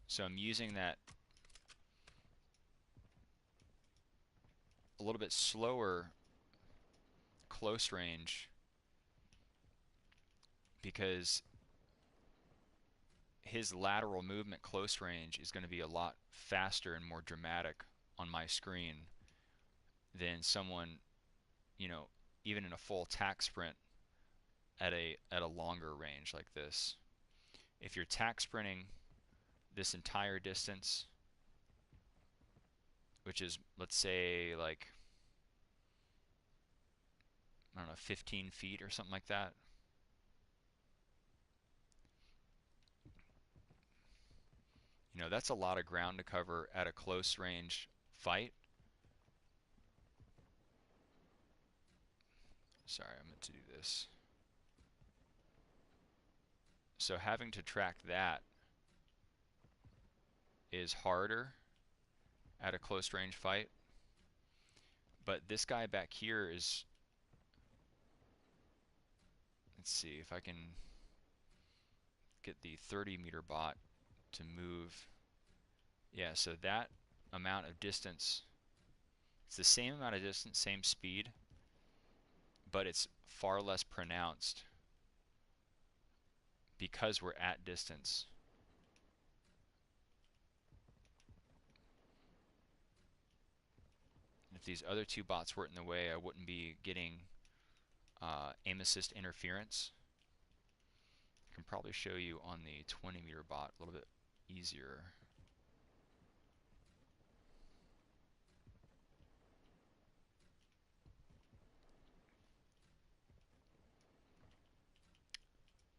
So I'm using that a little bit slower close range because his lateral movement close range is going to be a lot faster and more dramatic on my screen than someone, you know, even in a full tack sprint at a longer range like this. If you're tack sprinting this entire distance, which is, let's say, like, I don't know, 15 feet or something like that. You know, that's a lot of ground to cover at a close range fight. Sorry, I meant to do this. So having to track that is harder at a close range fight. But this guy back here is, let's see if I can get the 30-meter bot to move. Yeah, so that amount of distance, it's the same amount of distance, same speed, but it's far less pronounced because we're at distance. If these other two bots weren't in the way, I wouldn't be getting aim assist interference. I can probably show you on the 20-meter bot a little bit easier.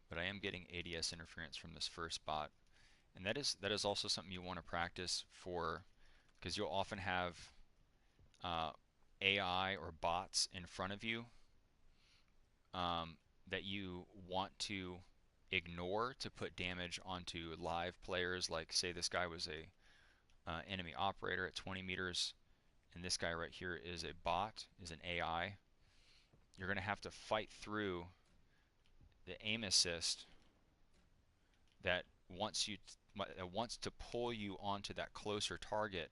But I am getting ADS interference from this first bot, and that is also something you want to practice for, because you'll often have AI or bots in front of you that you want to ignore to put damage onto live players. Like, say this guy was a enemy operator at 20 meters, and this guy right here is a bot, is an AI. You're going to have to fight through the aim assist that wants to pull you onto that closer target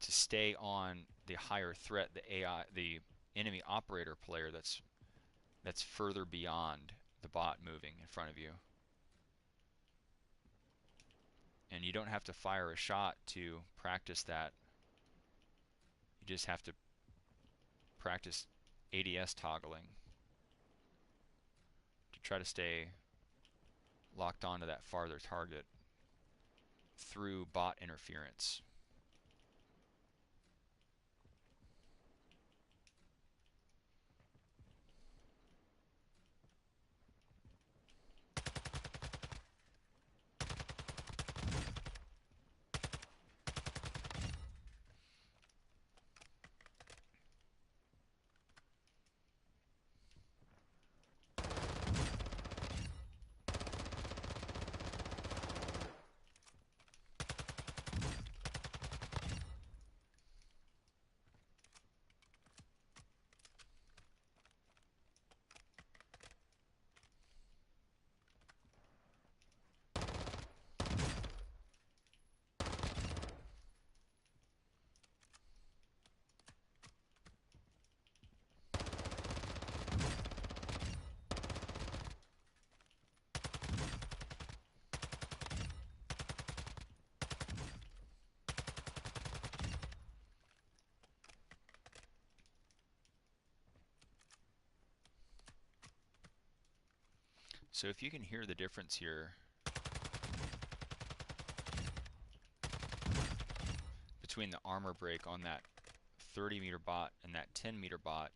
to stay on the higher threat, the AI, the enemy operator player that's further beyond the bot moving in front of you. And you don't have to fire a shot to practice that. You just have to practice ADS toggling to try to stay locked onto that farther target through bot interference. So if you can hear the difference here between the armor break on that 30-meter bot and that 10-meter bot,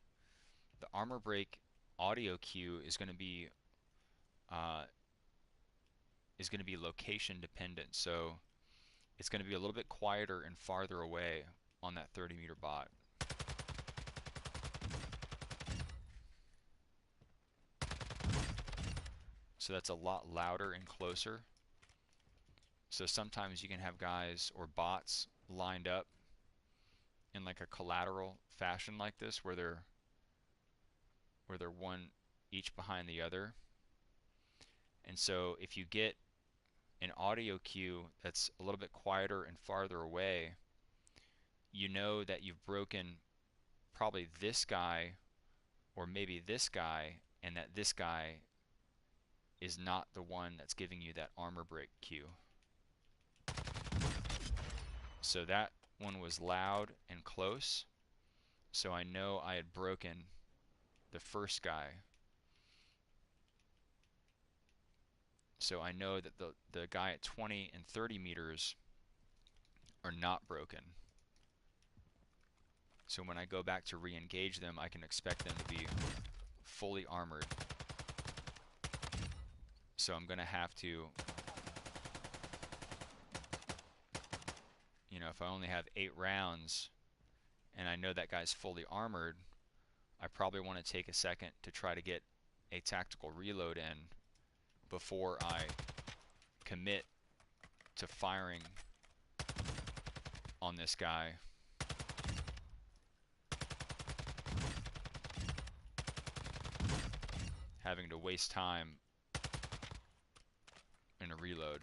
the armor break audio cue uh, is going to be location dependent. So it's going to be a little bit quieter and farther away on that 30-meter bot. So that's a lot louder and closer. So sometimes you can have guys or bots lined up in like a collateral fashion like this, where they're one each behind the other. And so if you get an audio cue that's a little bit quieter and farther away, you know that you've broken probably this guy or maybe this guy, and that this guy is not the one that's giving you that armor break cue. So that one was loud and close, so I know I had broken the first guy. So I know that the guy at 20 and 30 meters are not broken. So when I go back to re-engage them, I can expect them to be fully armored. So I'm going to have to, you know, if I only have 8 rounds and I know that guy's fully armored, I probably want to take a second to try to get a tactical reload in before I commit to firing on this guy. Having to waste time in a reload.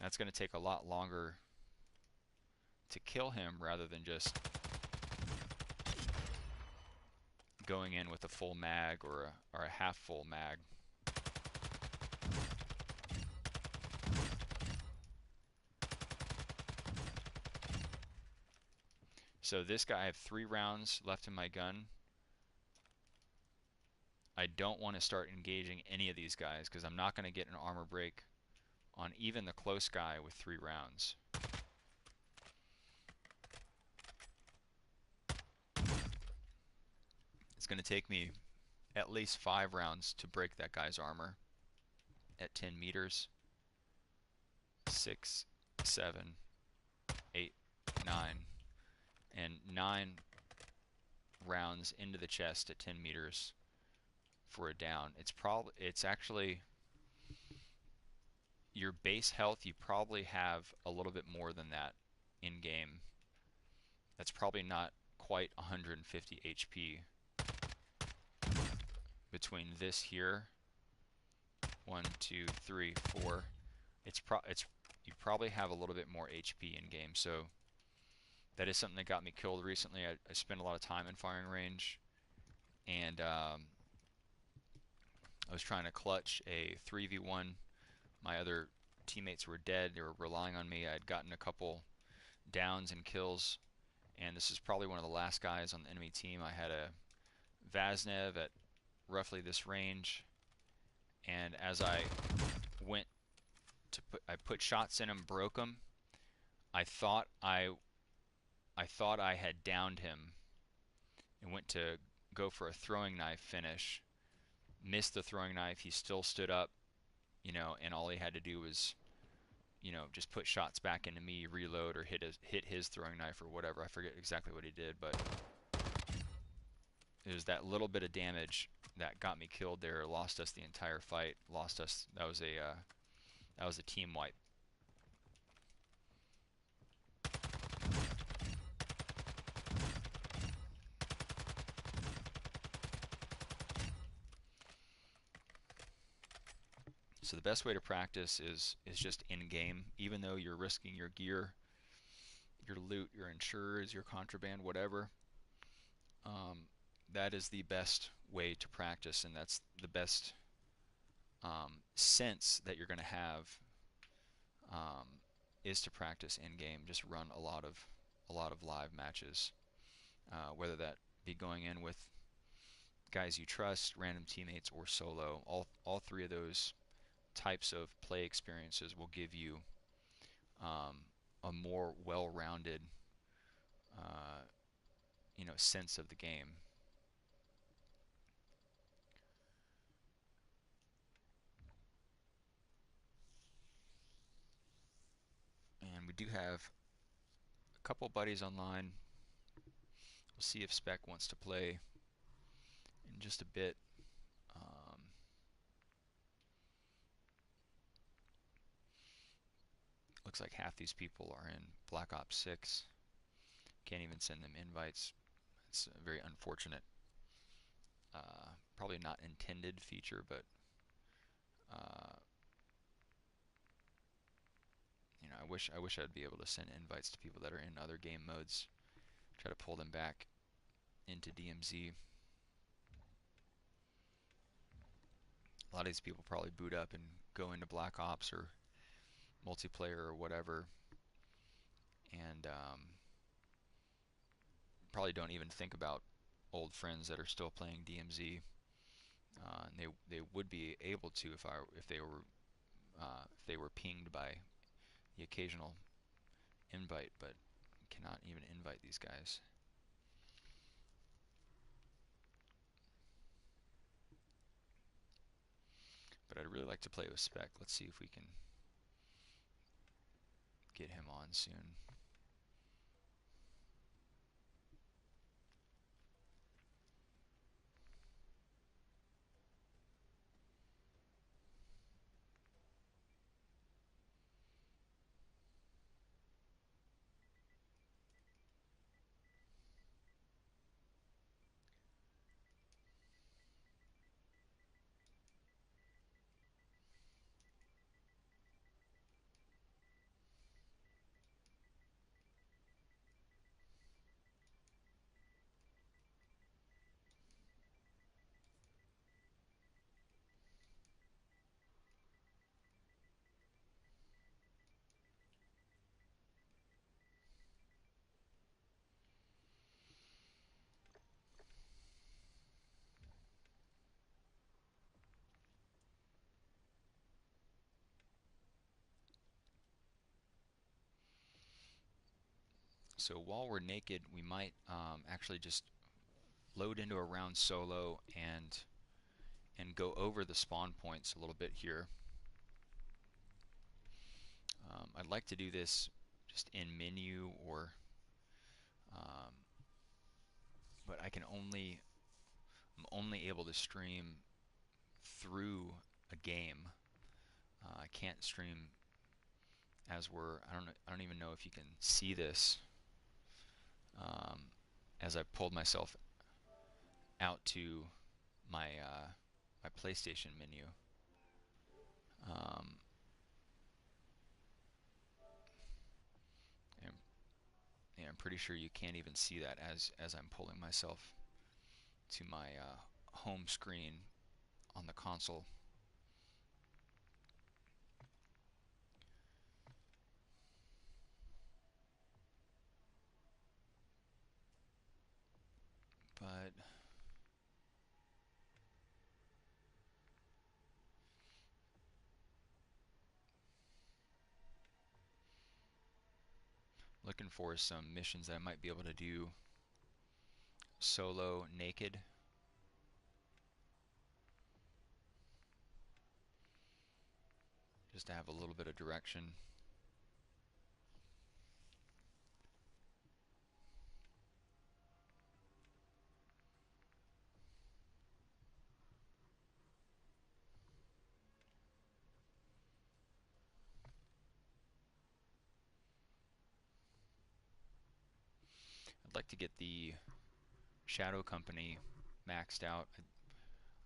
That's going to take a lot longer to kill him rather than just going in with a full mag or a half full mag. So this guy, I have 3 rounds left in my gun. I don't want to start engaging any of these guys because I'm not going to get an armor break on even the close guy with 3 rounds. It's going to take me at least 5 rounds to break that guy's armor at 10 meters. 6, 7, 8, 9. And 9 rounds into the chest at 10 meters for a down. It's actually your base health. You probably have a little bit more than that in game. That's probably not quite 150 HP between this here. 1, 2, 3, 4. You probably have a little bit more HP in game. So that is something that got me killed recently. I spent a lot of time in firing range, and I was trying to clutch a 3v1. My other teammates were dead. They were relying on me. I had gotten a couple downs and kills, and this is probably one of the last guys on the enemy team. I had a Vaznev at roughly this range, and as I went to I put shots in him, broke him. I thought I had downed him and went to go for a throwing knife finish. Missed the throwing knife. He still stood up, you know, and all he had to do was, you know, just put shots back into me, reload, or hit his throwing knife or whatever. I forget exactly what he did, but it was that little bit of damage that got me killed there. Lost us the entire fight. Lost us. That was a team wipe. So the best way to practice is just in game, even though you're risking your gear, your loot, your insurers, your contraband, whatever. That is the best way to practice, and that's the best sense that you're going to have is to practice in game. Just run a lot of live matches, whether that be going in with guys you trust, random teammates, or solo. All 3 of those types of play experiences will give you a more well-rounded, you know, sense of the game. And we do have a couple buddies online. We'll see if Spec wants to play in just a bit. Looks like half these people are in Black Ops 6. Can't even send them invites. It's a very unfortunate, probably not intended feature, but you know, I wish I'd be able to send invites to people that are in other game modes. Try to pull them back into DMZ. A lot of these people probably boot up and go into Black Ops or multiplayer or whatever, and probably don't even think about old friends that are still playing DMZ. and they would be able to if they were pinged by the occasional invite, but cannot even invite these guys. But I'd really like to play with Spec. Let's see if we can get him on soon. So while we're naked, we might actually just load into a round solo and go over the spawn points a little bit here. I'd like to do this just in menu, or but I'm only able to stream through a game. I can't stream as I don't even know if you can see this, um, as I pulled myself out to my PlayStation menu. Um, and, and I'm pretty sure you can't even see that as I'm pulling myself to my home screen on the console. But looking for some missions that I might be able to do solo naked. Just to have a little bit of direction. I'd like to get the Shadow Company maxed out.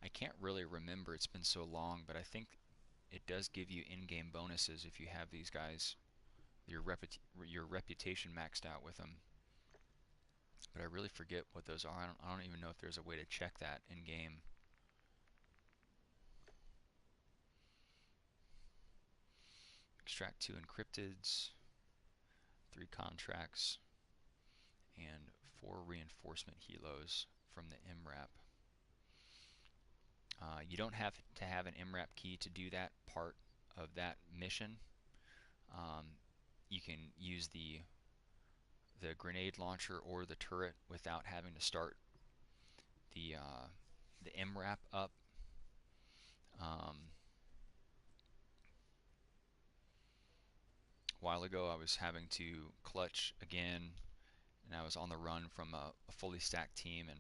I can't really remember, it's been so long, but I think it does give you in-game bonuses if you have these guys, your reputation maxed out with them. But I really forget what those are. I don't even know if there's a way to check that in-game. Extract 2 encrypteds, 3 contracts, and 4 reinforcement helos from the MRAP. You don't have to have an MRAP key to do that part of that mission. You can use the grenade launcher or the turret without having to start the MRAP up. A while ago I was having to clutch again, and I was on the run from a fully stacked team, and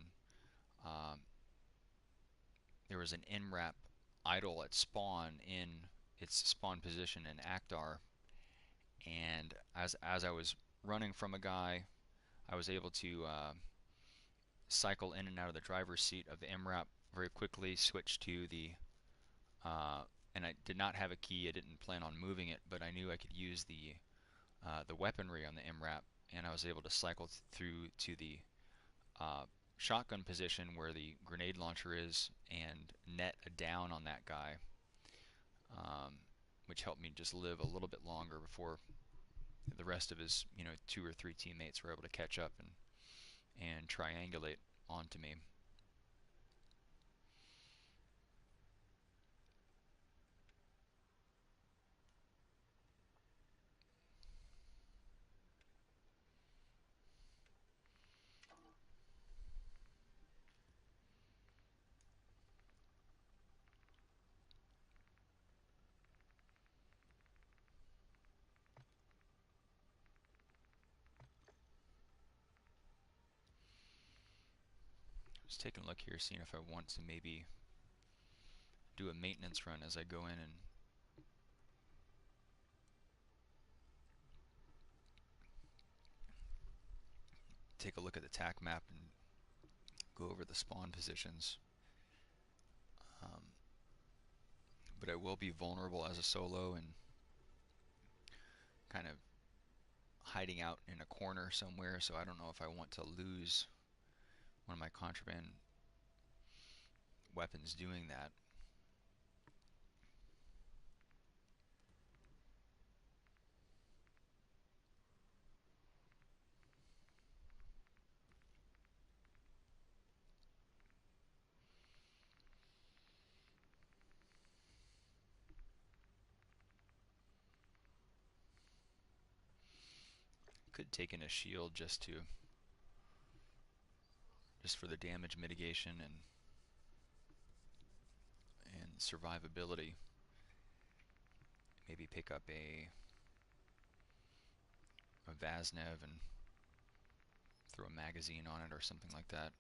there was an MRAP idle at spawn in its spawn position in Actar, and as I was running from a guy, I was able to cycle in and out of the driver's seat of the MRAP very quickly, switch to the and I did not have a key. I didn't plan on moving it, but I knew I could use the weaponry on the MRAP, and I was able to cycle through to the shotgun position where the grenade launcher is and net a down on that guy, which helped me just live a little bit longer before the rest of his 2 or 3 teammates were able to catch up and triangulate onto me. Just taking a look here, seeing if I want to maybe do a maintenance run as I go in and take a look at the tack map and go over the spawn positions. But I will be vulnerable as a solo and kind of hiding out in a corner somewhere, so I don't know if I want to lose one of my contraband weapons doing that. Could take in a shield just for the damage mitigation and survivability. Maybe pick up a Vaznev and throw a magazine on it or something like that.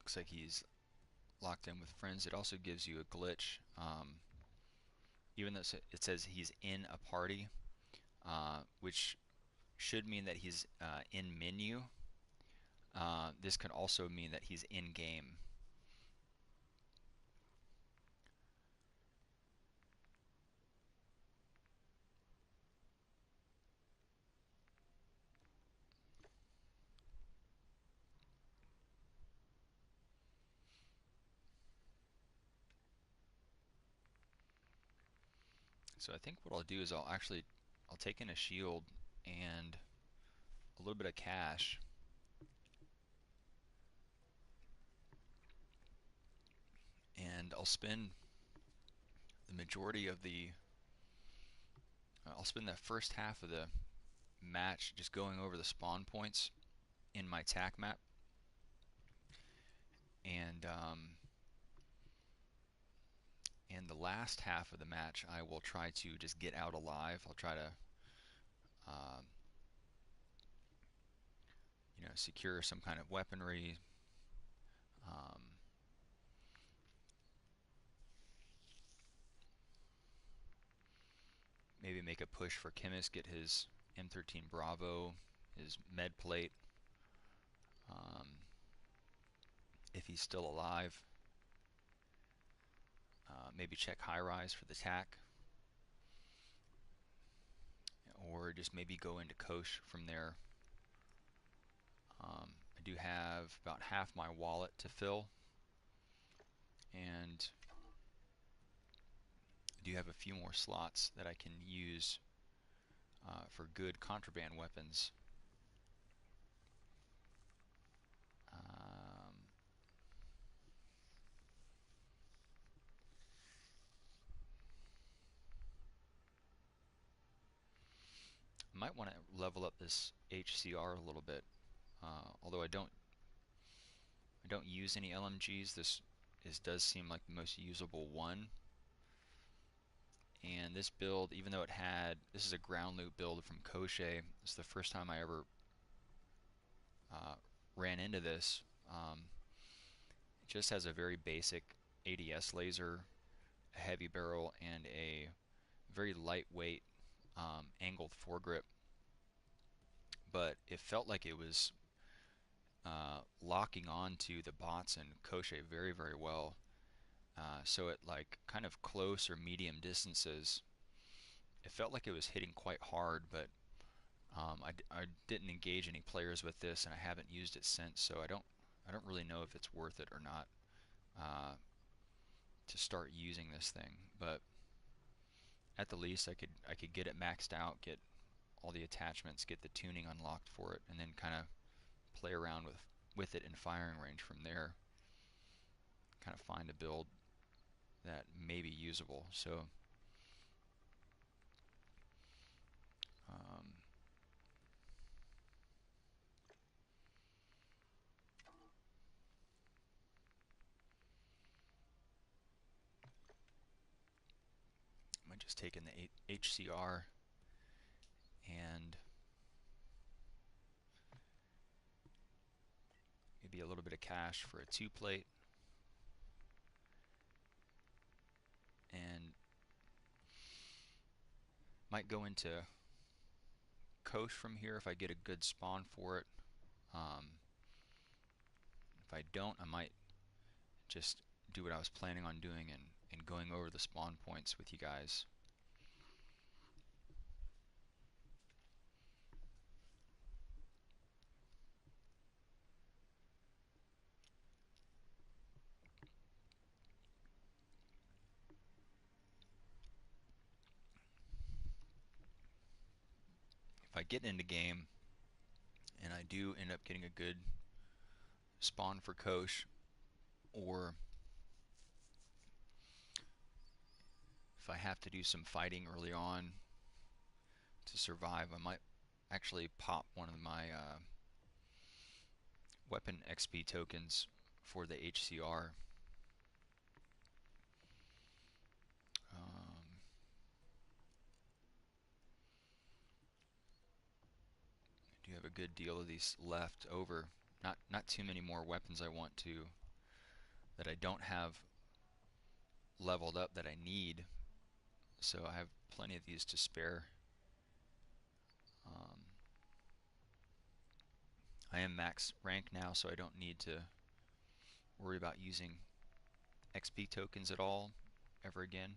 Looks like he's locked in with friends. It also gives you a glitch. Even though it says he's in a party, which should mean that he's in menu. This can also mean that he's in game. So I think what I'll do is I'll take in a shield and a little bit of cash, and I'll spend the majority of I'll spend the first half of the match just going over the spawn points in my tack map, and the last half of the match I will try to just get out alive. I'll try to um, secure some kind of weaponry, um, maybe make a push for Chemist, get his M13 Bravo, his med plate, um, if he's still alive. Maybe check high rise for the tack, or just maybe go into Kosh from there. I do have about half my wallet to fill, and I do have a few more slots that I can use for good contraband weapons. Might want to level up this HCR a little bit. Although I don't use any LMGs, this does seem like the most usable one. And this build, even though this is a ground loop build from Koche, it's the first time I ever ran into this. It just has a very basic ADS laser, a heavy barrel, and a very lightweight angled foregrip. But it felt like it was locking onto the bots and Koche very, very well. So at like kind of close or medium distances, it felt like it was hitting quite hard, but I didn't engage any players with this, and I haven't used it since, so I don't really know if it's worth it or not to start using this thing. But at the least, I could get it maxed out, get all the attachments, get the tuning unlocked for it, and then kind of play around with it in firing range from there. Kind of find a build that may be usable. So I might just take in the HCR and maybe a little bit of cash for a 2-plate, and might go into Kosh from here if I get a good spawn for it. If I don't, I might just do what I was planning on doing and going over the spawn points with you guys. If I get into game and I do end up getting a good spawn for Kosh, or if I have to do some fighting early on to survive, I might actually pop one of my weapon XP tokens for the HCR. I do have a good deal of these left over. Not too many more weapons I want to, that I don't have leveled up that I need, so I have plenty of these to spare. I am max rank now, so I don't need to worry about using XP tokens at all ever again.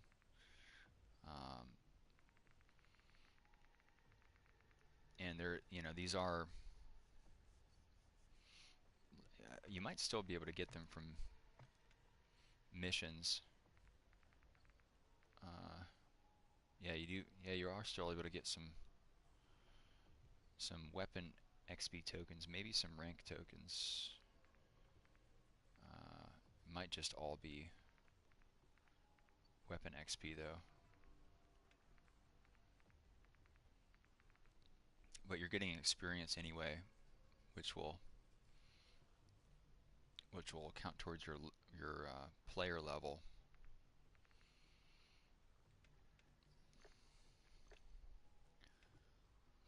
And they're, these are, you might still be able to get them from missions. Yeah, you do. Yeah, you are still able to get some weapon XP tokens, maybe some rank tokens. Might just all be weapon XP though. But you're getting experience anyway, which will count towards your player level.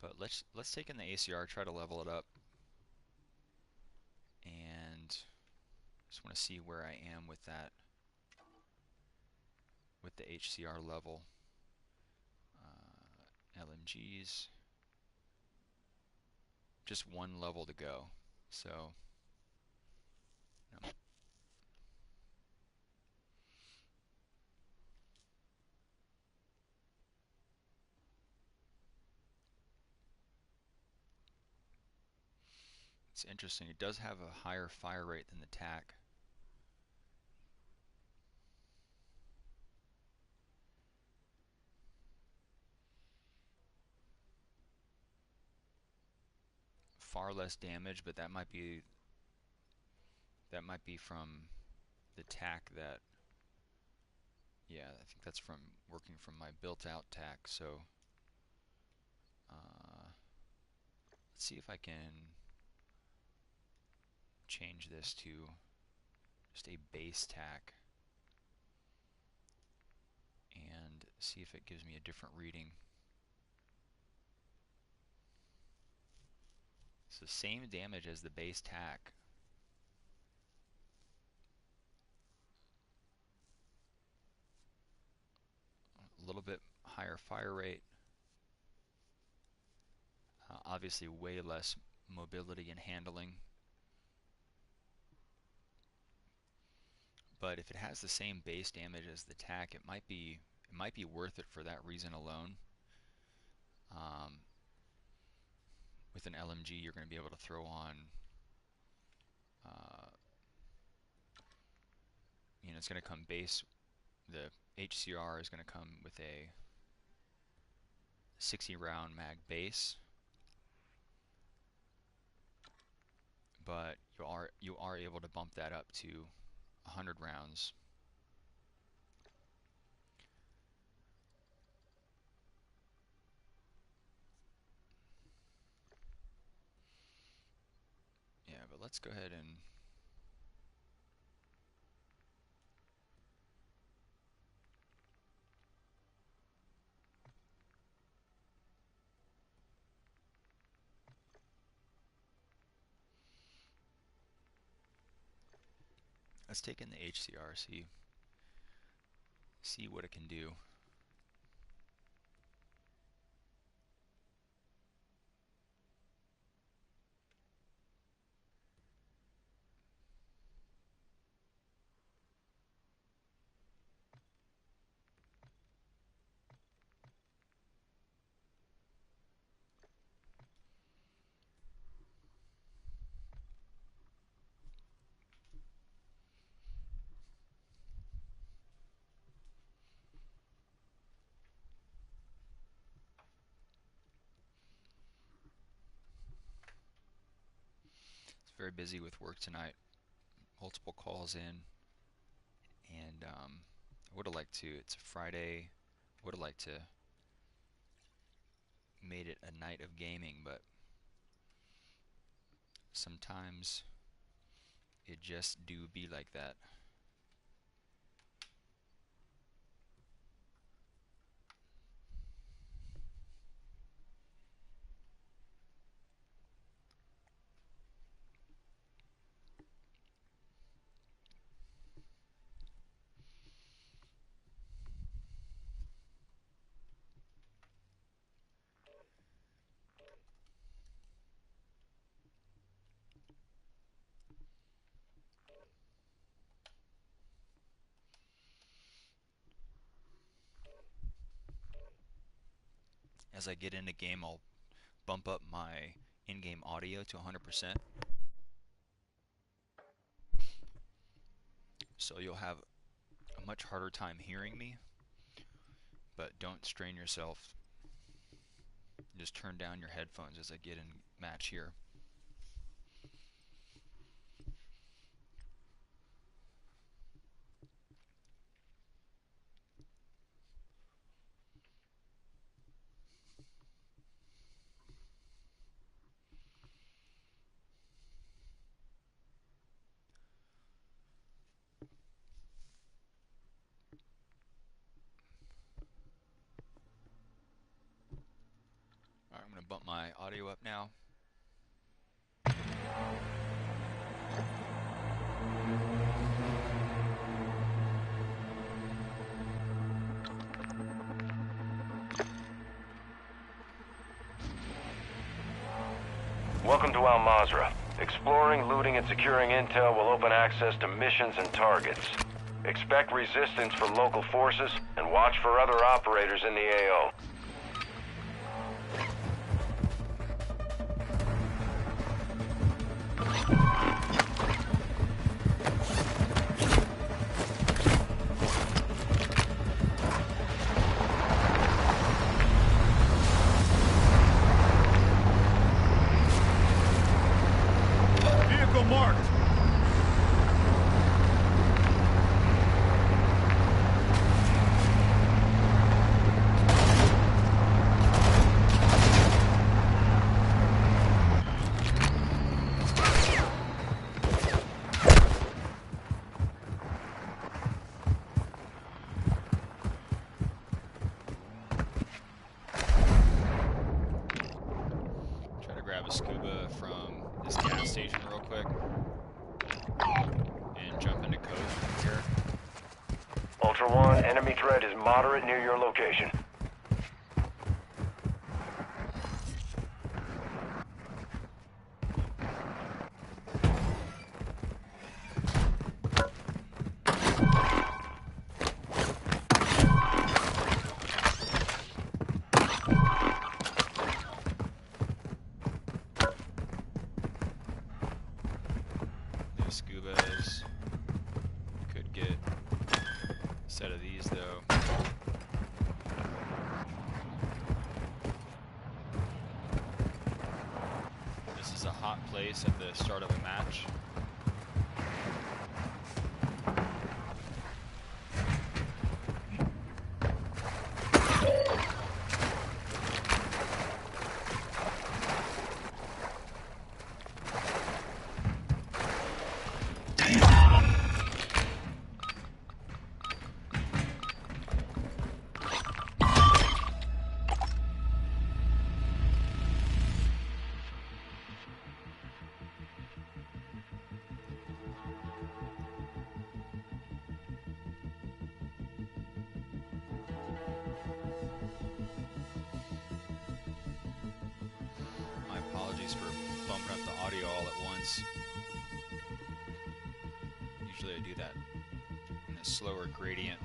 But let's take in the ACR, try to level it up, and just want to see where I am with that, with the HCR level. LMGs, just one level to go, so no. It's interesting. It does have a higher fire rate than the TAC. Far less damage, but that might be from the TAC that, yeah, I think that's from working from my built-out TAC. So let's see if I can change this to just a base TAC and see if it gives me a different reading. So same damage as the base TAC. A little bit higher fire rate. Obviously way less mobility and handling. But if it has the same base damage as the TAC, it might be worth it for that reason alone. With an LMG, you're going to be able to throw on, it's going to come base. The HCR is going to come with a 60 round mag base, but you are able to bump that up to 100 rounds. let's go ahead and let's take in the HCR, see what it can do. It's very busy with work tonight. Multiple calls in, and I would have liked to. It's a Friday. Would have liked to made it a night of gaming, but sometimes it just do be like that. As I get into game, I'll bump up my in-game audio to 100%. So you'll have a much harder time hearing me, but don't strain yourself. Just turn down your headphones as I get in match here. Alright, I'm going to bump my audio up now.
Welcome to Al Mazrah. Exploring, looting, and securing intel will open access to missions and targets. Expect resistance from local forces, and watch for other operators in the AO. Scuba from this gas station real quick and jump into code here. Ultra One, enemy threat is moderate near your location.
Scubas. Could get a set of these though. This is a hot place at the start of a match. up the audio all at once. Usually I do that in a slower gradient.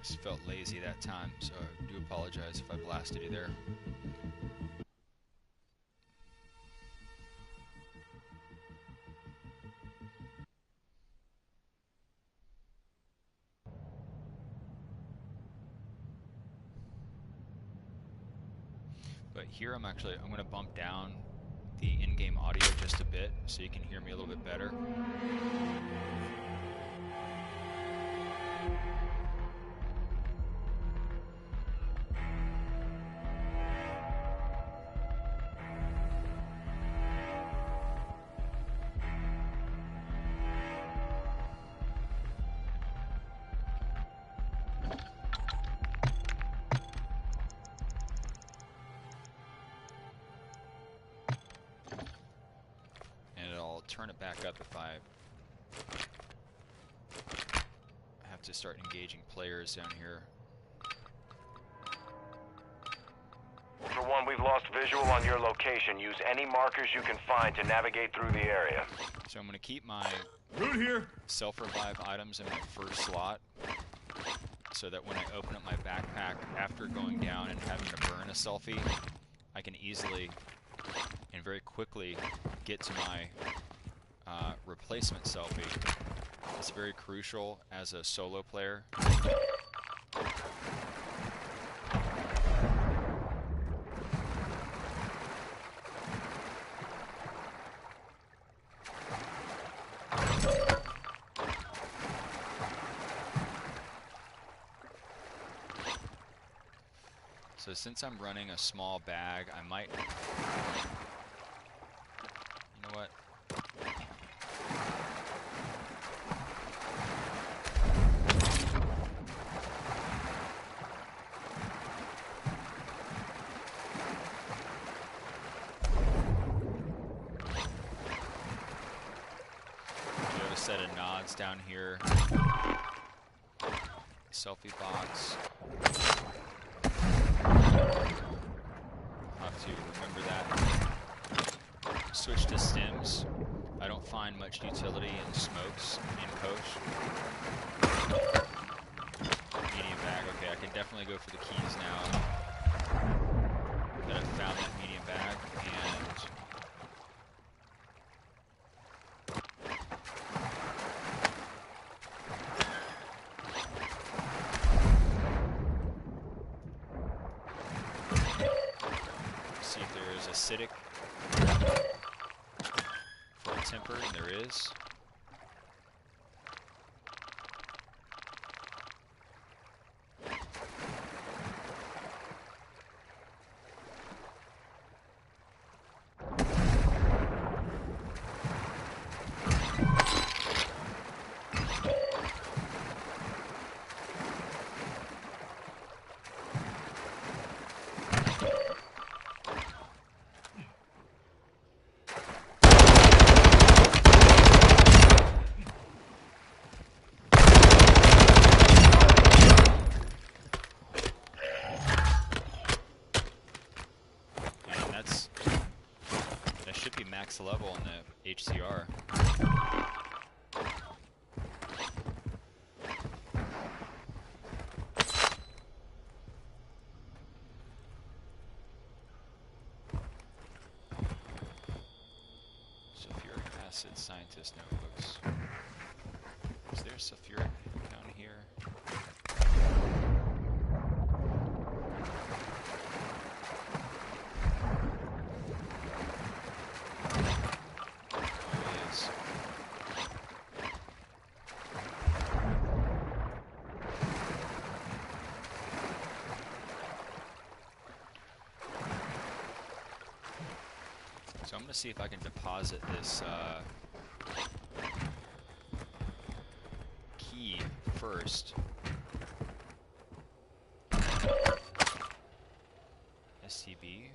Just felt lazy that time, so I do apologize if I blasted you there. But here I'm going to bump down the in-game audio just a bit so you can hear me a little bit better. Turn it back up if I have to start engaging players down here.
For one, we've lost visual on your location. Use any markers you can find to navigate through the area.
So I'm going to keep my self-revive items in my first slot so that when I open up my backpack after going down and having to burn a selfie, I can easily and very quickly get to my replacement selfie. It's very crucial as a solo player. So since I'm running a small bag, I might... You know what? Set of nods down here. Selfie box. I'll have to remember that. Switch to stims. I don't find much utility in smokes in coach. Medium bag. Okay, I can definitely go for the keys now that I've found that medium bag. And acidic for a temper, and there is. Max level on the HCR. Sulfuric acid scientist notebooks. Is there sulfuric down here? So I'm going to see if I can deposit this key first. STB.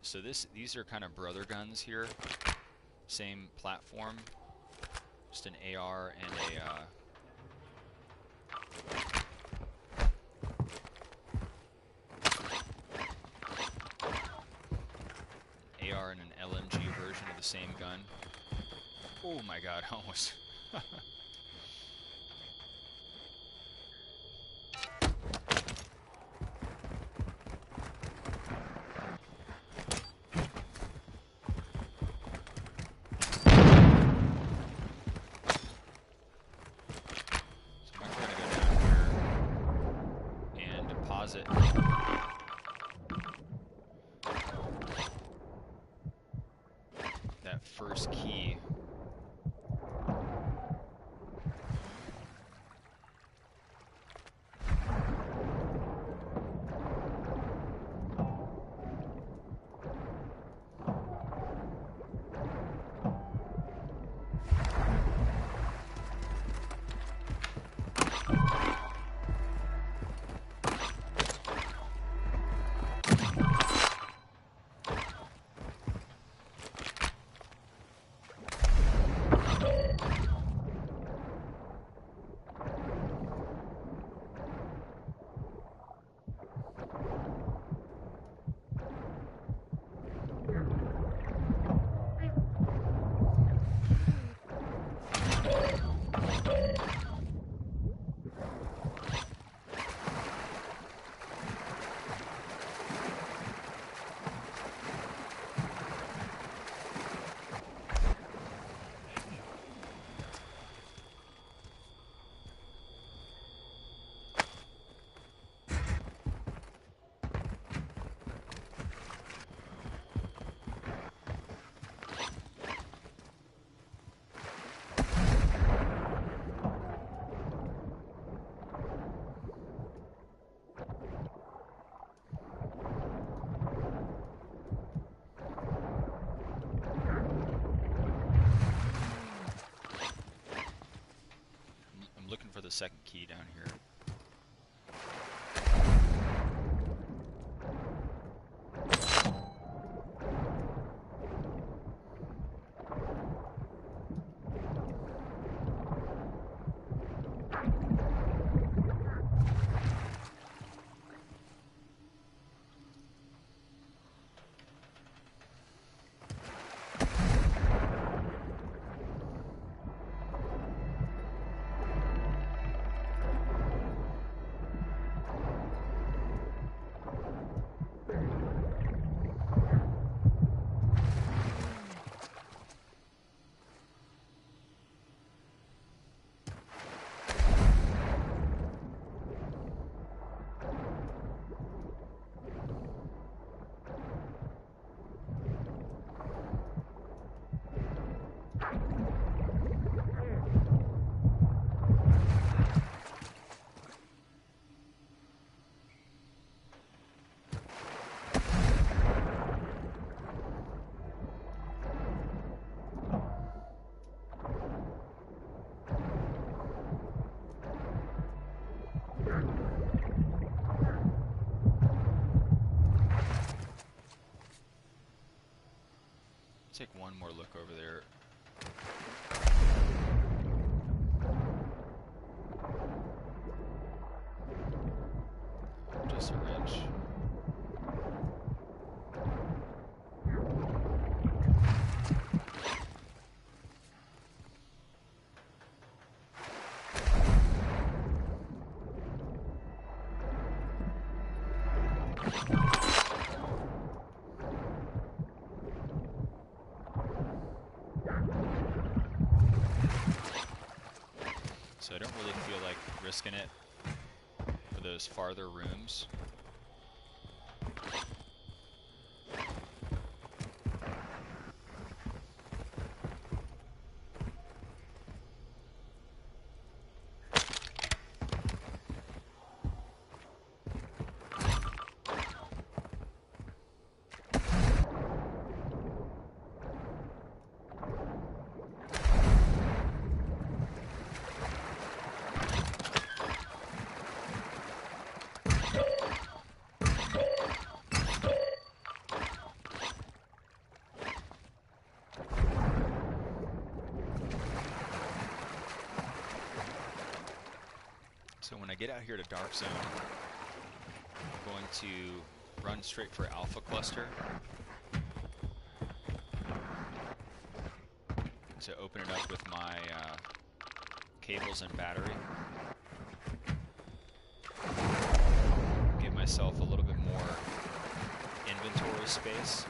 So these are kind of brother guns here. Same platform. Just an AR and a... the same gun. Oh my god, almost. Deposit that first key. Looking for the second key down here. Take one more look over there. Just a wrench. So I don't really feel like risking it for those farther rooms. So when I get out here to Dark Zone, I'm going to run straight for Alpha Cluster. to open it up with my cables and battery. Give myself a little bit more inventory space.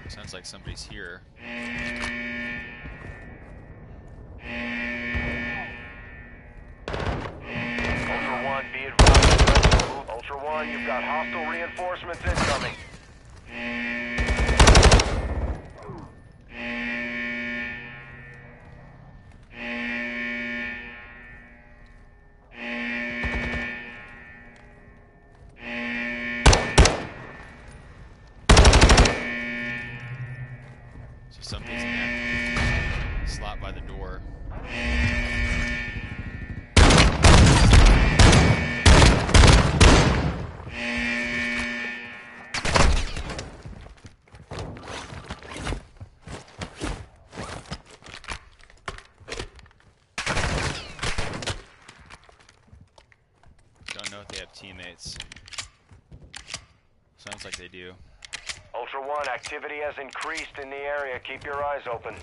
Sounds like somebody's here.
Ultra One, be advised. Ultra One, you've got hostile reinforcements incoming.
Somebody's in that slot by the door. Don't know if they have teammates. Sounds like they do.
Ultra One, activity has increased in the area. Keep your eyes open.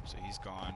So he's gone.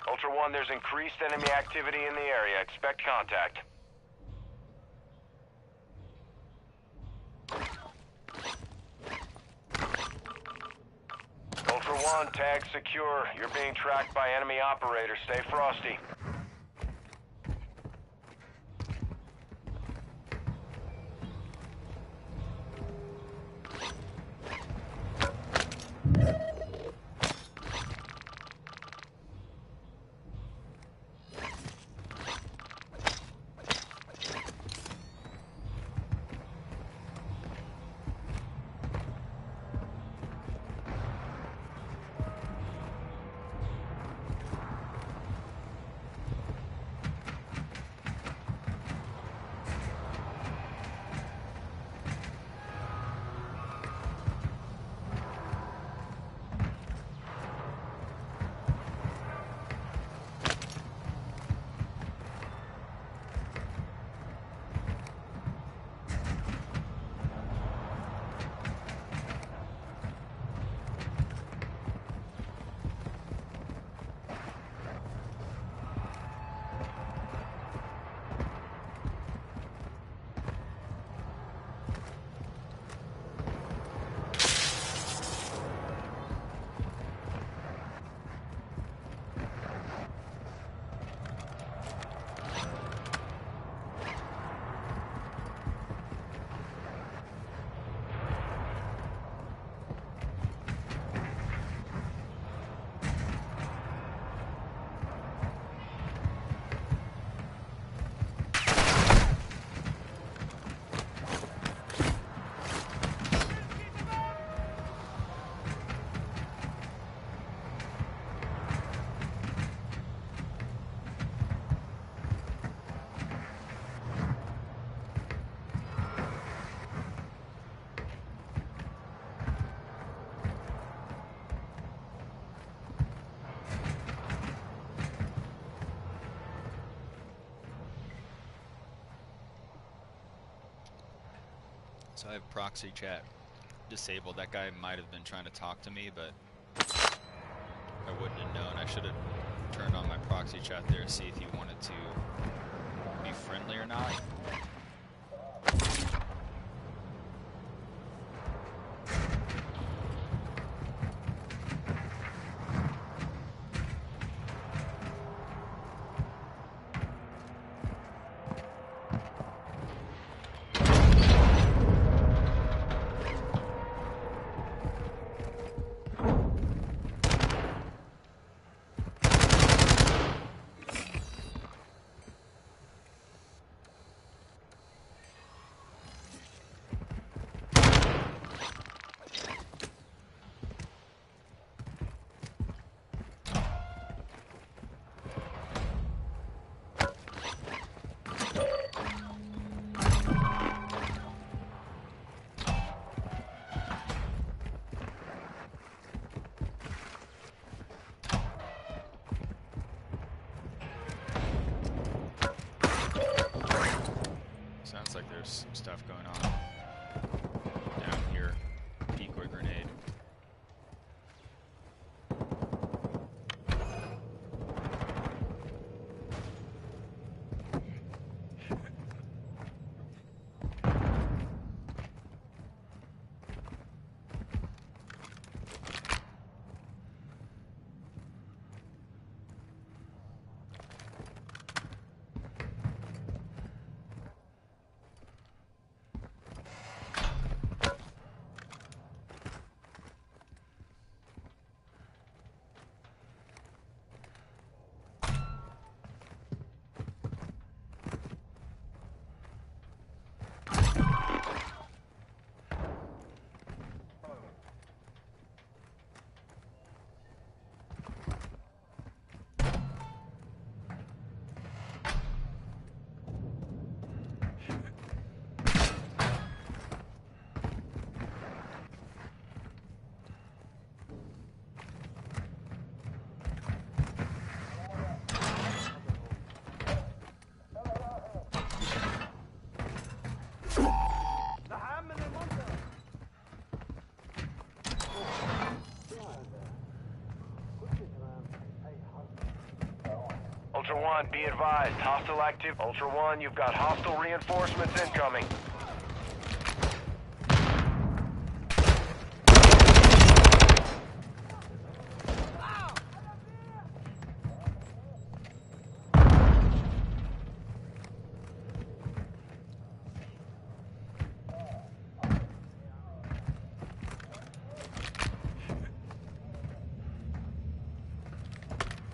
Ultra One, there's increased enemy activity in the area. Expect contact. Ultra One, tag secure. You're being tracked by enemy operators. Stay frosty.
I have proxy chat disabled. That guy might have been trying to talk to me, but I wouldn't have known. I should have turned on my proxy chat there to see if he wanted to be friendly or not. Sounds like there's some stuff going on down here. Decoy grenade.
Ultra One, be advised. Hostile active. Ultra One, you've got hostile reinforcements incoming.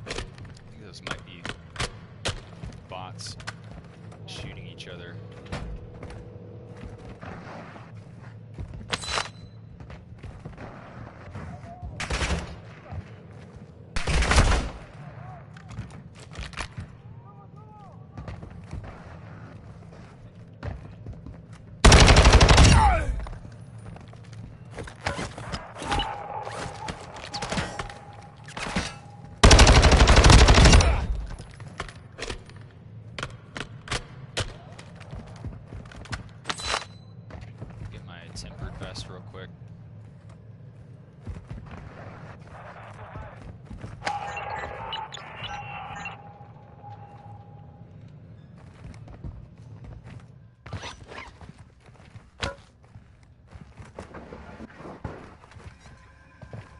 I think those might be bots shooting each other. Get my tempered vest real quick.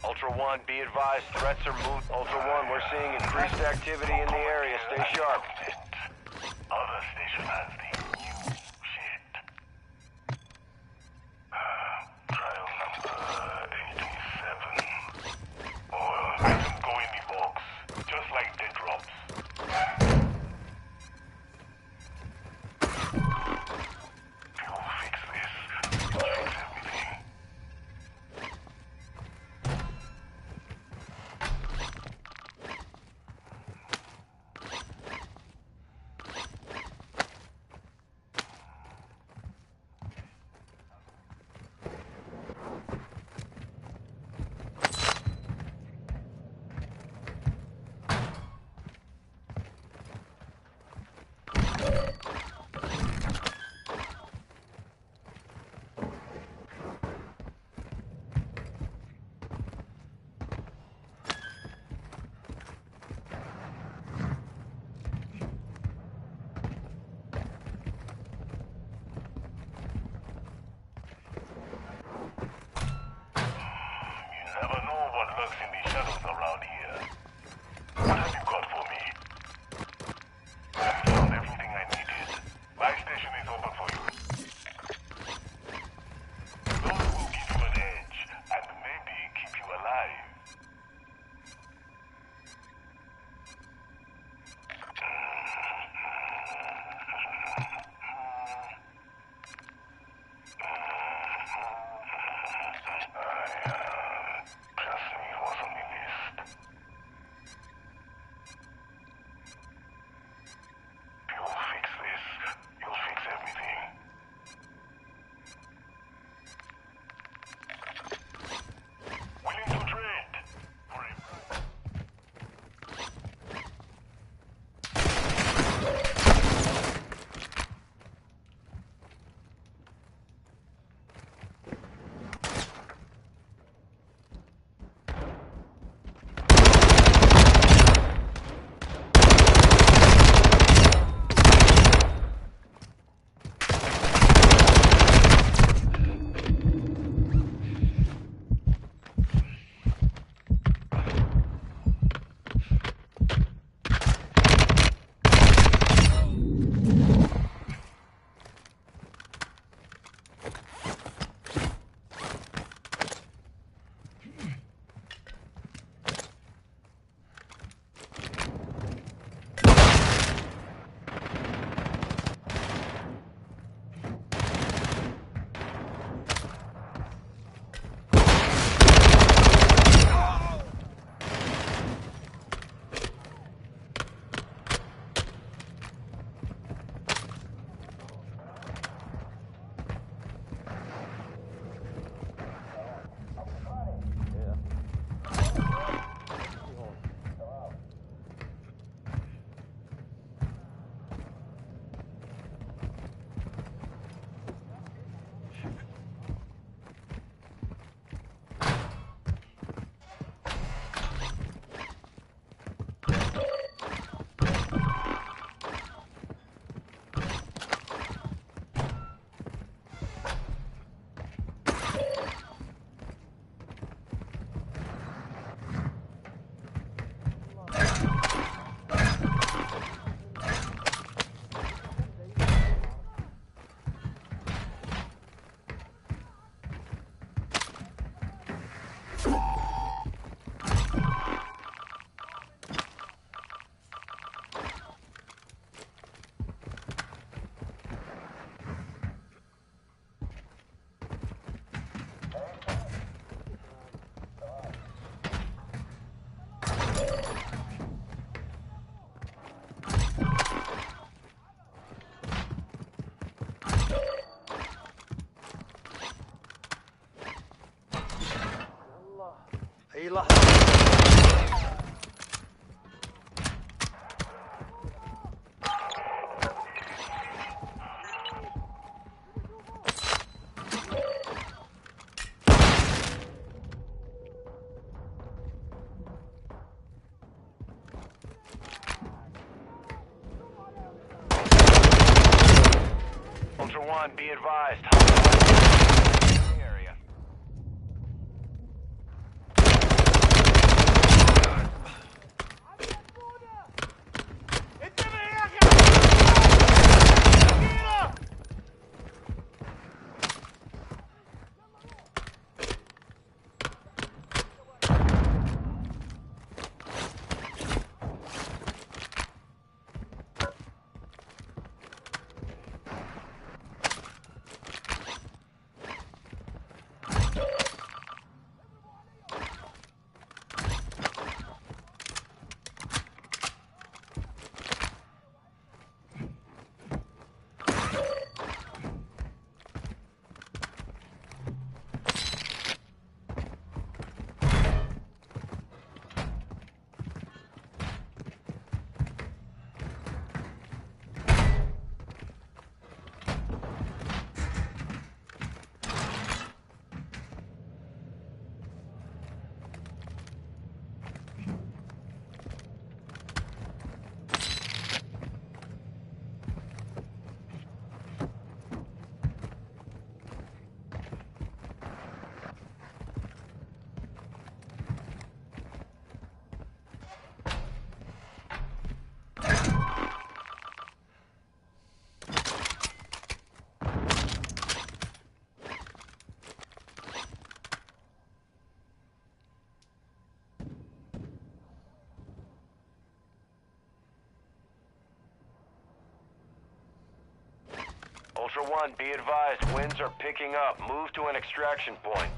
Ultra One, be advised. Threats are moved. Ultra One, we're seeing increased activity in the area. Stay sharp.
Other station has the new shit. Trial number 87. Or items go in the box, just like the drops. We'll fix this. We'll fix everything. lurks in the shadows around here. What have you got for me? I found everything I needed. My station is open for you. Those will give you an edge, and maybe keep you alive. Trust me, it was on the list. You'll fix this. You'll fix everything. Willing to trade for a
أي لحظة.
Ultra One, be advised. Hostile area. Ultra One, be advised, winds are picking up. Move to an extraction point.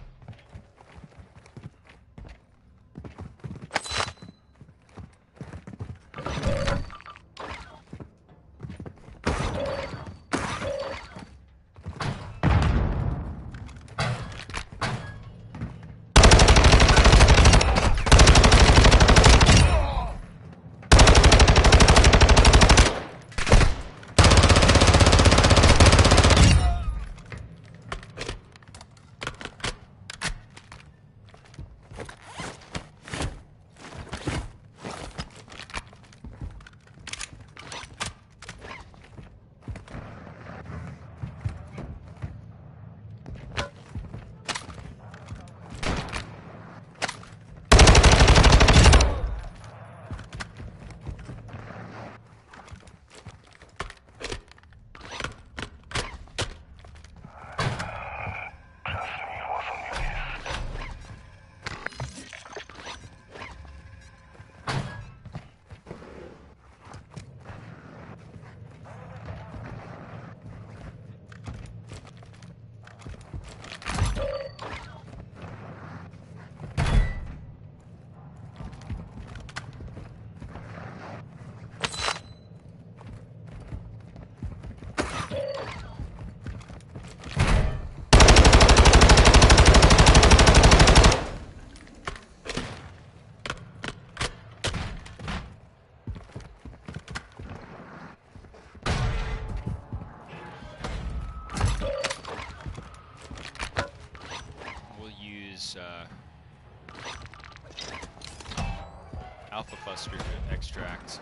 Alpha Fuster to extract.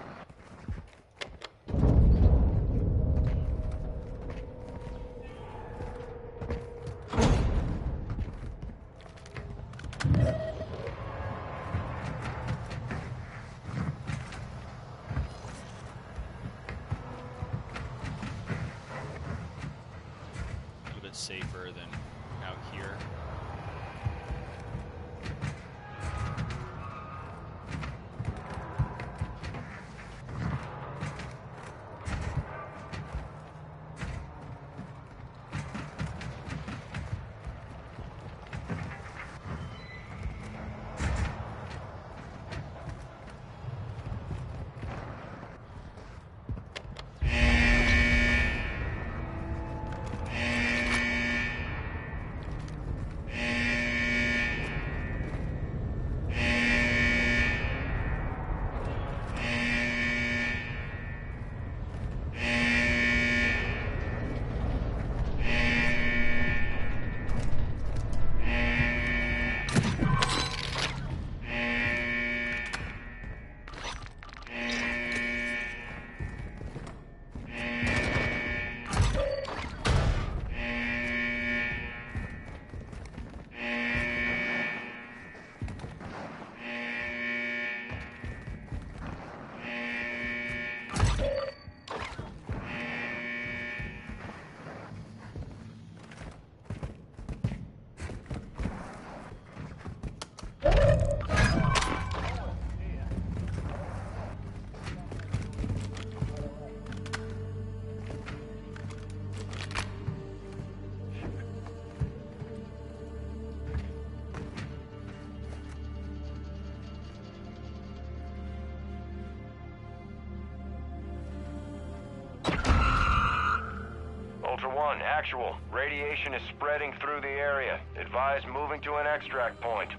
A little bit safer than out here.
Ultra One, actual. Radiation is spreading through the area. Advise moving to an extract point.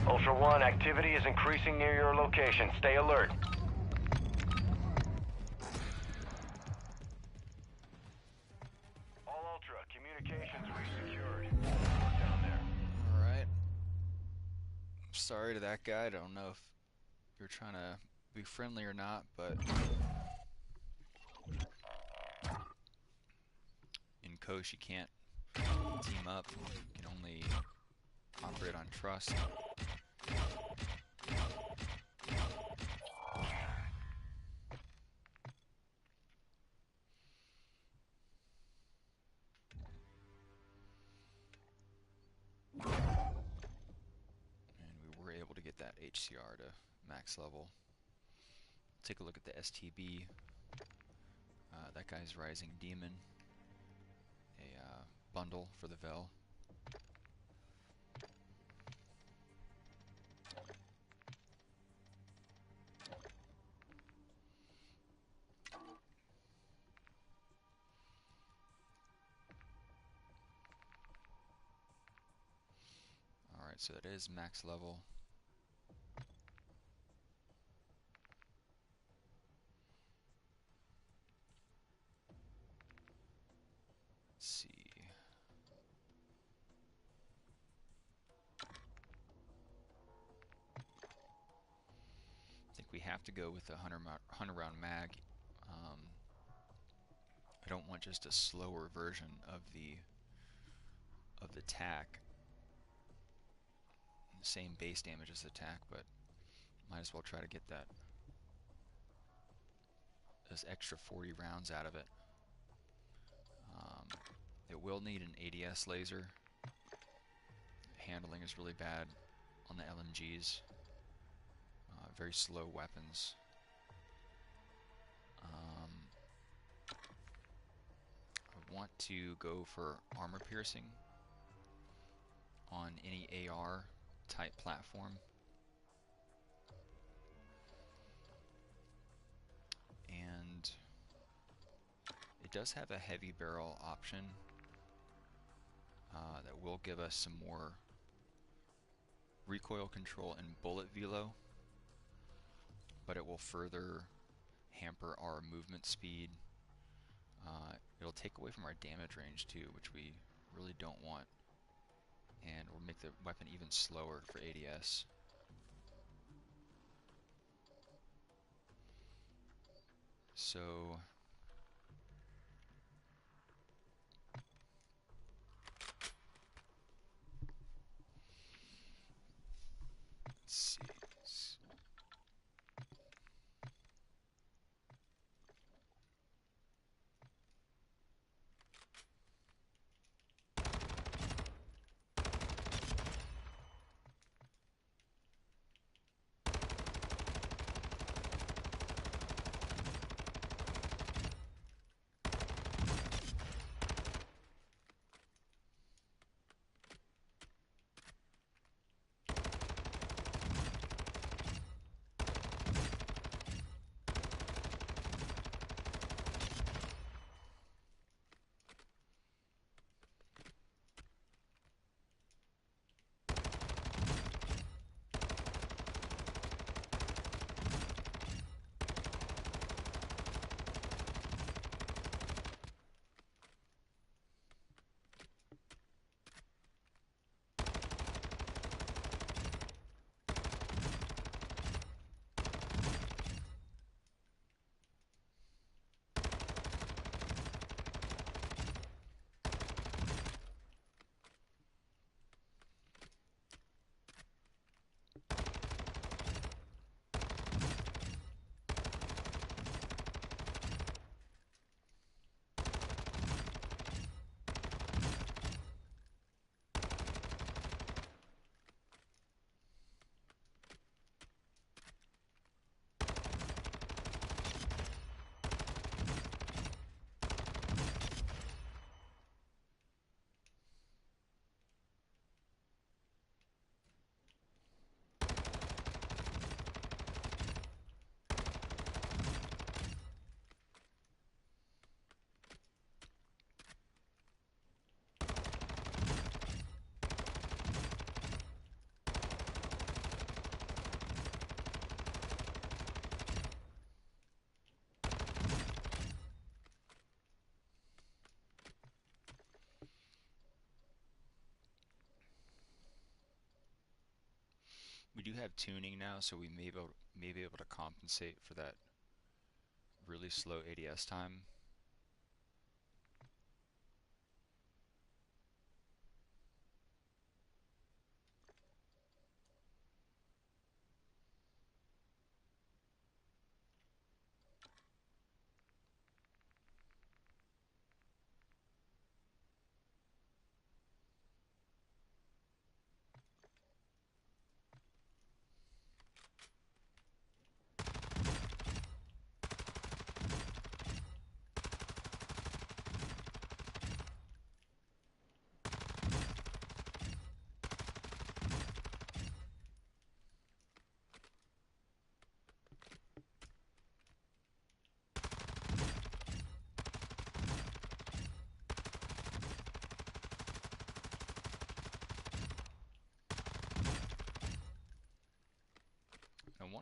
Ultra One, activity is increasing near your location. Stay alert. All Ultra, communications resecured. Down there.
Alright. Sorry to that guy. I don't know if you're trying to be friendly or not, but in Kosh you can't team up. You can only operate on trust. And we were able to get that HCR to max level. Take a look at the STB. That guy's Rising Demon. A bundle for the Vel. Alright, so that is max level. Let's see. I think we have to go with a 100 round mag. I don't want just a slower version of the tack. The same base damage as the tack, but might as well try to get those extra 40 rounds out of it. It will need an ADS laser. Handling is really bad on the LMGs. Very slow weapons. I want to go for armor piercing on any AR type platform. And it does have a heavy barrel option that will give us some more recoil control and bullet velo, but it will further hamper our movement speed. It'll take away from our damage range too, which we really don't want, and will make the weapon even slower for ADS. So let's see. We do have tuning now, so we may be able to compensate for that really slow ADS time.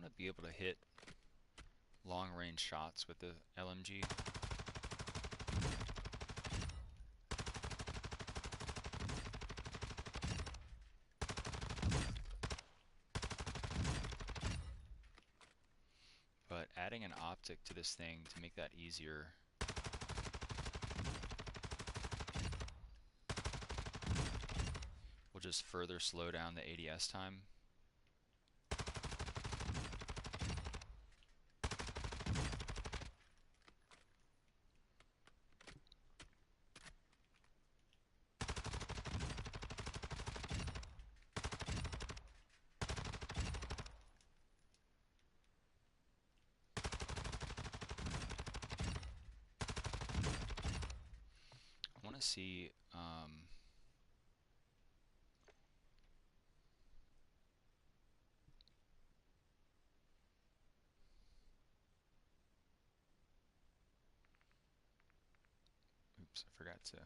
want to be able to hit long-range shots with the LMG. But adding an optic to this thing to make that easier will just further slow down the ADS time. I want to see oops, I forgot to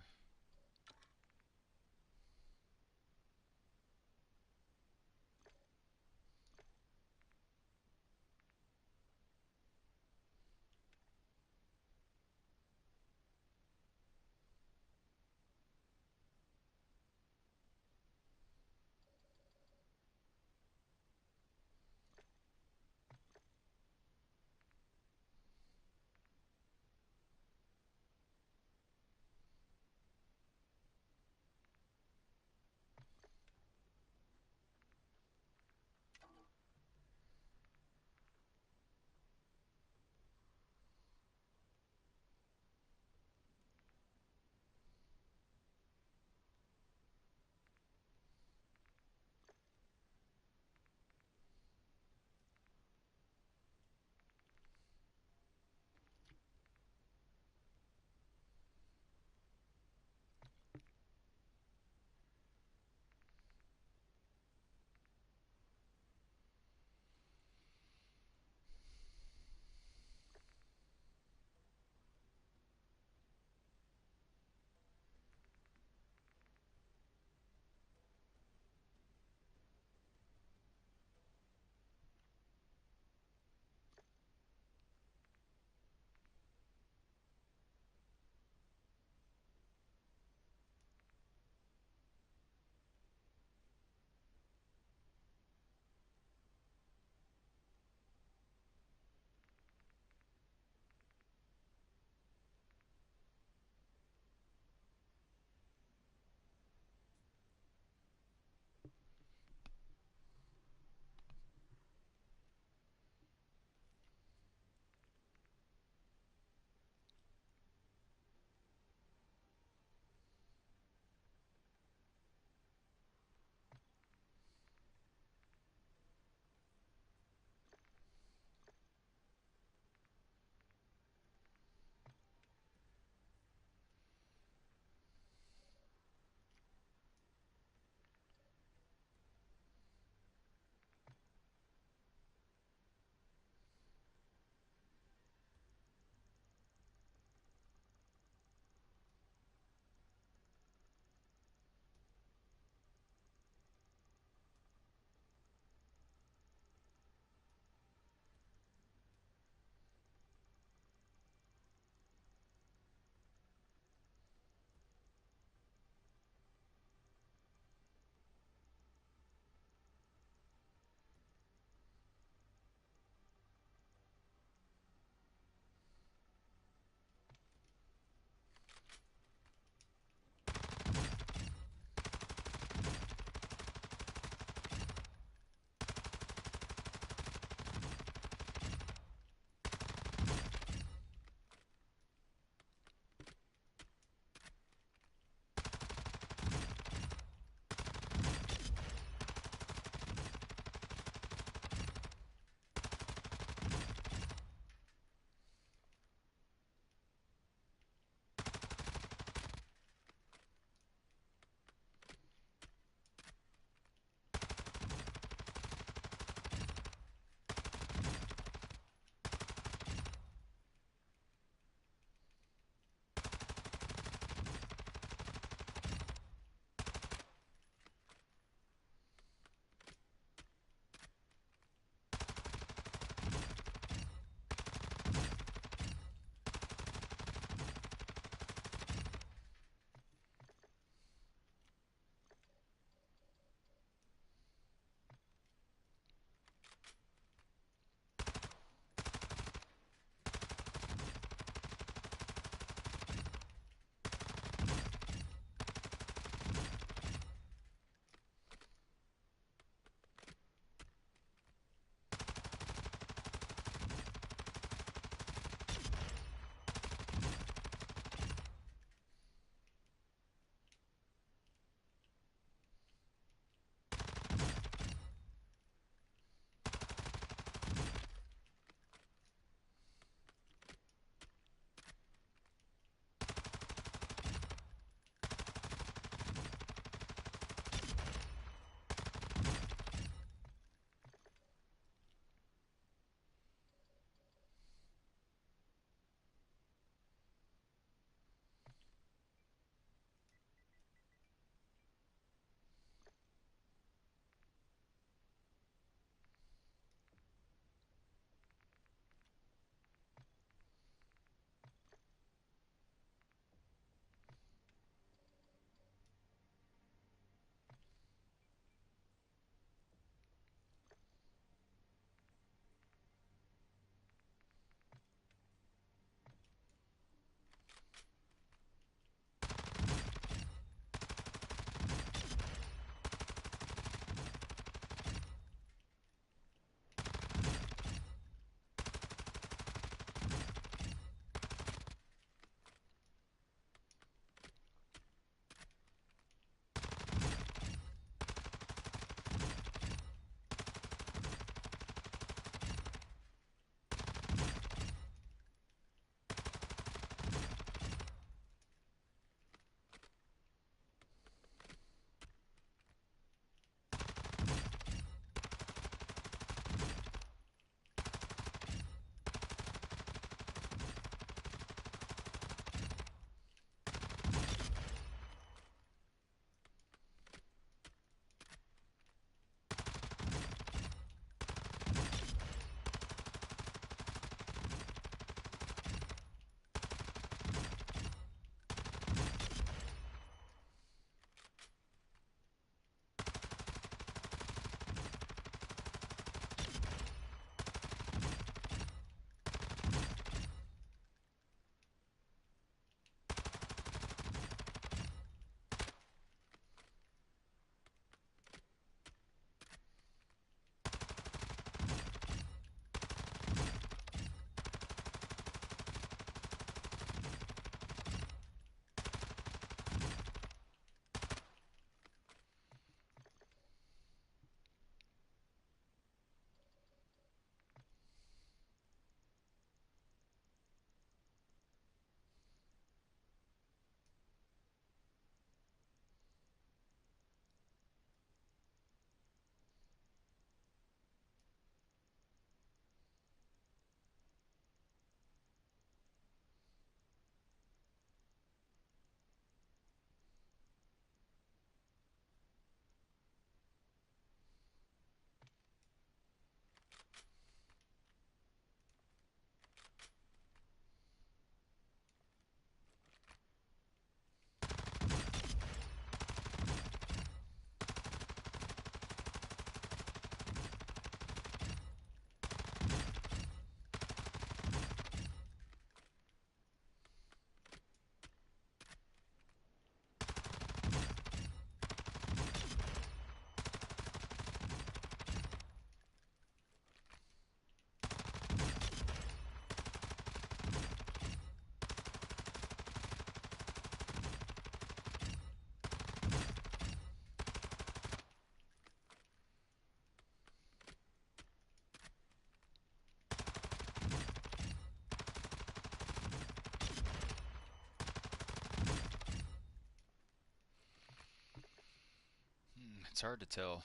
It's hard to tell.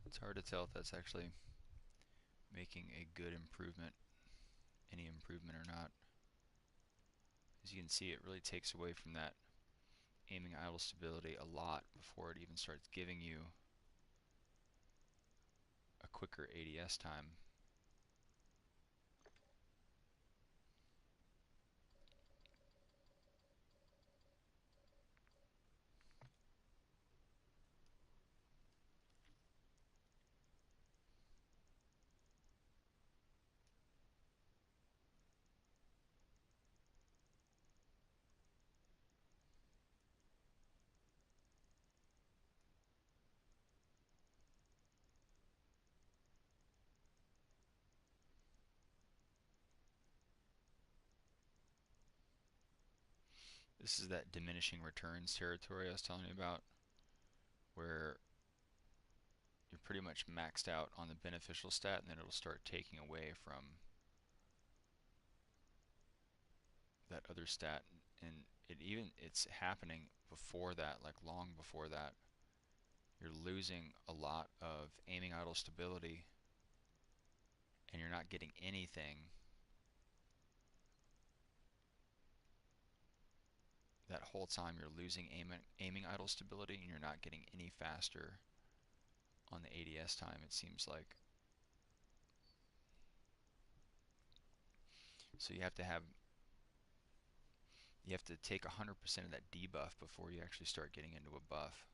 It's hard to tell if that's actually making a good improvement, any improvement or not. As you can see, it really takes away from that aiming idle stability a lot before it even starts giving you a quicker ADS time. This is that diminishing returns territory I was telling you about, where you're pretty much maxed out on the beneficial stat, and then it'll start taking away from that other stat. And it's happening before that, like long before that. You're losing a lot of aiming idle stability, and you're not getting anything. That whole time you're losing aiming idle stability, and you're not getting any faster on the ADS time, it seems like. So you have to take 100% of that debuff before you actually start getting into a buff.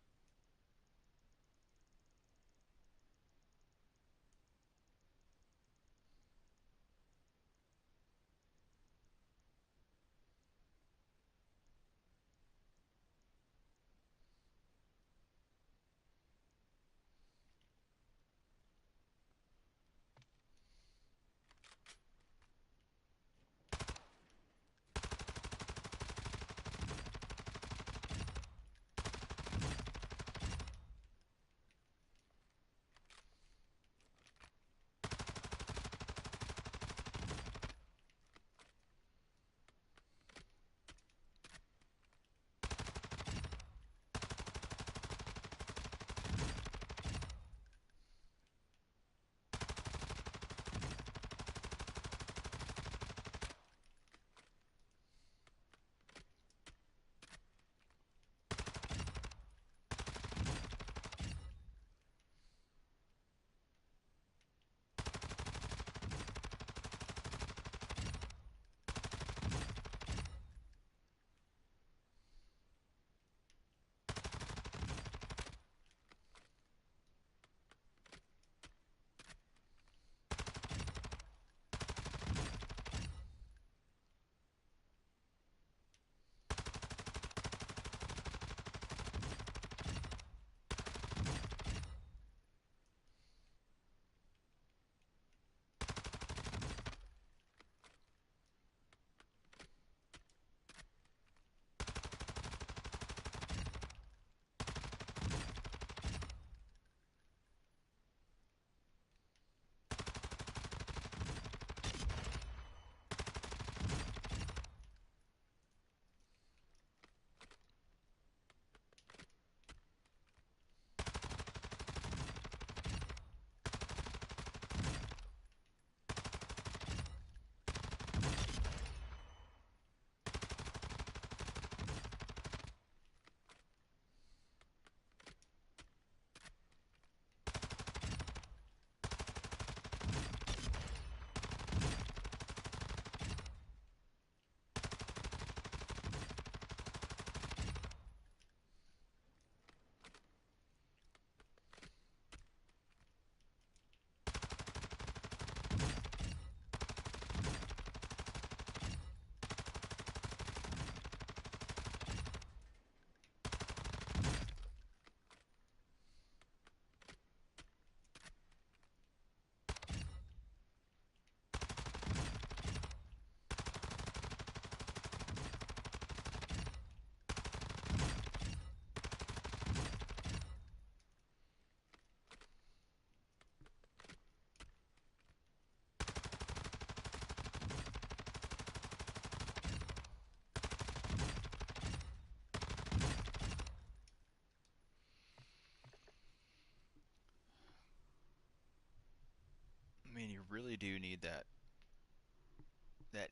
really do need that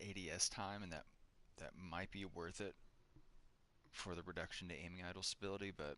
ADS time, and that might be worth it for the reduction to aiming idle stability, but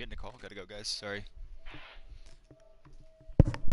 getting a call. Gotta go, guys. Sorry.